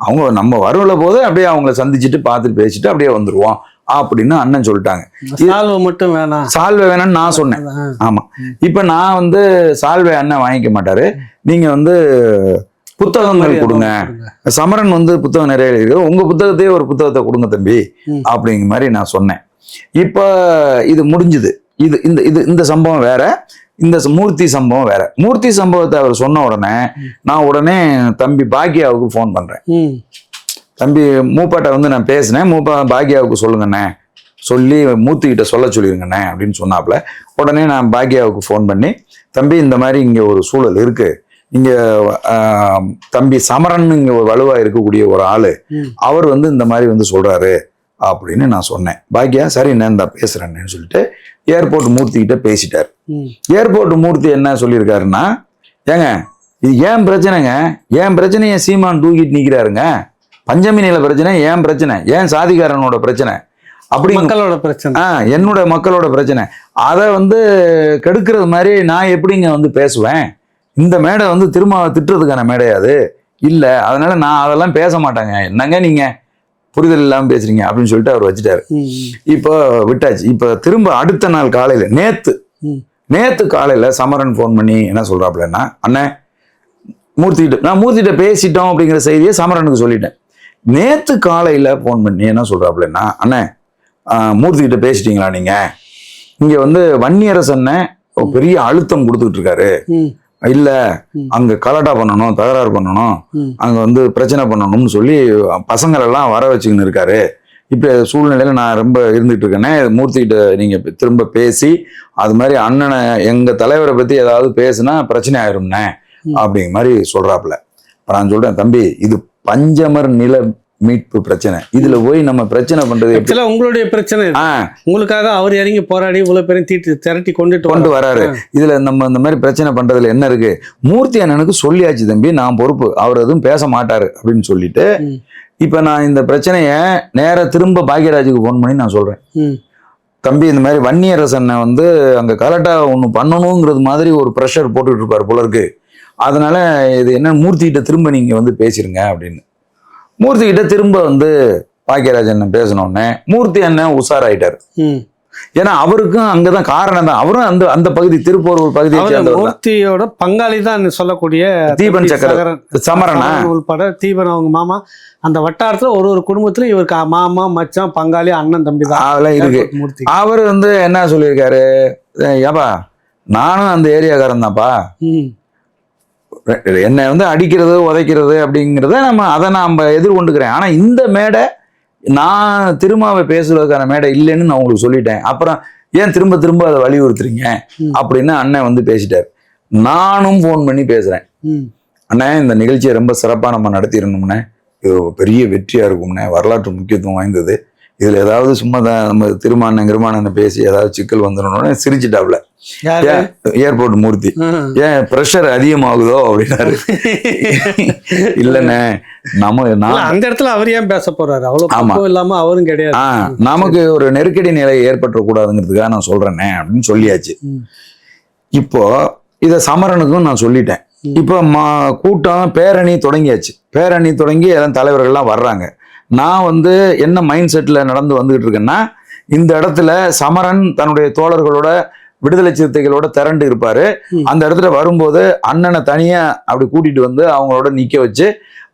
அவங்க நம்ம வருவல போது அப்படியே அவங்கள சந்திச்சுட்டு பார்த்துட்டு பேசிட்டு அப்படியே வந்துருவோம் அப்படின்னு அண்ணன் சொல்லிட்டாங்க. சால்வை மட்டும் வேணாம், சால்வை வேணாம்னு நான் சொன்னேன். ஆமா, இப்ப நான் வந்து சால்வை அண்ணன் வாங்கிக்க மாட்டாரு, நீங்க வந்து புத்தகங்கள் கொடுங்க, சமரன் வந்து புத்தகம் நிறைய இருக்கு, உங்க புத்தகத்தையே ஒரு புத்தகத்தை கொடுங்க தம்பி அப்படிங்கிற மாதிரி நான் சொன்னேன். இப்ப இது முடிஞ்சுது. இது இந்த இது இந்த சம்பவம் வேற, இந்த மூர்த்தி சம்பவம் வேற. மூர்த்தி சம்பவத்தை அவர் சொன்ன உடனே நான் உடனே தம்பி பாக்கியாவுக்கு ஃபோன் பண்றேன். தம்பி மூப்பாட்ட வந்து நான் பேசினேன், பாக்கியாவுக்கு சொல்லுங்கண்ணே, சொல்லி மூர்த்திக்கிட்ட சொல்ல சொல்லிருங்கண்ணே அப்படின்னு சொன்னாப்புல. உடனே நான் பாக்கியாவுக்கு ஃபோன் பண்ணி, தம்பி இந்த மாதிரி இங்க ஒரு சூழல் இருக்கு, இங்க தம்பி சமரன் இங்க ஒரு வலுவா இருக்கக்கூடிய ஒரு ஆளு, அவர் வந்து இந்த மாதிரி வந்து சொல்றாரு அப்படின்னு நான் சொன்னேன். பாக்கியா சரி நான் தான் பேசுறேன்னு சொல்லிட்டு ஏர்போர்ட் மூர்த்தி கிட்ட பேசிட்டார். ஏர்போர்ட் மூர்த்தி என்ன சொல்லியிருக்காருன்னா, ஏங்க இது ஏன் பிரச்சனைங்க, ஏன் பிரச்சனையை சீமான் தூக்கிட்டு நிக்கிறாருங்க, பஞ்சமி நில பிரச்சனை ஏன் பிரச்சனை, ஏன் சாதிகாரனோட பிரச்சனை, அப்படி மக்களோட பிரச்சனை, என்னோட மக்களோட பிரச்சனை, அதை வந்து கெடுக்கிறது மாதிரி நான் எப்படிங்க வந்து பேசுவேன், இந்த மேடை வந்து திரும்ப திட்டுறதுக்கான மேடையாது இல்லை, அதனால நான் அதெல்லாம் பேச மாட்டாங்க, என்னங்க நீங்க புரிதல் இல்லாமல் பேசுறீங்க அப்படின்னு சொல்லிட்டு அவர் வச்சுட்டாரு. இப்போ விட்டாச்சு. இப்போ திரும்ப அடுத்த நாள் காலையில நேத்து காலையில சமரன் ஃபோன் பண்ணி என்ன சொல்றாப்புலன்னா, அண்ணன் நான் மூர்த்திகிட்ட பேசிட்டோம் அப்படிங்கிற செய்தியை சமரனுக்கு சொல்லிட்டேன். நேத்து காலையில ஃபோன் பண்ணி என்ன சொல்றாப்புலன்னா, அண்ணன் மூர்த்திகிட்ட பேசிட்டீங்களா, நீங்க இங்க வந்து வன்னியரசன் பெரிய அழுத்தம் கொடுத்துக்கிட்டு இருக்காரு, இல்ல அங்க கலாட்டா பண்ணணும், தகராறு பண்ணணும், அங்க வந்து பிரச்சனை பண்ணணும்னு சொல்லி பசங்கள் எல்லாம் வர வச்சுக்கின்னு இருக்காரு, இப்ப சூழ்நிலையில நான் ரொம்ப இருந்துட்டு இருக்கேனே, மூர்த்திகிட்ட நீங்க திரும்ப பேசி அது மாதிரி அண்ணனை எங்க தலைவரை பத்தி ஏதாவது பேசுனா பிரச்சனை ஆயிரும்னே அப்படிங்கிற மாதிரி சொல்றாப்புல. நான் சொல்றேன், தம்பி இது பஞ்சமர் நில மீட்பு பிரச்சனை, இதுல போய் நம்ம பிரச்சனை பண்றது உங்களுடைய பிரச்சனை, உங்களுக்காக அவர் இறங்கி போராடி இவ்வளவு பேரும் திரட்டி கொண்டு வராரு, இதுல நம்ம இந்த மாதிரி பிரச்சனை பண்றதுல என்ன இருக்கு, மூர்த்தி அண்ணனுக்கு சொல்லியாச்சு தம்பி, நான் பொறுப்பு, அவர் எதுவும் பேச மாட்டாரு அப்படின்னு சொல்லிட்டு, இப்ப நான் இந்த பிரச்சனைய நேர திரும்ப பாக்யராஜுக்கு போன் பண்ணி நான் சொல்றேன், தம்பி இந்த மாதிரி வன்னியரசனை வந்து அங்க கலட்டா ஒண்ணு பண்ணணுங்கிறது மாதிரி ஒரு ப்ரெஷர் போட்டுட்டு இருப்பாரு போல இருக்கு, அதனால இது என்ன மூர்த்திகிட்ட திரும்ப நீங்க வந்து பேசிருங்க அப்படின்னு. மூர்த்தி கிட்ட திரும்ப வந்து பாக்கியராஜ் அண்ணன் பேசணும்னே மூர்த்தி அண்ணன் உஷாராயிட்டாரு. ஏன்னா அவருக்கும் அங்கதான் காரணம் தான், அவரும் அந்த அந்த பகுதி திருப்பூர் பகுதியை சேர்ந்தவர். மூர்த்தியோட பங்காளி தான் சொல்லக்கூடிய தீபன் சக்கர சமரனா உள்பட தீபன் அவங்க மாமா, அந்த வட்டாரத்துல ஒரு குடும்பத்துல இவருக்கு மாமா மச்சான் பங்காளி அண்ணன் தம்பி தான் அதெல்லாம் இருக்கு. அவர் வந்து என்ன சொல்லியிருக்காரு, ஏப்பா நானும் அந்த ஏரியாக்காரன் தான்ப்பா, என்னை வந்து அடிக்கிறது உதைக்கிறது அப்படிங்கிறத அதை நான் எதிர்கொண்டுக்கிறேன், ஆனா இந்த மேடை நான் திருமாவை பேசுறதுக்கான மேடை இல்லைன்னு நான் உங்களுக்கு சொல்லிட்டேன், அப்புறம் ஏன் திரும்ப திரும்ப அதை வலியுறுத்துறீங்க அப்படின்னு அண்ணன் வந்து பேசிட்டாரு. நானும் ஃபோன் பண்ணி பேசுறேன், அண்ணன் இந்த நிகழ்ச்சியை ரொம்ப சிறப்பா நம்ம நடத்திடணும்னே, இது பெரிய வெற்றியா இருக்கும்னே, வரலாற்று முக்கியத்துவம் வாய்ந்தது, இதுல ஏதாவது சும்மா தான் நம்ம திருமாண்ணன் பேசி ஏதாவது சிக்கல் வந்துடணும்னு சிரிச்சுட்டாப்ல ஏர்போர்ட் மூர்த்தி. ஏன் பிரஷர் அதிகமாகுதோ அப்படின்னாரு. இல்லண்ணே நான் அந்த இடத்துல அவர் ஏன் பேச போறாரு, அவ்வளவு இல்லாம அவரும் கிடையாது, நமக்கு ஒரு நெருக்கடி நிலை ஏற்பட்ட கூடாதுங்கிறதுக்காக நான் சொல்றேனே அப்படின்னு சொல்லியாச்சு. இப்போ இத சமரனுக்கும் நான் சொல்லிட்டேன். இப்போ கூட்டம் பேரணி தொடங்கியாச்சு, பேரணி தொடங்கி எல்லாம் தலைவர்கள்லாம் வர்றாங்க. நான் வந்து என்ன மைண்ட் செட்ல நடந்து வந்துகிட்டு இருக்கேன்னா, இந்த இடத்துல சமரன் தன்னுடைய தோழர்களோட விடுதலை சிறுத்தைகளோட திரண்டு இருப்பாரு, அந்த இடத்துல வரும்போது அண்ணனை தனியா அப்படி கூட்டிட்டு வந்து அவங்களோட நிக்க வச்சு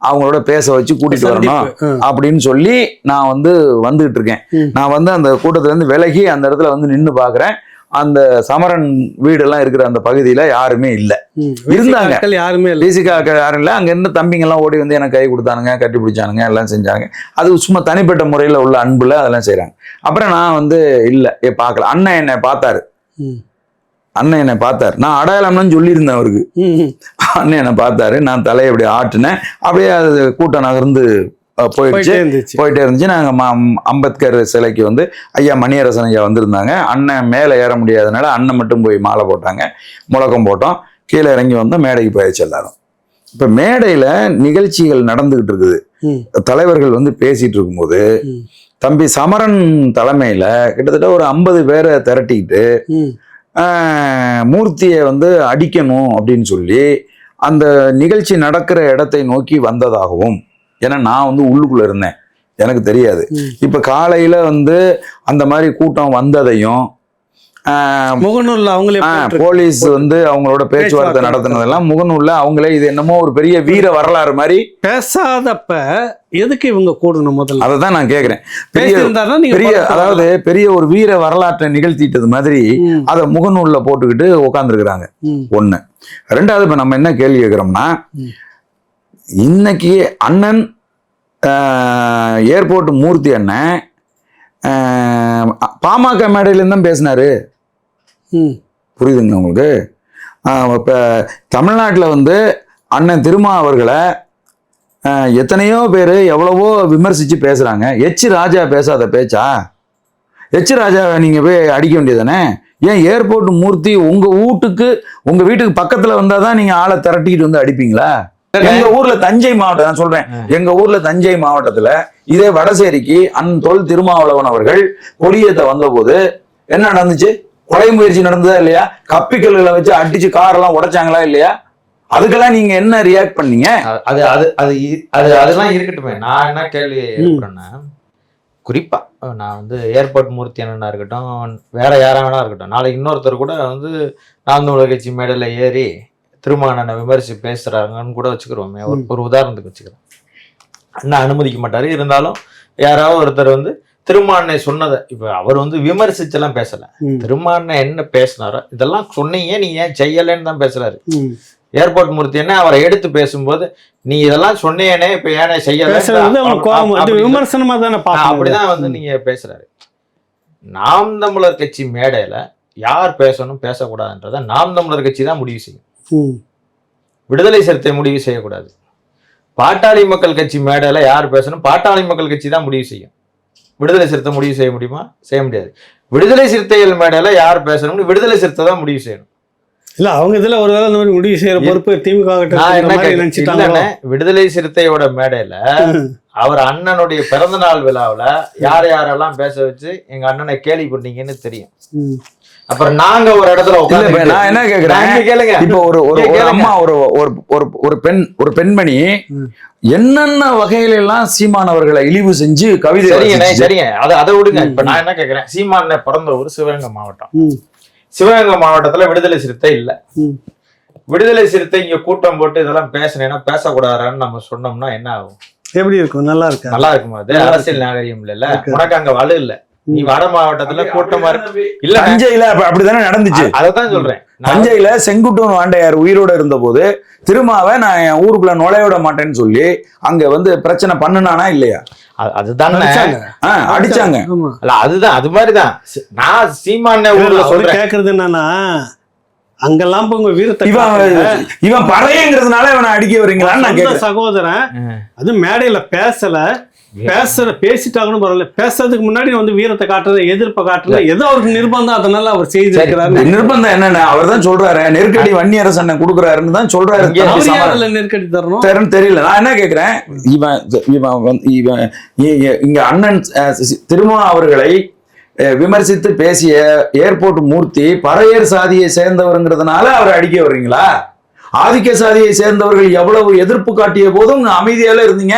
அவங்களோட பேச வச்சு கூட்டிட்டு வரணும் அப்படின்னு சொல்லி நான் வந்து வந்துகிட்டு இருக்கேன். நான் வந்து அந்த கூட்டத்துல இருந்து விலகி அந்த இடத்துல வந்து நின்று பாக்குறேன். அந்த சமரன் வீடெல்லாம் இருக்கிற அந்த பகுதியில யாருமே இல்லை, இருந்தாங்க யாருமே யாரும் இல்லை. அங்க இருந்து தம்பிங்க எல்லாம் ஓடி வந்து எனக்கு கை கொடுத்தானுங்க, கட்டி பிடிச்சானுங்க, எல்லாம் செஞ்சாங்க. அது சும்மா தனிப்பட்ட முறையில உள்ள அன்புல அதெல்லாம் செய்யறாங்க. அப்புறம் நான் வந்து இல்ல பார்க்கல, அண்ணன் என்னை பார்த்தாரு, நான் அடையாளம்னு சொல்லியிருந்தேன் அவருக்கு. அண்ணன் என்னை பார்த்தாரு, நான் தலையை அப்படி ஆட்டினேன், அப்படியே அது கூட்டம் நகர்ந்து போயிட்டே இருந்துச்சு. நாங்க அம்பேத்கர் சிலைக்கு வந்து ஐயா மணியரசன் ஐயா வந்திருந்தாங்க. அண்ணன் மேல ஏற முடியாதனால அண்ணன் மட்டும் போய் மாலை போட்டாங்க, முழக்கம் போட்டோம், கீழே இறங்கி வந்தோம், மேடைக்கு போயிடுச்சு எல்லாரும். இப்ப மேடையில நிகழ்ச்சிகள் நடந்துகிட்டு இருக்குது, தலைவர்கள் வந்து பேசிட்டு இருக்கும்போது தம்பி சமரன் தலைமையில கிட்டத்தட்ட ஒரு 50 பேரை திரட்டிக்கிட்டு மூர்த்தியை வந்து அடிக்கணும் அப்படின்னு சொல்லி அந்த நிகழ்ச்சி நடக்கிற இடத்தை நோக்கி வந்ததாகவும், ஏன்னா நான் வந்து உள்ளுக்குள்ள இருந்தேன், எனக்கு தெரியாது. இப்ப காலையில வந்து அந்த மாதிரி கூட்டம் வந்ததையும் முகநூல்ல அவங்களே போலீஸ் வந்து அவங்களோட பேச்சுவார்த்தை நடத்தினதெல்லாம் முகநூல்ல அவங்களே இது என்னமோ ஒரு பெரிய வீர வரலாறு மாதிரி பேசாதப்ப எதுக்கு இவங்க கூடணும் முதல்ல? அதைதான் நான் கேக்குறேன். பெரிய அதாவது பெரிய ஒரு வீர வரலாற்றை நிகழ்த்திட்டது மாதிரி அதை முகநூல்ல போட்டுக்கிட்டு உட்காந்துருக்குறாங்க. ஒண்ணு. ரெண்டாவது இப்ப நம்ம என்ன கேள்வி கேட்கிறோம்னா, இன்னைக்கு அண்ணன் ஏர்போர்ட் மூர்த்தி அண்ணன் பாமக மேடையிலேருந்து தான் பேசினாரு. புரியுதுங்க உங்களுக்கு? இப்போ தமிழ்நாட்டில் வந்து அண்ணன் திருமா அவர்களை எத்தனையோ பேர் எவ்வளவோ விமர்சித்து பேசுகிறாங்க. எச் ராஜா பேசாத பேச்சா? எச் ராஜாவை நீங்கள் போய் அடிக்க வேண்டியதானே? ஏன் ஏர்போர்ட் மூர்த்தி உங்கள் வீட்டுக்கு பக்கத்தில் வந்தால் தான் நீங்கள் ஆளை திரட்டிக்கிட்டு வந்து அடிப்பீங்களா? எங்க ஊர்ல தஞ்சை மாவட்டம், நான் சொல்றேன், எங்க ஊர்ல தஞ்சை மாவட்டத்துல இதே வடசேரிக்கு தொல் திருமாவளவன் அவர்கள் கொடியேற்ற வந்த போது என்ன நடந்துச்சு? கொலை முயற்சி நடந்ததா இல்லையா? கப்பிக்கல்களை வச்சு அடிச்சு காரெல்லாம் உடைச்சாங்களா இல்லையா? அதுக்கெல்லாம் நீங்க என்ன ரியாக்ட் பண்ணீங்க? அதெல்லாம் இருக்கட்டுமே. நான் என்ன கேள்வி எழுப்புறேன்னா, குறிப்பா நான் வந்து ஏர்போர்ட் மூர்த்தி அண்ணனா இருக்கட்டும், வேற யாரா வேணா இருக்கட்டும், நாளைக்கு இன்னொருத்தர் கூட வந்து நாம் தமிழர் கட்சி மேடையில ஏறி திருமாவளவனை விமர்சி பேசுறாங்கன்னு கூட வச்சுக்கிறோமே. ஒரு உதாரணத்துக்கு வச்சுக்கிறேன். அண்ணா அனுமதிக்க மாட்டாரு. இருந்தாலும் யாராவது ஒருத்தர் வந்து திருமாவளவனை சொன்னதை, இப்ப அவர் வந்து விமர்சிச்செல்லாம் பேசல, திருமாவளவன் என்ன பேசினாரோ இதெல்லாம் சொன்னீங்க, நீ ஏன் செய்யலன்னு தான் பேசுறாரு. ஏர்போர்ட் மூர்த்தி என்ன அவரை எடுத்து பேசும்போது, நீ இதெல்லாம் சொன்னேனே இப்ப ஏனே செய்யல, விமர்சனமா தானே அப்படிதான் வந்து நீங்க பேசுறாரு. நாம் தமிழர் கட்சி மேடையில யார் பேசணும் பேசக்கூடாதுன்றத நாம் தமிழர் கட்சி தான் முடிவு செய்யும். விடுதலை சிறுத்தை முடிவு செய்யக்கூடாது. பாட்டாளி மக்கள் கட்சி மேடையில யார் பேசணும் பாட்டாளி மக்கள் கட்சி தான் முடிவு செய்யும். விடுதலை சிறுத்தை முடிவு செய்ய முடியுமா? செய்ய முடியாது. விடுதலை சிறுத்தைகள் மேடையில யார் பேசணும்னு விடுதலை சிறுத்தை தான் முடிவு செய்யணும். இல்ல அவங்க இதுல ஒருவேளை இந்த மாதிரி முடிவு செய்யற பொறுப்பு திமுக. விடுதலை சிறுத்தையோட மேடையில அவர் அண்ணனுடைய பிறந்த நாள் விழாவில் யார் யாரெல்லாம் பேச வச்சு எங்க அண்ணனை கேலி பண்ணீங்கன்னு தெரியும். அப்புறம் நாங்க ஒரு இடத்துல நான் என்ன கேக்குறேன், இப்ப ஒரு அம்மா ஒரு பெண்மணி என்னென்ன வகையில எல்லாம் சீமானவர்களை இழிவு செஞ்சு கவிதை. சரிங்க, அதை விடுங்க. இப்ப நான் என்ன கேக்குறேன், சீமான பிறந்த ஊர் சிவகங்கை மாவட்டம். சிவகங்கை மாவட்டத்துல விடுதலை சிறுத்தை இல்ல. விடுதலை சிறுத்தை இங்க கூட்டம் போட்டு இதெல்லாம் பேசினேன்னா பேசக்கூடாதுன்னு நம்ம சொன்னோம்னா என்ன ஆகும்? எப்படி இருக்கும்? நல்லா இருக்கு. நல்லா இருக்குமா? அது அரசியல் நாகரிகம் இல்ல. உனக்கு அங்க வலு இல்ல. நீ வட மாவட்டத்துல கூட்டமா இல்ல. தஞ்சையில அப்படித்தானே நடந்துச்சு. அதான் சொல்றேன். தஞ்சையில செங்குட்டுவன் வாண்டையார் உயிரோட இருந்த போது திருமாவை நான் என் ஊருக்குள்ள நுழைய விட மாட்டேன்னு சொல்லி அங்க வந்து பிரச்சனை பண்ணுனானா இல்லையா? அதுதான் அடிச்சாங்க. அதுதான் அது மாதிரிதான் நான் சீமான ஊர்ல சொல்றேன். கேக்குறது என்னன்னா, அங்கெல்லாம் உங்க வீரத்தை இவன் பறையங்கிறதுனால இவனை அடிக்க வரீங்களான்னு நான் கேட்கிறேன். சகோதரன் அது மேடையில பேசிட்டாங்கன்னு பரவாயில்ல, பேசுறதுக்கு முன்னாடி வந்து வீரத்தை காட்டுறது, எதிர்ப்பை காட்டுறது, ஏதோ அவருக்கு நிர்பந்தம், அதனால அவர் செய்திருக்கிறாரு. நிர்பந்தம் என்னன்னா அவர் தான் சொல்றாரு, நெருக்கடி வன்னியரசு அண்ணன் கொடுக்குறாருன்னு தான் சொல்றாரு. நெருக்கடி தரணும் தெரியல. நான் என்ன கேட்கிறேன், இவன் இங்க அண்ணன் திருமா அவர்களை விமர்சித்து பேசிய ஏர்போர்ட் மூர்த்தி பறையர் சாதியை சேர்ந்தவருங்கிறதுனால அவரை அடிக்க வர்றீங்களா? ஆதிக்க சாதியை சேர்ந்தவர்கள் எவ்வளவு எதிர்ப்பு காட்டிய போதும் அமைதியால இருந்தீங்க.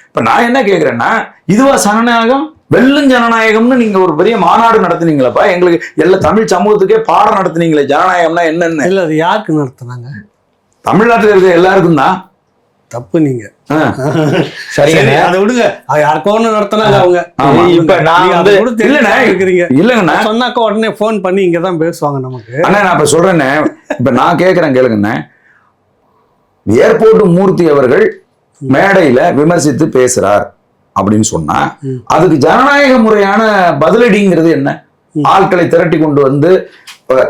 இப்ப நான் என்ன கேக்குறேன்னா, இதுவா ஜனநாயகம்? வெள்ளும் ஜனநாயகம்னு நீங்க ஒரு பெரிய மாநாடு நடத்துனீங்களப்பா, எங்களுக்கு எல்லா தமிழ் சமூகத்துக்கே பாடம் நடத்துனீங்களே. ஜனநாயகம்னா என்னன்னு? இல்ல, அது யாருக்கு நடத்துனாங்க? தமிழ்நாட்டில் இருக்க எல்லாருக்கும் தான். தப்பு நீங்க. சரி, அதை விடுங்க. யாருக்கோ ஒண்ணு நடத்தினாங்க அவங்க. இப்ப நான் இல்லைங்கண்ணா சொன்னாக்கா உடனே போன் பண்ணி இங்கதான் பேசுவாங்க நமக்கு. அண்ணா நான் இப்ப சொல்றேன்னு, இப்ப நான் கேட்கிறேன் கேளுங்கண்ணே. ஏர்போர்ட் மூர்த்தி அவர்கள் மேடையில விமர்சித்து பேசுறார் அப்படின்னு சொன்னா அதுக்கு ஜனநாயக முறையான பதிலடிங்கிறது என்ன? ஆட்களை திரட்டி கொண்டு வந்து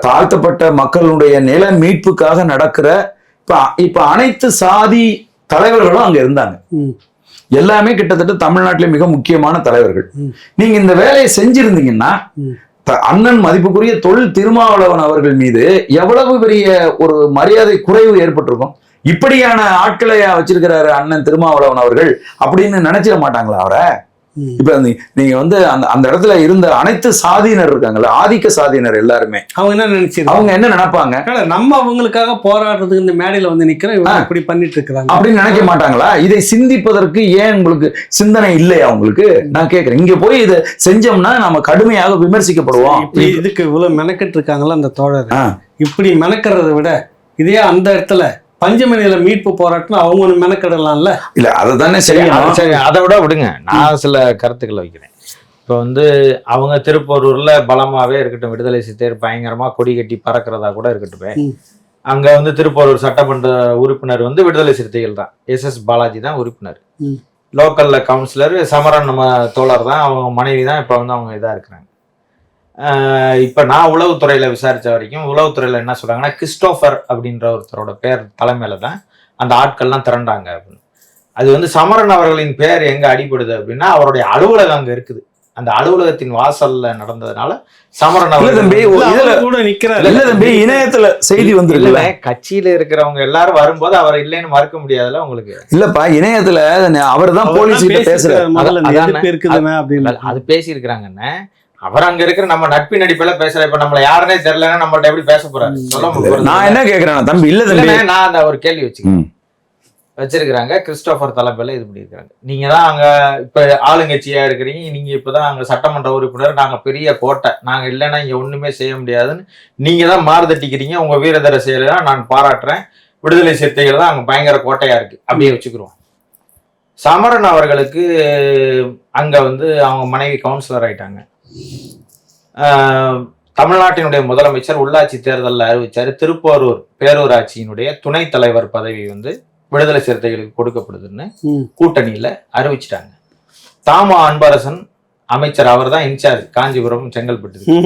தாழ்த்தப்பட்ட மக்களுடைய நில மீட்புக்காக நடக்கிற இப்ப அனைத்து சாதி தலைவர்களும் அங்க இருந்தாங்க. எல்லாமே கிட்டத்தட்ட தமிழ்நாட்டிலே மிக முக்கியமான தலைவர்கள். நீங்க இந்த வேலையை செஞ்சிருந்தீங்கன்னா அண்ணன் மதிப்புக்குரிய தொல் திருமாவளவன் அவர்கள் மீது எவ்வளவு பெரிய ஒரு மரியாதை குறைவு ஏற்பட்டிருக்கும். இப்படியான ஆட்களை வச்சிருக்கிறாரு அண்ணன் திருமாவளவன் அவர்கள் அப்படின்னு நினைச்சிட மாட்டாங்களா அவரை? இப்ப நீங்க வந்து அந்த அந்த இடத்துல இருந்த அனைத்து சாதியினர் இருக்காங்கல்ல, ஆதிக்க சாதியினர் எல்லாருமே அவங்க என்ன நினைச்சிருக்காங்க, அவங்க என்ன நினைப்பாங்க, நம்ம அவங்களுக்காக போராடுறதுக்கு இந்த மேடையில வந்து நிக்கிறோம், இவங்க இப்படி பண்ணிட்டு இருக்காங்க அப்படின்னு நினைக்க மாட்டாங்களா? இதை சிந்திப்பதற்கு ஏன் உங்களுக்கு சிந்தனை இல்லையா உங்களுக்கு? நான் கேக்குறேன். இங்க போய் இதை செஞ்சோம்னா நம்ம கடுமையாக விமர்சிக்கப்படுவோம். இப்படி இதுக்கு இவ்வளவு மெனக்கெட்டு இருக்காங்களா அந்த தோழர், இப்படி மெனக்கிறத விட இதே அந்த இடத்துல பஞ்சமணியில மீட்பு போராட்டம் அவங்க ஒண்ணு மெனக்கிடலாம்ல. இல்ல அதுதானே சரி, அதை விட விடுங்க, நான் சில கருத்துக்களை வைக்கிறேன். இப்போ வந்து அவங்க திருப்பூரூர்ல பலமாவே இருக்கட்டும், விடுதலை சிறுத்தைகள் பயங்கரமா கொடி கட்டி பறக்கிறதா கூட இருக்கட்டும், அங்க வந்து திருப்பூரூர் சட்டமன்ற உறுப்பினர் வந்து விடுதலை சிறுத்தைகள் தான், SS பாலாஜி தான் உறுப்பினர். லோக்கல்ல கவுன்சிலர் சமரன் நம்ம தோழர் தான், அவங்க மனைவி தான் இப்ப வந்து அவங்க இதா இருக்கிறாங்க. இப்ப நான் உளவுத்துறையில விசாரிச்ச வரைக்கும் உளவுத்துறையில என்ன சொல்றாங்கன்னா, கிறிஸ்டோபர் அப்படின்ற ஒருத்தரோட பேர் தலைமையில தான் அந்த ஆட்கள்லாம் திரண்டாங்க அப்படின்னு. அது வந்து சமரன் அவர்களின் பேர் எங்க அடிபடுது அப்படின்னா, அவருடைய அலுவலகம் அங்க இருக்குது, அந்த அலுவலகத்தின் வாசல்ல நடந்ததுனால சமரன் தம்பி இணையத்துல செய்தி வந்துருக்குல்ல, கட்சியில இருக்கிறவங்க எல்லாரும் வரும்போது அவர் இல்லைன்னு மறுக்க முடியாதுல்ல உங்களுக்கு. இல்லப்பா, இணையத்துல அவர் தான் போலீஸ் கிட்ட பேசுறாரு, அது பேசி இருக்கிறாங்கன்னு அவர் அங்க இருக்கிற நம்ம நட்பின் அடிப்படையில பேசுற. இப்ப நம்மள யாருன்னே தெரியலன்னா நம்மள்ட்ட எப்படி பேச போறாரு சொல்ல முடியும். நான் என்ன கேக்குறேன் தம்பி, இல்ல நான் அந்த ஒரு கேள்வி வச்சிருக்கிறாங்க. கிறிஸ்டோபர் தலைமையில இது பண்ணிருக்காங்க. நீங்க தான் அங்க இப்ப ஆளுங்கட்சியா இருக்கிறீங்க, நீங்க இப்பதான் அங்க சட்டமன்ற உறுப்பினர், நாங்க பெரிய கோட்டை, நாங்க இல்லைன்னா இங்க ஒண்ணுமே செய்ய முடியாதுன்னு நீங்க தான் மாறுதட்டிக்கிறீங்க. உங்க வீரதர செயலாம் நான் பாராட்டுறேன். விடுதலை சிறுத்தைகள் தான் அங்க பயங்கர கோட்டையா இருக்கு, அப்படியே வச்சுக்கிறோம். சமரன் அவர்களுக்கு அங்க வந்து அவங்க மனைவி கவுன்சிலர் ஆயிட்டாங்க. தமிழ்நாட்டினுடைய முதலமைச்சர் உள்ளாட்சி தேர்தலில் அறிவிச்சாரு, திருப்போரூர் பேரூராட்சியினுடைய துணைத் தலைவர் பதவி வந்து விடுதலை சிறுத்தைகளுக்கு கொடுக்கப்படுதுன்னு கூட்டணியில அறிவிச்சிட்டாங்க. தாமா அன்பரசன் அமைச்சர், அவர் தான் இன்சார்ஜ் காஞ்சிபுரம் செங்கல்பட்டு.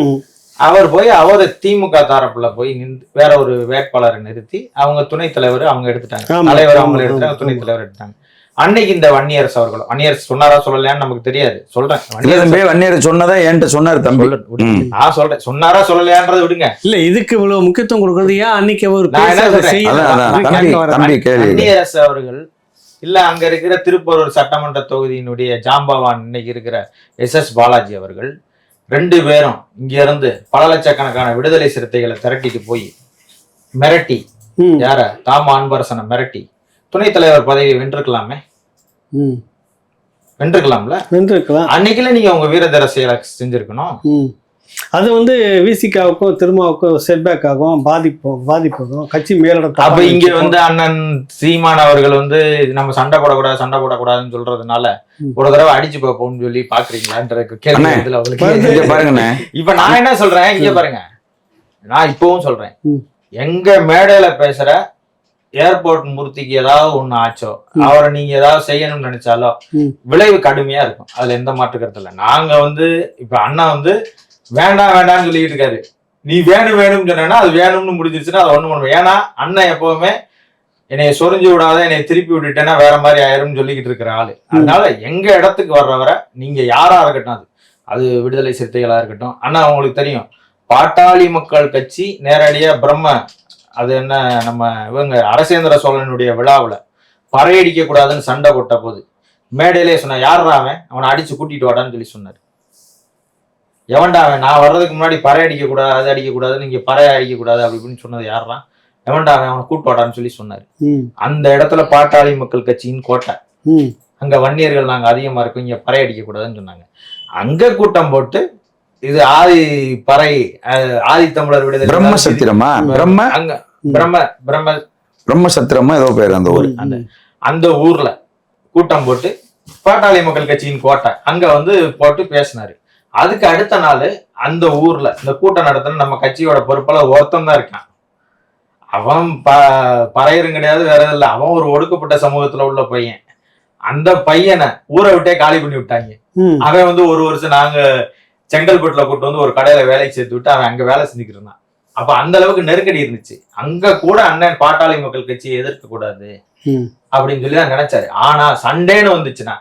அவர் போய் அவர் திமுக தரப்புல போய் வேற ஒரு வேட்பாளரை நிறுத்தி அவங்க துணைத் தலைவர் அவங்க எடுத்துட்டாங்க, தலைவர் அவங்களை எடுத்துட்டாங்க, துணைத் தலைவர் எடுத்தாங்க. அன்னைக்கு இந்த வன்னியரசு அவர்களும், வன்னியரசு சொன்னாரா சொல்லலையான்னு நமக்கு தெரியாது, சொல்றேன். வன்னியரசு சொன்னதா என்கிட்ட சொன்னாரு தம்பி, நான் சொல்றேன், சொன்னாரா சொல்லலையான்றதை விடுங்க. இல்ல இதுக்கு இவ்வளவு முக்கியத்துவம் கொடுக்கறது ஏன் அன்னைக்கு ஒரு வன்னியரசு அவர்கள் இல்ல அங்க இருக்கிற திருப்பூரூர் சட்டமன்ற தொகுதியினுடைய ஜாம்பவான் இன்னைக்கு இருக்கிற SS பாலாஜி அவர்கள் 2 பேரும் இங்க இருந்து பல லட்சக்கணக்கான விடுதலை சிறுத்தைகளை திரட்டிட்டு போய் மிரட்டி, யார தாமா அன்பரசனை மிரட்டி துணைத் தலைவர் பதவியை வென்றிருக்கலாமே, வென்றிருக்கலாம்ல, வென்றிருக்கலாம். அன்னைக்குல நீங்க உங்க வீரதர செயலை செஞ்சிருக்கணும். அது வந்து விசிகாவுக்கும் திருமாவுக்கும் செட்பேக் ஆகும், பாதிப்பும் கட்சி மேலிடம். அப்ப இங்க வந்து அண்ணன் சீமான் அவர்கள் வந்து நம்ம சண்டை போடக்கூடாதுன்னு சொல்றதுனால ஒரு தடவை அடிச்சு பார்ப்போம்னு சொல்லி பாக்குறீங்களான்ற கேள்வி இதுல அவங்களுக்கு பாருங்க. இப்ப நான் என்ன சொல்றேன், இங்க பாருங்க, நான் இப்பவும் சொல்றேன், எங்க மேடையில பேசுற ஏர்போர்ட் மூர்த்திக்கு ஏதாவது ஒண்ணு ஆச்சோ, அவரை நீங்க ஏதாவது செய்யணும்னு நினைச்சாலோ விளைவு கடுமையா இருக்கும், அதுல எந்த மாற்று கருத்து இல்லை. நாங்க வந்து இப்ப அண்ணா வந்து வேண்டாம்னு சொல்லிட்டு இருக்காரு, நீ வேணும்னு சொன்னா அது வேணும்னு முடிஞ்சிருச்சுன்னா அது ஒண்ணு பண்ணுவேன். ஏன்னா அண்ணன் எப்பவுமே என்னைய சொரிஞ்சு விடாத, என்னைய திருப்பி விட்டுட்டேன்னா வேற மாதிரி ஆயிரும்னு சொல்லிக்கிட்டு இருக்கிற ஆளு. அதனால எங்க இடத்துக்கு வர்றவரை நீங்க யாரா இருக்கட்டும், அது விடுதலை சிறுத்தைகளா இருக்கட்டும், அண்ணா உங்களுக்கு தெரியும் பாட்டாளி மக்கள் கட்சி நேரடியா அது என்ன நம்ம இவங்க அரசேந்திர சோழனுடைய விழாவில் பறையடிக்க கூடாதுன்னு சண்டை போட்ட போது மேடையிலே சொன்ன, யாரா அவனை அடிச்சு கூட்டிட்டு வாடான்னு சொல்லி சொன்னாரு. எவன்டா அவன், நான் வர்றதுக்கு முன்னாடி பறை அடிக்க கூடாது, அது அடிக்க கூடாது, நீங்க பறைய அடிக்க கூடாது அப்படி இப்படின்னு சொன்னது யாரா, எவன்டா அவனை கூட்டு வாடான்னு சொல்லி சொன்னாரு. அந்த இடத்துல பாட்டாளி மக்கள் கட்சியின் கோட்டை, அங்க வன்னியர்கள் நாங்க அதிகமா இருக்கோம், இங்க பறை அடிக்க கூடாதுன்னு சொன்னாங்க. அங்க கூட்டம் போட்டு இது ஆதி தமிழர் விடுதலை பிரம்மசத்திரமா பிரம்மசத்திரமா ஏதோ பேர் அந்த ஊர், அந்த ஊர்ல கூட்டம் போட்டு பாட்டாளி மக்கள் கட்சியின் கோட்டை அங்க வந்து போட்டு பேசினாரு. அதுக்கு அடுத்த நாள் அந்த ஊர்ல இந்த கூட்டம் நடத்தின நம்ம கட்சியோட பொறுப்பாளர் ஒருத்தன் தான் இருக்கான். அவன் பறையரும் கிடையாது, வேற இல்ல, அவன் ஒரு ஒடுக்கப்பட்ட சமூகத்துல உள்ள பையன். அந்த பையனை ஊரை விட்டே காலி பண்ணி விட்டாங்க. அவன் வந்து ஒரு வருஷம் நாங்க செங்கல்பட்டுல கூட்டு வந்து ஒரு கடையில வேலைக்கு சேர்த்து விட்டு அவன் அங்க வேலை செஞ்சுக்கிட்டு இருந்தான். அப்ப அந்த அளவுக்கு நெருக்கடி இருந்துச்சு. அங்க கூட அண்ணன் பாட்டாளி மக்கள் கட்சியை எதிர்க்க கூடாது அப்படின்னு சொல்லி தான் நினைச்சாரு. ஆனா சண்டேன்னு வந்துச்சுன்னா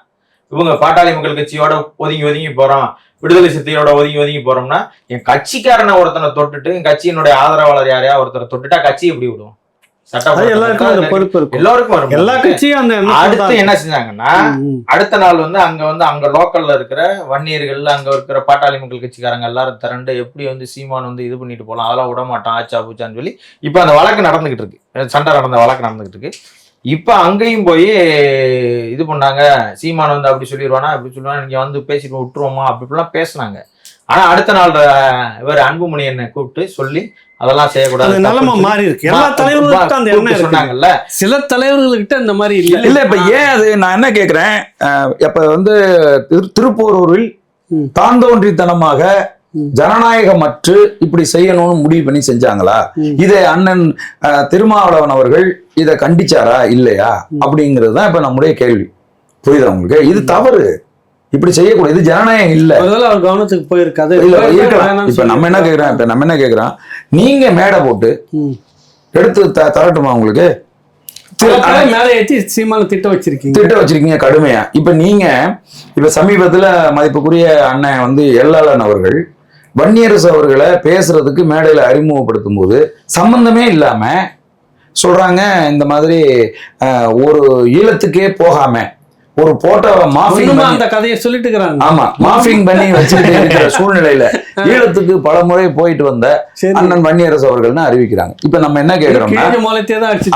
இவங்க பாட்டாளி மக்கள் கட்சியோட ஒதுங்கி போறோம், விடுதலை சிறுத்தையோட ஒதுங்கி போறோம்னா, என் கட்சிக்காரனை ஒருத்தனை தொட்டுட்டு என் கட்சியினுடைய ஆதரவாளர் யாரையா ஒருத்தரை தொட்டுட்டா கட்சி எப்படி விடும் அது எல்லாருக்கும் அந்த பொறுப்பு இருக்கும். எல்லாருக்கும் வரும். எல்லா கட்சியும் அந்த எண்ணத்தோட அடுத்து தான் என்ன செஞ்சாங்கன்னா அடுத்த நாள் வந்து அங்க லோக்கல்ல இருக்கிற வன்னியர்கள், அங்க இருக்கிற பாட்டாளி மக்கள் கட்சிக்காரங்க எல்லாரும் திரண்டு எப்படி வந்து சீமான் வந்து இது பண்ணிட்டு போலாம், அதெல்லாம் விட மாட்டான் ஆச்சா பூச்சான்னு சொல்லி இப்ப அந்த வழக்கு நடந்துகிட்டு இருக்கு, சண்டை நடந்த வழக்கு நடந்துகிட்டு இருக்கு. இப்ப அங்கேயும் போய் இது பண்ணாங்க, சீமான் வந்து அப்படி சொல்லிடுவானா அப்படி சொல்லுவானா, நீங்க வந்து பேசிட்டு விட்டுருவோமா அப்படிலாம் பேசினாங்க. ஆனா அடுத்த நாள் இவர் அன்புமணி என்ன கூப்பிட்டு சொல்லி அதெல்லாம் செய்யக்கூடாது, நிலைமை மாறி இருக்கு. எல்லா தலைவர்களுக்கும் அந்த எண்ணம் சொன்னாங்கல்ல. சில தலைவர்கள்கிட்ட இந்த மாதிரி இல்ல. இப்ப ஏன் அது நான் என்ன கேக்குறேன், இப்ப வந்து திருப்போரூரில் தான் தோன்றித்தனமாக ஜனநாயகமற்று இப்படி செய்யணும்னு முடிவு பண்ணி செஞ்சாங்களா? இதை அண்ணன் திருமாவளவன் அவர்கள் இதை கண்டிச்சாரா இல்லையா அப்படிங்கிறது தான் இப்ப நம்முடைய கேள்வி. புரியுதா உங்களுக்கு? இது தவறு, இப்படி செய்யக்கூடாது, இது ஜனநாயகம் இல்ல. அவர் கவனத்துக்கு போயிருக்காது. இப்ப நம்ம என்ன கேக்குறோம், நீங்க மேடை போட்டு எடுத்து தரட்டுமா உங்களுக்கு? மேல ஏற்றி சீமான திட்ட வச்சிருக்கீங்க கடுமையா. இப்ப நீங்க இப்ப சமீபத்துல மதிப்புக்குரிய அண்ணன் வந்து எல்எல்என் அவர்கள் வன்னியரசு அவர்களை பேசுறதுக்கு மேடையில அறிமுகப்படுத்தும் போது சம்பந்தமே இல்லாம சொல்றாங்க, இந்த மாதிரி ஒரு ஈழத்துக்கே போகாம ஒரு போட்டோவை அந்த கதையை சொல்லிட்டு இருக்கிறாங்க. ஆமா, மாஃபிங் பண்ணி வச்சுட்டு இருக்கிற சூழ்நிலையில ஈழத்துக்கு பல முறை போயிட்டு வந்த அண்ணன் வன்னியரசு அவர்கள்னு அறிவிக்கிறாங்க. இப்ப நம்ம என்ன கேக்குறோம்னா,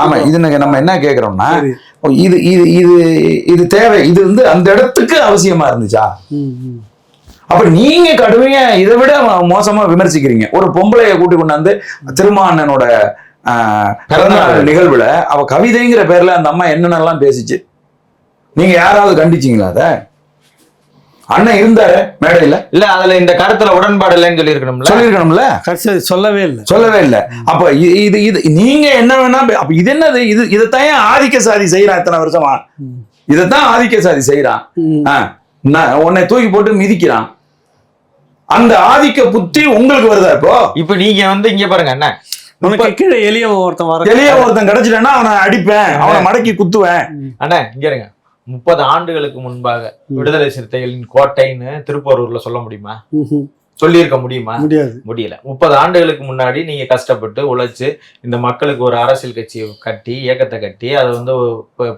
ஆமா, இது நம்ம என்ன கேக்குறோம்னா, இது இது இது இது தேவை, இது வந்து அந்த இடத்துக்கு அவசியமா இருந்துச்சா? அப்ப நீங்க கடுமையா இதை விட மோசமா விமர்சிக்கிறீங்க. ஒரு பொம்பளைய கூட்டி கொண்டாந்து திருமாவண்ணனோட பிறந்தநாள் நிகழ்வுல அவ கவிதைங்கிற பேர்ல அந்த அம்மா என்னென்னலாம் பேசிச்சு, நீங்க யாராவது கண்டிச்சீங்களா? அத அண்ணன் இருந்தாரு மேடையில, இல்ல அதுல இந்த கருத்துல உடன்பாடு இல்லைன்னு சொல்லிருக்கணும்ல. சொல்லவே இல்லை. அப்ப இது இது நீங்க என்ன வேணா, அப்ப இது என்னது? இதைத்தான் ஆதிக்க சாதி செய்யறான் இத்தனை வருஷமா, இதைத்தான் ஆதிக்க சாதி செய்யறான். உன்னை தூக்கி போட்டு மிதிக்கிறான். அந்த ஆதிக்க புத்தி உங்களுக்கு வருதா? இப்ப நீங்க வந்து இங்க பாருங்க, என்ன கீழே எளிய ஒருத்தன் கிடைச்சிட்டேன்னா அவனை அடிப்பேன், அவனை மடக்கி குத்துவேன். அண்ணா இங்க இருங்க, 30 ஆண்டுகளுக்கு முன்பாக விடுதலை சிறுத்தைகளின் கோட்டைன்னு திருப்போரூர்ல சொல்ல முடியுமா? சொல்லியிருக்க முடியுமா? முடியல. 30 ஆண்டுகளுக்கு முன்னாடி நீங்க கஷ்டப்பட்டு உழைச்சு இந்த மக்களுக்கு ஒரு அரசியல் கட்சியை கட்டி, இயக்கத்தை கட்டி, அதை வந்து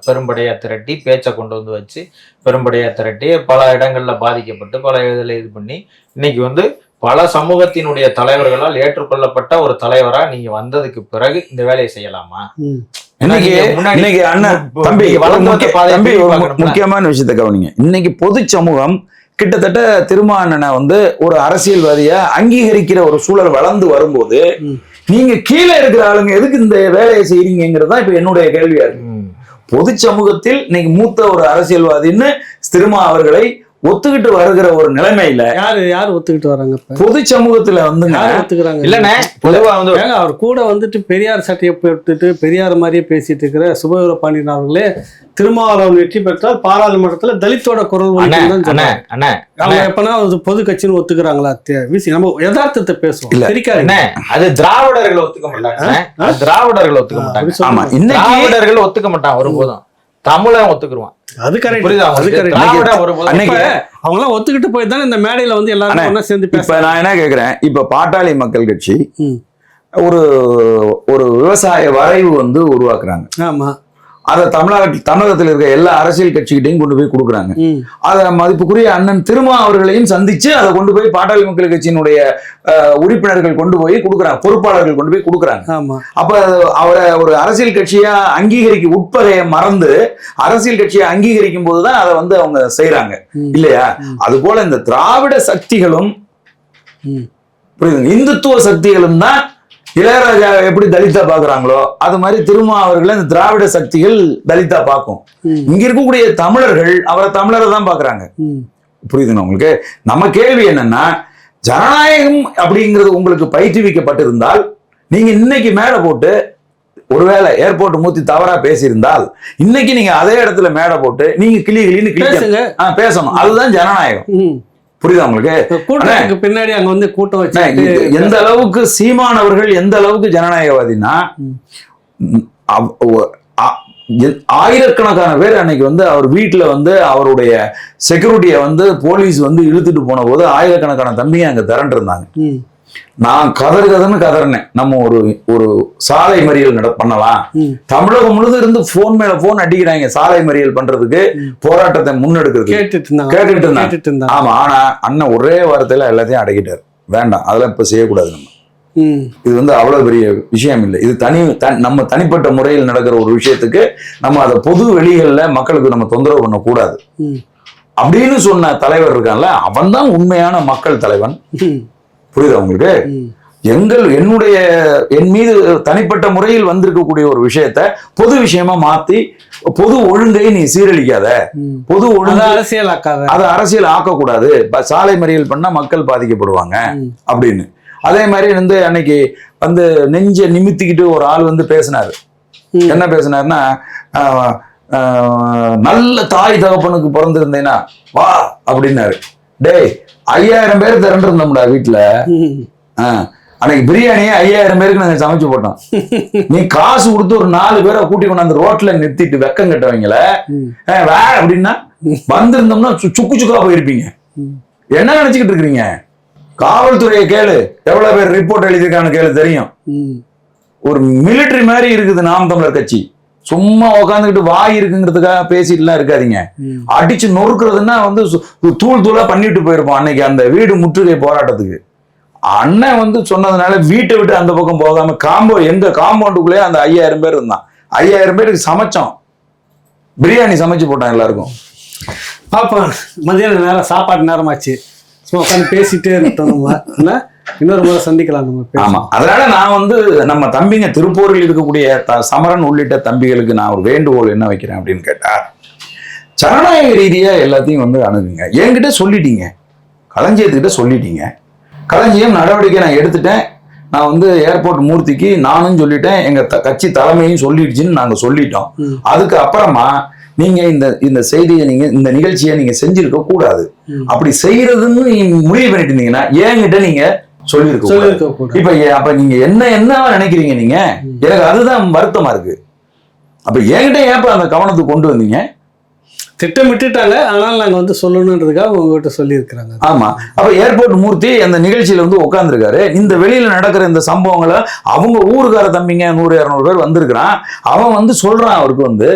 பெரும்படையா திரட்டி, பேச்சை கொண்டு வந்து வச்சு பெரும்படையா திரட்டி, பல இடங்கள்ல பாதிக்கப்பட்டு பல இதில் இது பண்ணி இன்னைக்கு வந்து பல சமூகத்தினுடைய தலைவர்களால் ஏற்றுக்கொள்ளப்பட்ட ஒரு தலைவரா நீங்க வந்ததுக்கு பிறகு இந்த வேலையை செய்யலாமா? இன்னைக்கு அண்ணன் தம்பி முக்கியமான விஷயத்தை கவனிங்க. இன்னைக்கு பொது சமூகம் கிட்டத்தட்ட திருமாவண்ணனை வந்து ஒரு அரசியல்வாதியா அங்கீகரிக்கிற ஒரு சூழல் வளர்ந்து வரும்போது நீங்க கீழே இருக்கிற ஆளுங்க எதுக்கு இந்த வேலையை செய்யறீங்கிறதா இப்ப என்னுடைய கேள்வியா இருக்கு. பொது சமூகத்தில் இன்னைக்கு மூத்த ஒரு அரசியல்வாதின்னு திருமா அவர்களை ஒத்துக்கிட்டு வருகிற ஒரு நிலைமையில யாரு ஒத்துக்கிட்டு வராங்க? பொது சமூகத்துல வந்து ஒத்துக்கிறாங்க இல்லன்னா பொதுவா வந்து அவர் கூட வந்துட்டு பெரியார் சட்டையை போட்டுட்டு பெரியார் மாதிரியே பேசிட்டு இருக்கிற சுபவீர பாண்டியன் அவர்களே திருமாவளவன் வெற்றி பெற்றால் பாராளுமன்றத்துல தலித்தோட குரல் எப்பனா பொது கட்சின்னு ஒத்துக்கிறாங்களா? நம்ம யதார்த்தத்தை பேசுவோம். அது திராவிடர்கள் ஒத்துக்க மாட்டாங்க, திராவிடர்கள் ஒத்துக்க மாட்டாங்க, திராவிடர்கள் ஒத்துக்க மாட்டான் ஒருபோதும். தமிழன் ஒத்துக்குருவான். அது கரெக்ட். அவங்க எல்லாம் ஒத்துக்கிட்டு போய் தானே இந்த மேடையில வந்து எல்லாரும் ஒண்ணா சேர்ந்து இப்ப நான் என்ன கேக்குறேன், இப்ப பாட்டாளி மக்கள் கட்சி ஒரு ஒரு விவசாய வரைவு வந்து உருவாக்குறாங்க. ஆமா, அதை தமிழகத்தில் இருக்க எல்லா அரசியல் கட்சிகிட்டையும் கொண்டு போய் கொடுக்குறாங்க. அதை மதிப்புக்குரிய அண்ணன் திருமா அவர்களையும் சந்திச்சு அதை கொண்டு போய் பாட்டாளி மக்கள் கட்சியினுடைய உறுப்பினர்கள் கொண்டு போய் கொடுக்குறாங்க, பொறுப்பாளர்கள் கொண்டு போய் கொடுக்குறாங்க. அப்ப அவரை ஒரு அரசியல் கட்சியா அங்கீகரிக்க உட்பகையை மறந்து அரசியல் கட்சியை அங்கீகரிக்கும் போதுதான் அதை வந்து அவங்க செய்யறாங்க இல்லையா? அது போல இந்த திராவிட சக்திகளும் இந்துத்துவ சக்திகளும் தான் இளையராஜா எப்படி தலிதா பாக்குறாங்களோ அது மாதிரி திருமா அவர்களை இந்த திராவிட சக்திகள் தலிதா பார்க்கும். இங்க இருக்கக்கூடிய தமிழர்கள் அவரை தமிழரை தான் பாக்குறாங்க. புரியுதுங்க உங்களுக்கு? நம்ம கேள்வி என்னன்னா, ஜனநாயகம் அப்படிங்கிறது உங்களுக்கு பயிற்றுவிக்கப்பட்டிருந்தால் நீங்க இன்னைக்கு மேடை போட்டு ஒருவேளை ஏர்போர்ட் மூத்தி தவறா பேசியிருந்தால் இன்னைக்கு நீங்க அதே இடத்துல மேடை போட்டு நீங்க கிளின்னு பேசணும். அதுதான் ஜனநாயகம். புரியுதா உங்களுக்கு? கூட்டத்துக்கு பின்னாடி அங்க வந்து கூட்டம் வச்சு எந்த அளவுக்கு சீமான் அவர்கள் எந்த அளவுக்கு ஜனநாயகவாதினா, ஆயிரக்கணக்கான பேர் அன்னைக்கு வந்து அவர் வீட்டுல வந்து அவருடைய செக்யூரிட்டியை வந்து போலீஸ் வந்து இழுத்துட்டு போன போது ஆயிரக்கணக்கான தம்பிங்க அங்க திரண்டு இருந்தாங்க. நான் கதறுன்னு கதறினேன். நம்ம ஒரு சாலை மறியல் பண்ணலாம். தமிழகம் முழுதும் இருந்து போன் மேல போன் அடிக்கிறாங்க சாலை மறியல் பண்றதுக்கு, போராட்டத்தை முன்னெடுக்கிறது கேட்டுட்டு இருந்தாங்க. ஆமா, ஆனா அண்ணன் ஒரே வாரத்துல எல்லாத்தையும் அடக்கிட்டாரு. வேண்டாம், அதெல்லாம் இப்ப செய்யக்கூடாது. நம்ம இது வந்து அவ்வளவு பெரிய விஷயம் இல்லை. இது நம்ம தனிப்பட்ட முறையில் நடக்கிற ஒரு விஷயத்துக்கு நம்ம அதை பொது வெளிகள்ல மக்களுக்கு நம்ம தொந்தரவு பண்ணக்கூடாது அப்படின்னு சொன்ன தலைவர் இருக்கான்ல, அவன் தான் உண்மையான மக்கள் தலைவன். புரியுதா உங்களுக்கு? என் மீது தனிப்பட்ட முறையில் வந்திருக்கக்கூடிய ஒரு விஷயத்த பொது விஷயமா மாத்தி பொது ஒழுங்கை நீ சீரழிக்காத, பொது ஒழுங்கு அரசியல் அதை அரசியல் ஆக்கக்கூடாது, சாலை மறியல் பண்ணா மக்கள் பாதிக்கப்படுவாங்க அப்படின்னு. அதே மாதிரி வந்து அன்னைக்கு வந்து நெஞ்ச நிமித்திக்கிட்டு ஒரு ஆள் வந்து பேசினாரு. என்ன பேசினாருன்னா, நல்ல தாய் தகப்பனுக்கு பிறந்திருந்தேன்னா வா அப்படின்னாரு. டேய், 5000 பேர் திரண்டிருந்தோம்டா வீட்டுல. அன்னைக்கு பிரியாணியே 5000 பேருக்கு நாங்க சமைச்சு போட்டோம். நீ காசு கொடுத்து ஒரு 4 பேரை கூட்டி கொண்டாந்து ரோட்ல நிறுத்திட்டு வெக்கம் கட்டவங்கள வே அப்படின்னா வந்திருந்தோம்னா சுக்கு சுக்கா போயிருப்பீங்க. என்ன நினைச்சுக்கிட்டு இருக்கிறீங்க? காவல்துறையை கேளு, எவ்வளவு பேர் ரிப்போர்ட் எழுதியிருக்கான்னு கேளு, தெரியும். ஒரு மிலிட்டரி மாதிரி இருக்குது நாம் தமிழர் கட்சி. சும்மா உக்காந்துக்கிட்டு வாய் இருக்குங்கிறதுக்காக பேசிட்டுலாம் இருக்காதீங்க. அடிச்சு நொறுக்குறதுன்னா வந்து தூள் தூளா பண்ணிட்டு போயிருப்போம் அன்னைக்கு அந்த வீடு முற்றுகை போராட்டத்துக்கு. அண்ணன் வந்து சொன்னதுனால வீட்டை விட்டு அந்த பக்கம் போகாம எங்க காம்பவுண்டுக்குள்ளேயே அந்த 5000 பேர் இருந்தான். 5000 பேருக்கு சமைச்சோம், பிரியாணி சமைச்சு போட்டான் எல்லாருக்கும். பாப்பா மதியான நேரம் சாப்பாட்டு நேரமாச்சு, உட்காந்து பேசிட்டே இருக்கட்டும். நம்ம இன்னொரு முறை சந்திக்கலாம் நம்ம. ஆமா, அதனால நான் வந்து நம்ம தம்பிங்க திருப்பூரில் இருக்கக்கூடிய சமரன் உள்ளிட்ட தம்பிகளுக்கு நான் ஒரு வேண்டுகோள் என்ன வைக்கிறேன் அப்படின்னு கேட்டா, ஜனநாயக ரீதியா எல்லாத்தையும் வந்து அணுகுங்க. என்கிட்ட சொல்லிட்டீங்க, களஞ்சியத்துக்கிட்ட சொல்லிட்டீங்க, களஞ்சியம் நடவடிக்கை நான் எடுத்துட்டேன். நான் வந்து ஏர்போர்ட் மூர்த்திக்கு நானும் சொல்லிட்டேன், எங்க கட்சி தலைமையும் சொல்லிடுச்சுன்னு நாங்க சொல்லிட்டோம். அதுக்கு அப்புறமா நீங்க இந்த செய்தியை இந்த நிகழ்ச்சியை நீங்க செஞ்சிருக்க கூடாது. அப்படி செய்யறதுன்னு நீங்க முடிவு பண்ணிட்டு இருந்தீங்கன்னா என்கிட்ட நீங்க சொல்லிருக்க. அப்ப நீங்க என்ன நினைக்கிறீங்க? நீங்க எனக்கு அதுதான் வருத்தமா இருக்கு. அப்ப என்கிட்ட ஏப்ப அந்த கவனத்துக்கு கொண்டு வந்தீங்க? திட்டமிட்டுட்டாங்க, ஆனால் நாங்க வந்து சொல்லணுன்றதுக்காக உங்ககிட்ட சொல்லி இருக்கிறாங்க. ஆமா, அப்ப ஏர்போர்ட் மூர்த்தி அந்த நிகழ்ச்சியில வந்து உட்கார்ந்துருக்காரு. இந்த வெளியில நடக்கிற இந்த சம்பவங்களை அவங்க ஊருக்கார தம்பிங்க 100-200 பேர் வந்திருக்கிறான். அவன் வந்து சொல்றான், அவருக்கு வந்து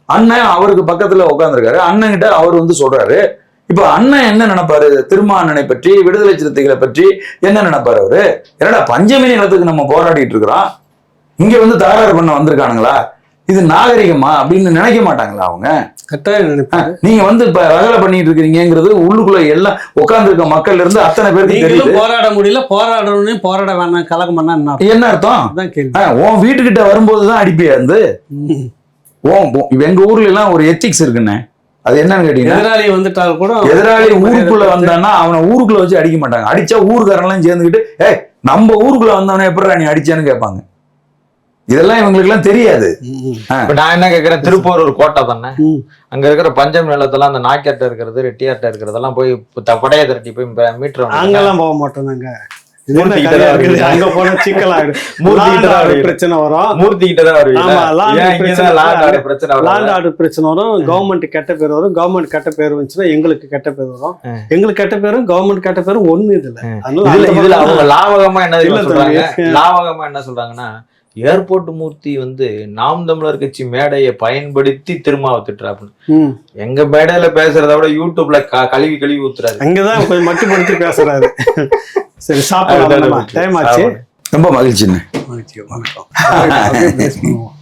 அண்ணன் அவருக்கு பக்கத்துல உட்காந்துருக்காரு. அண்ணன் கிட்ட அவர் வந்து சொல்றாரு. இப்ப அண்ணன் என்ன நினைப்பாரு? திருமாவளவனை பற்றி, விடுதலை சிறுத்தைகளை பற்றி என்ன நினைப்பாரு அவரு? என்னடா பஞ்சமி நிலத்துக்கு நம்ம போராடிட்டு இருக்கிறோம், இங்க வந்து தகராறு பண்ண வந்திருக்கானுங்களா, இது நாகரிகமா அப்படின்னு நினைக்க மாட்டாங்களா அவங்க? கட்டாயம் நினைப்பாங்க. நீங்க வந்து இப்ப ரகலை பண்ணிட்டு இருக்கிறீங்கிறது உள்ளுக்குள்ள எல்லாம் உட்கார்ந்து இருக்க மக்கள் இருந்து அத்தனை பேருக்கு போராட முடியல, போராடணும், போராட வேணாம், கலகம் பண்ணா என்ன அர்த்தம்? உன் வீட்டுக்கிட்ட வரும்போதுதான் அடிப்பியா இருந்து? எங்க ஊர்ல எல்லாம் ஒரு எத்திக்ஸ் இருக்குன்னு, அது என்னன்னு கேட்டீங்கன்னா, எதிராளி வந்துட்டாலும் கூட எதிராளி ஊருக்குள்ள வந்தான்னா அவனை ஊருக்குள்ள வச்சு அடிக்க மாட்டாங்க. அடிச்சா ஊருக்காரெல்லாம் சேர்ந்துக்கிட்டு நம்ம ஊருக்குள்ள வந்தவனே எப்படிடா நீ அடிச்சான்னு கேட்பாங்க. இதெல்லாம் இவங்களுக்கு எல்லாம் தெரியாது. நான் என்ன கேக்குறேன், திருப்பூர் ஒரு கோட்டை தானே, அங்க இருக்கிற பஞ்சம் நிலத்தெல்லாம் அந்த நாக்கியாட்ட இருக்கிறது, ரெட்டியாட்ட இருக்கிறதெல்லாம் போய் படைய திரட்டி போய் மீட்டர் அங்கெல்லாம் போக மாட்டோம். நாங்க அங்க போன சிக்கல் பிரச்சனை வரும், லேண்ட் ஆர்டர் பிரச்சனை வரும், கவர்மெண்ட் கெட்ட பேர் வரும். கவர்மெண்ட் கெட்ட பேர் வந்துச்சுன்னா எங்களுக்கு கெட்ட பேர் வரும். எங்களுக்கு கெட்ட பேரும் கவர்மெண்ட் கெட்ட பேரும் ஒண்ணு இதுல அவங்க லாவகமா என்ன சொல்றாங்கன்னா, ஏர்போர்ட் மூர்த்தி வந்து நாம் தமிழர் கட்சி மேடையை பயன்படுத்தி திருமாவை திட்டுறாப்புன்னு. எங்க மேடையில பேசுறத விட யூடியூப்ல கழுவி ஊத்துறாரு. அங்கதான் கொஞ்சம் மட்டுப்படுத்தி பேசுறாரு. சரி, சாப்பிடலாம், டைம் ஆச்சு. ரொம்ப மகிழ்ச்சி. வணக்கம்.